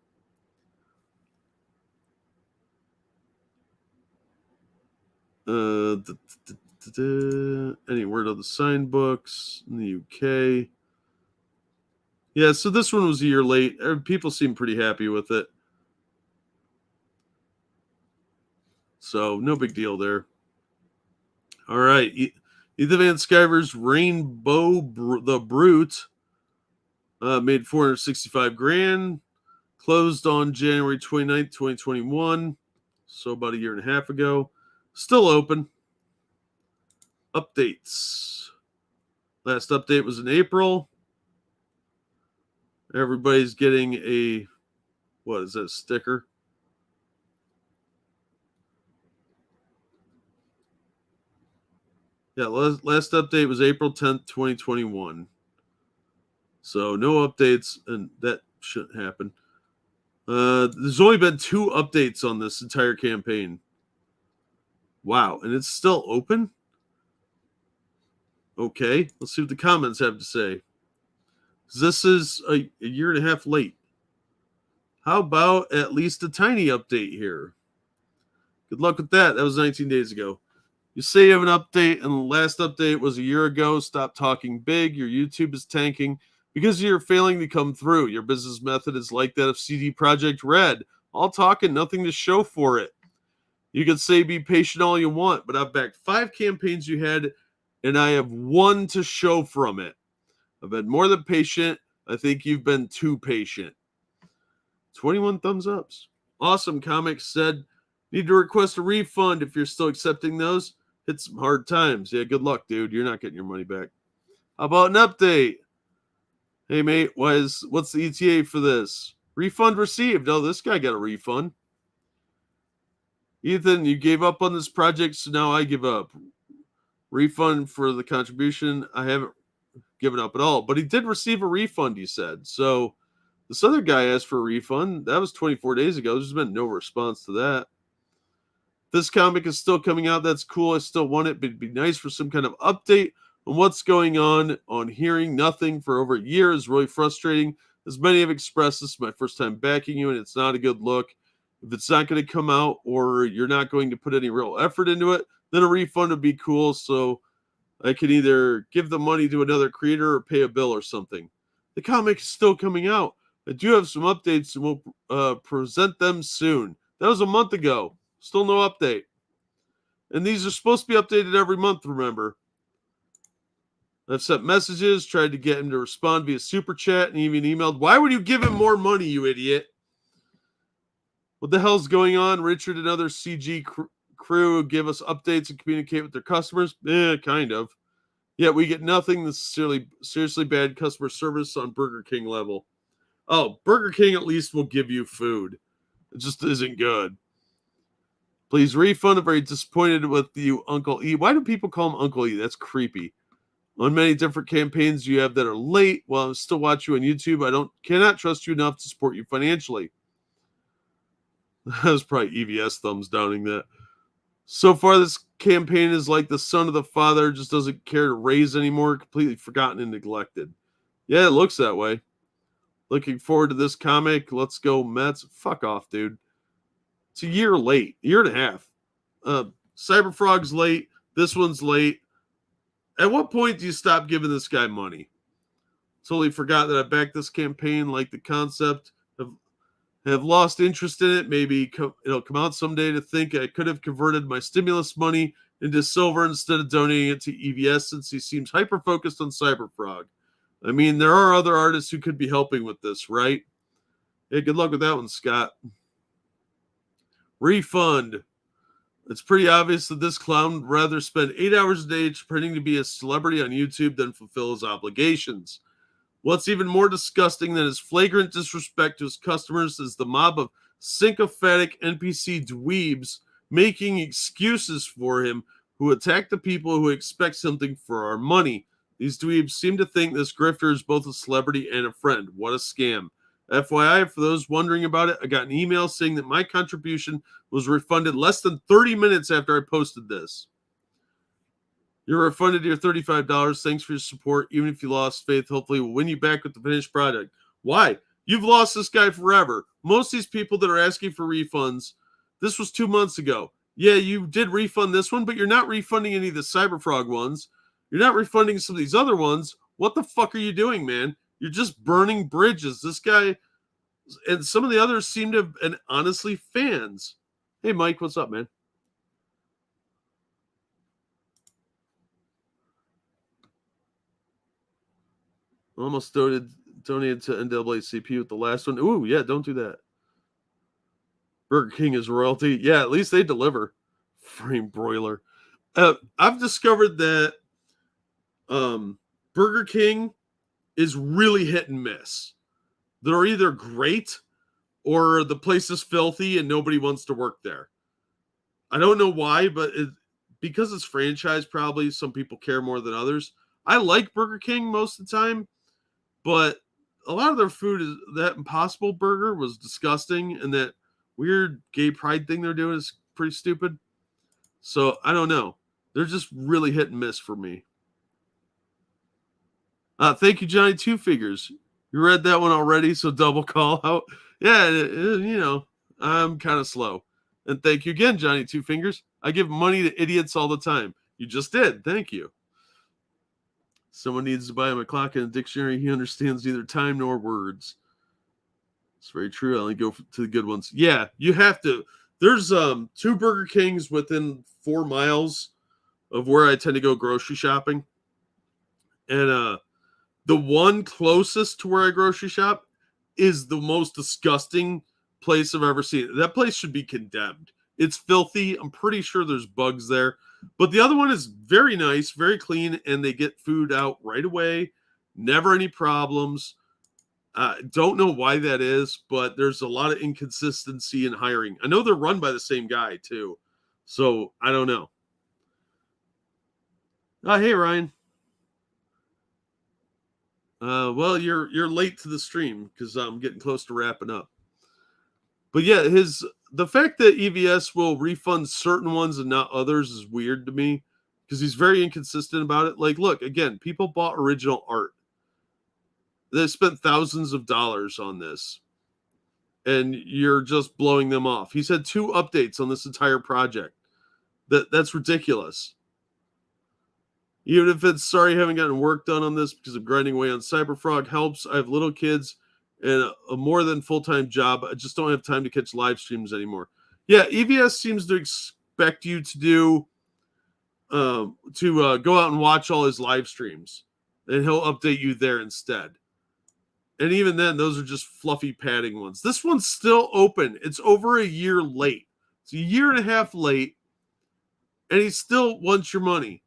Any word on the signed books in the UK? Yeah, so this one was a year late. People seem pretty happy with it. So no big deal there. All right. Ethan Van Sciver's Rainbow the Brute made $465,000. Closed on January 29th, 2021. So about a year and a half ago. Still open. Updates. Last update was in April. Everybody's getting a, what is that, sticker? Yeah, last update was April 10th, 2021. So no updates, and that shouldn't happen. There's only been 2 updates on this entire campaign. Wow, and it's still open? Okay, let's see what the comments have to say. This is a year and a half late. How about at least a tiny update here? Good luck with that. That was 19 days ago. You say you have an update, and the last update was a year ago. Stop talking big. Your YouTube is tanking because you're failing to come through. Your business method is like that of CD Projekt Red. All talk and nothing to show for it. You can say be patient all you want, but I've backed 5 campaigns you had, and I have 1 to show from it. I've been more than patient. I think you've been too patient. 21 thumbs ups. Awesome Comics said, need to request a refund if you're still accepting those. Hit some hard times. Yeah, good luck, dude. You're not getting your money back. How about an update? Hey, mate, what's the ETA for this? Refund received. Oh, this guy got a refund. Ethan, you gave up on this project, so now I give up. Refund for the contribution. I haven't given up at all. But he did receive a refund, he said. So this other guy asked for a refund. That was 24 days ago. There's been no response to that. This comic is still coming out. That's cool. I still want it, but it'd be nice for some kind of update on what's going on. Hearing nothing for over a year is really frustrating. As many have expressed, this is my first time backing you, and it's not a good look. If it's not going to come out or you're not going to put any real effort into it, then a refund would be cool. So I can either give the money to another creator or pay a bill or something. The comic is still coming out. I do have some updates and we'll present them soon. That was a month ago. Still no update. And these are supposed to be updated every month, remember. I've sent messages, tried to get him to respond via super chat, and even emailed. Why would you give him more money, you idiot? What the hell's going on? Richard and other CG crew give us updates and communicate with their customers. Kind of. Yet we get nothing. This is seriously bad customer service on Burger King level. Oh, Burger King at least will give you food. It just isn't good. Please refund. I'm very disappointed with you, Uncle E. Why do people call him Uncle E? That's creepy. On many different campaigns you have that are late. While I still watch you on YouTube, I cannot trust you enough to support you financially. That was probably EVS thumbs downing that. So far, this campaign is like the son of the father, just doesn't care to raise anymore, completely forgotten and neglected. Yeah, it looks that way. Looking forward to this comic. Let's go Mets. Fuck off, dude. It's a year late. Year and a half. Cyberfrog's late. This one's late. At what point do you stop giving this guy money? Totally forgot that I backed this campaign, like the concept. Have lost interest in it. Maybe it'll come out someday to think I could have converted my stimulus money into silver instead of donating it to EVS, since he seems hyper-focused on Cyberfrog. I mean, there are other artists who could be helping with this, right? Hey, good luck with that one, Scott. Refund. It's pretty obvious that this clown would rather spend 8 hours a day pretending to be a celebrity on YouTube than fulfill his obligations. What's even more disgusting than his flagrant disrespect to his customers is the mob of sycophantic NPC dweebs making excuses for him who attack the people who expect something for our money. These dweebs seem to think this grifter is both a celebrity and a friend. What a scam. FYI, for those wondering about it, I got an email saying that my contribution was refunded less than 30 minutes after I posted this. You're refunded your $35. Thanks for your support. Even if you lost faith, hopefully we'll win you back with the finished product. Why? You've lost this guy forever. Most of these people that are asking for refunds, this was 2 months ago. Yeah, you did refund this one, but you're not refunding any of the Cyberfrog ones. You're not refunding some of these other ones. What the fuck are you doing, man? You're just burning bridges. This guy and some of the others seem to have been honestly fans. Hey, Mike, what's up, man? Almost donated to NAACP with the last one. Ooh, yeah, don't do that. Burger King is royalty. Yeah, at least they deliver. Frame broiler. I've discovered that Burger King is really hit and miss. They're either great or the place is filthy and nobody wants to work there. I don't know why, but because it's franchise, probably some people care more than others. I like Burger King most of the time, but a lot of their food is that Impossible Burger was disgusting, and that weird gay pride thing they're doing is pretty stupid. So I don't know. They're just really hit and miss for me. Thank you, Johnny Two Figures. You read that one already, so double call out. Yeah, I'm kind of slow. And thank you again, Johnny Two Fingers. I give money to idiots all the time. You just did. Thank you. Someone needs to buy him a clock and a dictionary. He understands neither time nor words. It's very true. I only go to the good ones. Yeah, you have to. There's 2 Burger Kings within 4 miles of where I tend to go grocery shopping. And the one closest to where I grocery shop is the most disgusting place I've ever seen. That place should be condemned. It's filthy. I'm pretty sure there's bugs there. But the other one is very nice, very clean, and they get food out right away. Never any problems. Don't know why that is, but there's a lot of inconsistency in hiring. I know they're run by the same guy, too. So, I don't know. Hey, Ryan. Well, you're late to the stream because I'm getting close to wrapping up. But yeah, the fact that EVS will refund certain ones and not others is weird to me because he's very inconsistent about it. Like, look, again, people bought original art. They spent thousands of dollars on this, and you're just blowing them off. He's had 2 updates on this entire project. That's ridiculous. Even if it's sorry I haven't gotten work done on this because of grinding away on Cyberfrog helps. I have little kids and a more than full-time job. I just don't have time to catch live streams anymore. Yeah, EVS seems to expect you to do go out and watch all his live streams. and he'll update you there instead. And even then, those are just fluffy padding ones. This one's still open. It's over a year late. It's a year and a half late, and he still wants your money.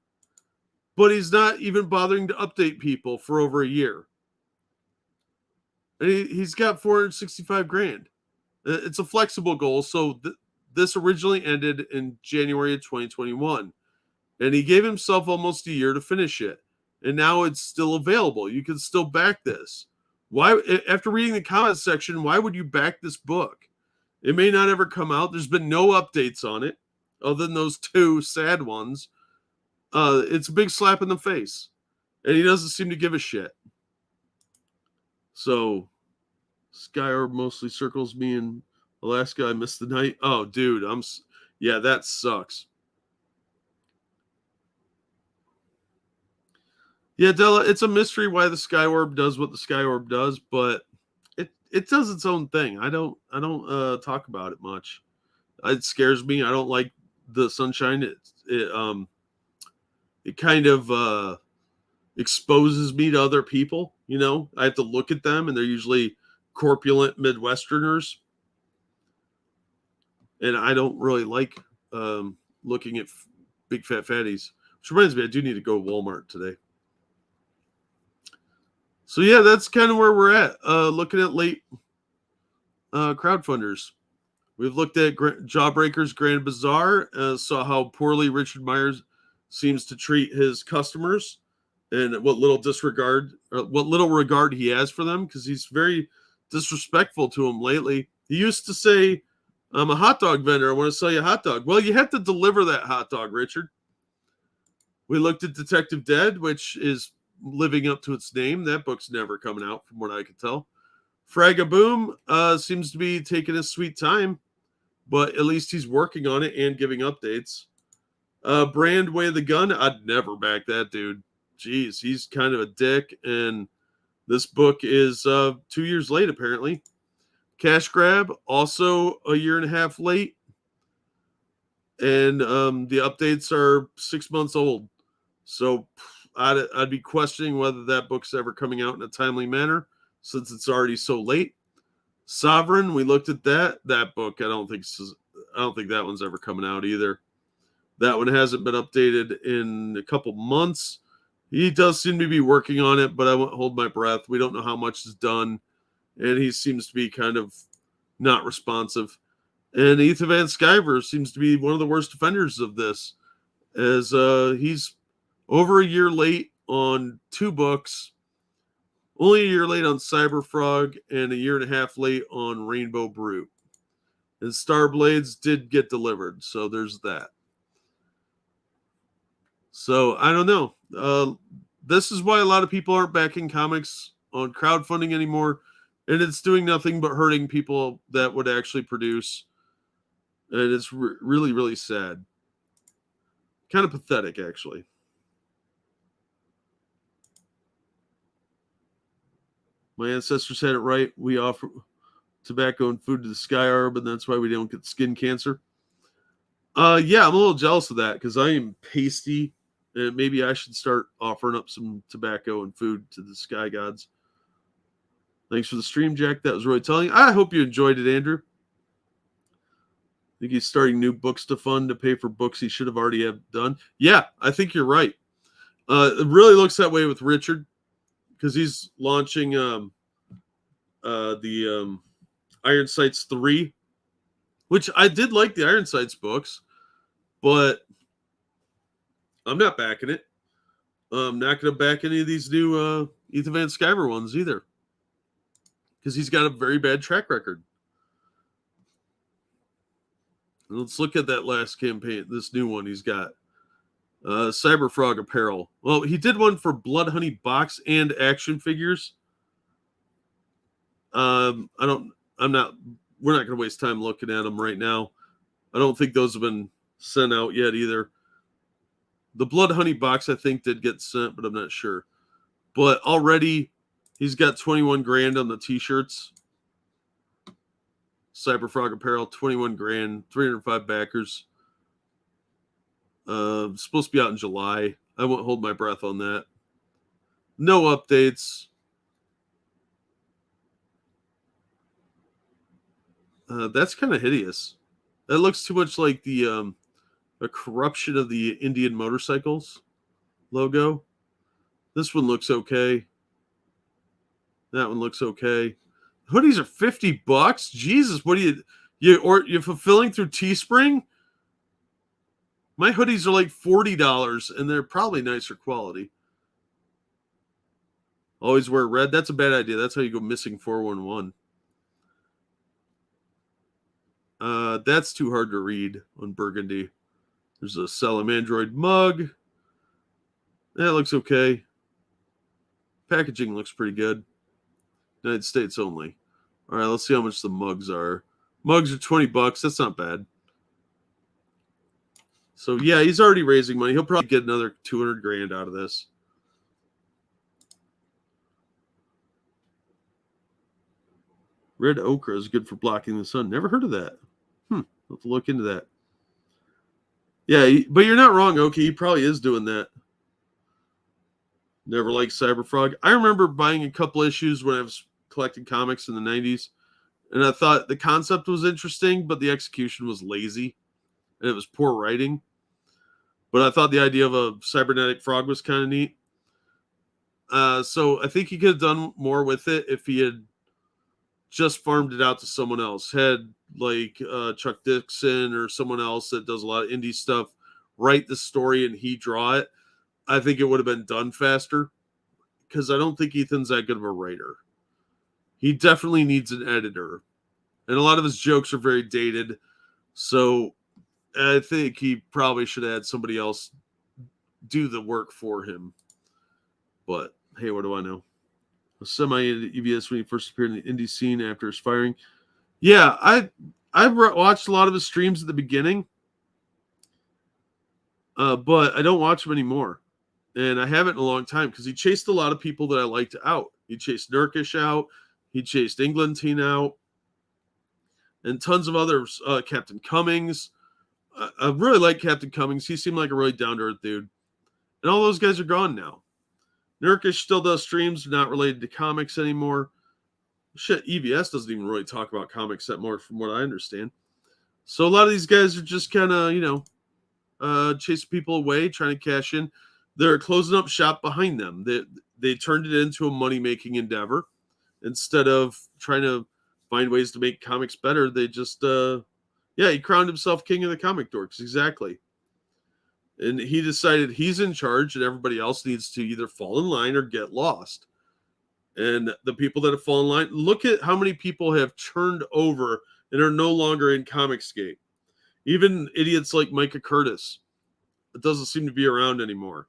But he's not even bothering to update people for over a year. And he's got 465 grand. It's a flexible goal. So this originally ended in January of 2021. And he gave himself almost a year to finish it. And now it's still available. You can still back this. Why, after reading the comments section, why would you back this book? It may not ever come out. There's been no updates on it other than those two sad ones. It's a big slap in the face. And he doesn't seem to give a shit. So, Sky Orb mostly circles me in Alaska. I missed the night. Oh, dude, yeah, that sucks. Yeah, Della, it's a mystery why the Sky Orb does what the Sky Orb does, but it does its own thing. I don't talk about it much. It scares me. I don't like the sunshine. It kind of exposes me to other people. You know, I have to look at them, and they're usually corpulent Midwesterners, and I don't really like looking at big fat fatties. Which reminds me, I do need to go to Walmart today. So yeah, that's kind of where we're at. Looking at late crowdfunders. We've looked at Jawbreakers, Grand Bizzare, saw how poorly Richard Myers seems to treat his customers, and what little regard he has for them, because he's very disrespectful to them lately. He used to say, "I'm a hot dog vendor. I want to sell you a hot dog." Well, you have to deliver that hot dog, Richard. We looked at Detective Dead, which is living up to its name. That book's never coming out, from what I can tell. FragaBoom seems to be taking his sweet time, but at least he's working on it and giving updates. Brand Way of the Gun, I'd never back that dude. Jeez, he's kind of a dick, and this book is 2 years late, apparently. Cash Grab, also a year and a half late, and the updates are 6 months old. So I'd be questioning whether that book's ever coming out in a timely manner, since it's already so late. Sovereign, we looked at that book. I don't think that one's ever coming out either. That one hasn't been updated in a couple months. He does seem to be working on it, but I won't hold my breath. We don't know how much is done, and he seems to be kind of not responsive. And Ethan Van Sciver seems to be one of the worst offenders of this, as he's over a year late on 2 books, only a year late on Cyberfrog, and a year and a half late on Rainbow Brute. And Starblades did get delivered, so there's that. So I don't know. This is why a lot of people aren't backing comics on crowdfunding anymore, and it's doing nothing but hurting people that would actually produce. And it's really, really sad. Kind of pathetic, actually. My ancestors had it right. We offer tobacco and food to the Sky Orb, and that's why we don't get skin cancer. Yeah, I'm a little jealous of that, because I am pasty, and maybe I should start offering up some tobacco and food to the Sky Gods. Thanks for the stream, Jack. That was really telling. I hope you enjoyed it, Andrew. I think he's starting new books to fund to pay for books he should have already have done. Yeah, I think you're right. It really looks that way with Richard, because he's launching the Iron Sights 3, which I did like the Iron Sights books, but I'm not backing it. I'm not going to back any of these new Ethan Van Sciver ones either, because he's got a very bad track record. Let's look at that last campaign, this new one he's got. Cyberfrog apparel. Well, he did one for Blood Honey box and action figures. We're not going to waste time looking at them right now. I don't think those have been sent out yet either. The Blood Honey box, I think, did get sent, but I'm not sure. But already he's got 21 grand on the t-shirts. Cyberfrog apparel, 21 grand, 305 backers. Supposed to be out in July. I won't hold my breath on that. No updates. That's kind of hideous. That looks too much like the corruption of the Indian motorcycles logo. This one looks okay. That one looks okay. Hoodies are $50. Jesus, what are you're fulfilling through Teespring? My hoodies are like $40 and they're probably nicer quality. Always wear red. That's a bad idea. That's how you go missing 411. That's too hard to read on burgundy. There's a Salamandroid mug. That looks okay. Packaging looks pretty good. United States only. All right, let's see how much the mugs are. Mugs are $20. That's not bad. So yeah, he's already raising money. He'll probably get another 200 grand out of this. Red ochre is good for blocking the sun. Never heard of that. I'll have to look into that. Yeah, but you're not wrong, okay. He probably is doing that. Never liked Cyberfrog. I remember buying a couple issues when I was collecting comics in the 90s, and I thought the concept was interesting, but the execution was lazy, and it was poor writing. But I thought the idea of a cybernetic frog was kind of neat. So I think he could have done more with it if he had just farmed it out to someone else. Had like Chuck Dixon or someone else that does a lot of indie stuff write the story and he draw it. I think it would have been done faster because I don't think Ethan's that good of a writer. He definitely needs an editor. And a lot of his jokes are very dated. So I think he probably should have had somebody else do the work for him. But hey, what do I know? A semi-EVS when he first appeared in the indie scene after his firing. Yeah, I've watched a lot of his streams at the beginning. But I don't watch him anymore. And I haven't in a long time because he chased a lot of people that I liked out. He chased Nurkish out. He chased Englentine out. And tons of others. Captain Cummings. I really like Captain Cummings. He seemed like a really down-to-earth dude. And all those guys are gone now. Nurkish still does streams not related to comics anymore. Shit, EVS doesn't even really talk about comics that more from what I understand. So a lot of these guys are just kind of, chasing people away, trying to cash in. They're closing up shop behind them. They turned it into a money-making endeavor. Instead of trying to find ways to make comics better, they just, he crowned himself king of the comic dorks. Exactly. And he decided he's in charge and everybody else needs to either fall in line or get lost. And the people that have fallen in line, look at how many people have turned over and are no longer in Comicsgate. Even idiots like Micah Curtis. It doesn't seem to be around anymore.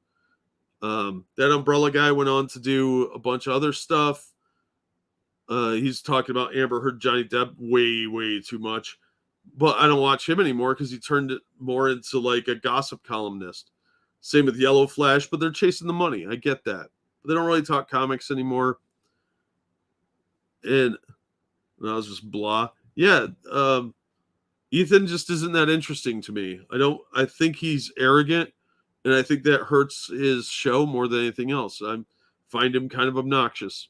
That Umbrella guy went on to do a bunch of other stuff. He's talking about Amber Heard, Johnny Depp way, way too much. But I don't watch him anymore because he turned it more into like a gossip columnist. Same with Yellow Flash, but they're chasing the money. I get that. But they don't really talk comics anymore. And I was just blah. Yeah, Ethan just isn't that interesting to me. I think he's arrogant, and I think that hurts his show more than anything else. I find him kind of obnoxious.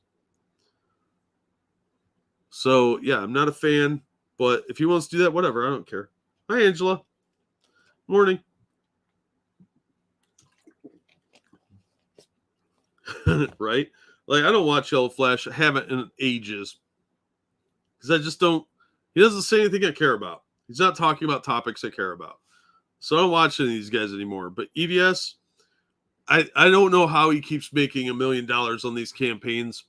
So, yeah, I'm not a fan. But if he wants to do that, whatever. I don't care. Hi, Angela. Morning. Right? Like, I don't watch Yellow Flash. I haven't in ages. Because I just don't... He doesn't say anything I care about. He's not talking about topics I care about. So I don't watch any of these guys anymore. But EVS, I don't know how he keeps making $1 million on these campaigns.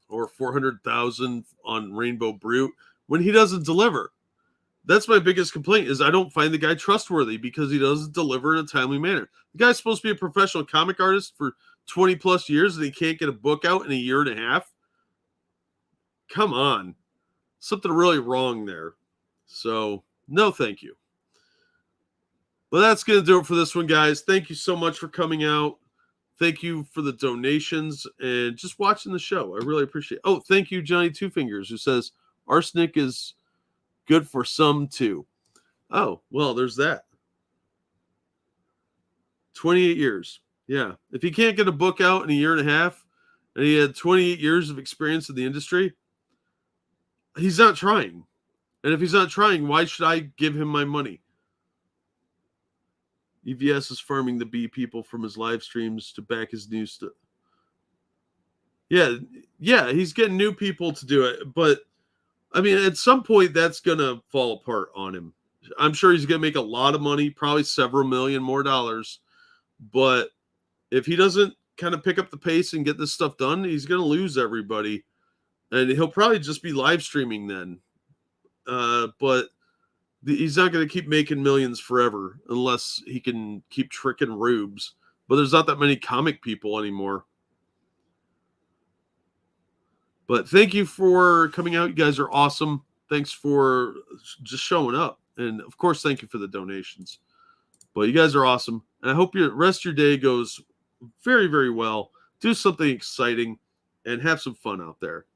Or 400,000 on Rainbow Brute. When he doesn't deliver. That's my biggest complaint is I don't find the guy trustworthy because he doesn't deliver in a timely manner. The guy's supposed to be a professional comic artist for 20 plus years and he can't get a book out in a year and a half. Come on. Something really wrong there. So, no thank you. But that's going to do it for this one, guys. Thank you so much for coming out. Thank you for the donations and just watching the show. I really appreciate it. Oh, thank you, Johnny Two Fingers, who says, arsenic is good for some too. Oh, well, there's that. 28 years. Yeah. If you can't get a book out in a year and a half, and he had 28 years of experience in the industry, he's not trying. And if he's not trying, why should I give him my money? EVS is farming the B people from his live streams to back his new stuff. Yeah, he's getting new people to do it. But, I mean, at some point, that's going to fall apart on him. I'm sure he's going to make a lot of money, probably several million more dollars. But if he doesn't kind of pick up the pace and get this stuff done, he's going to lose everybody. And he'll probably just be live streaming then. But he's not going to keep making millions forever unless he can keep tricking rubes. But there's not that many comic people anymore. But thank you for coming out. You guys are awesome. Thanks for just showing up. And, of course, thank you for the donations. But you guys are awesome. And I hope your rest of your day goes very, very well. Do something exciting and have some fun out there.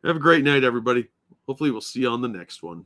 Have a great night, everybody. Hopefully we'll see you on the next one.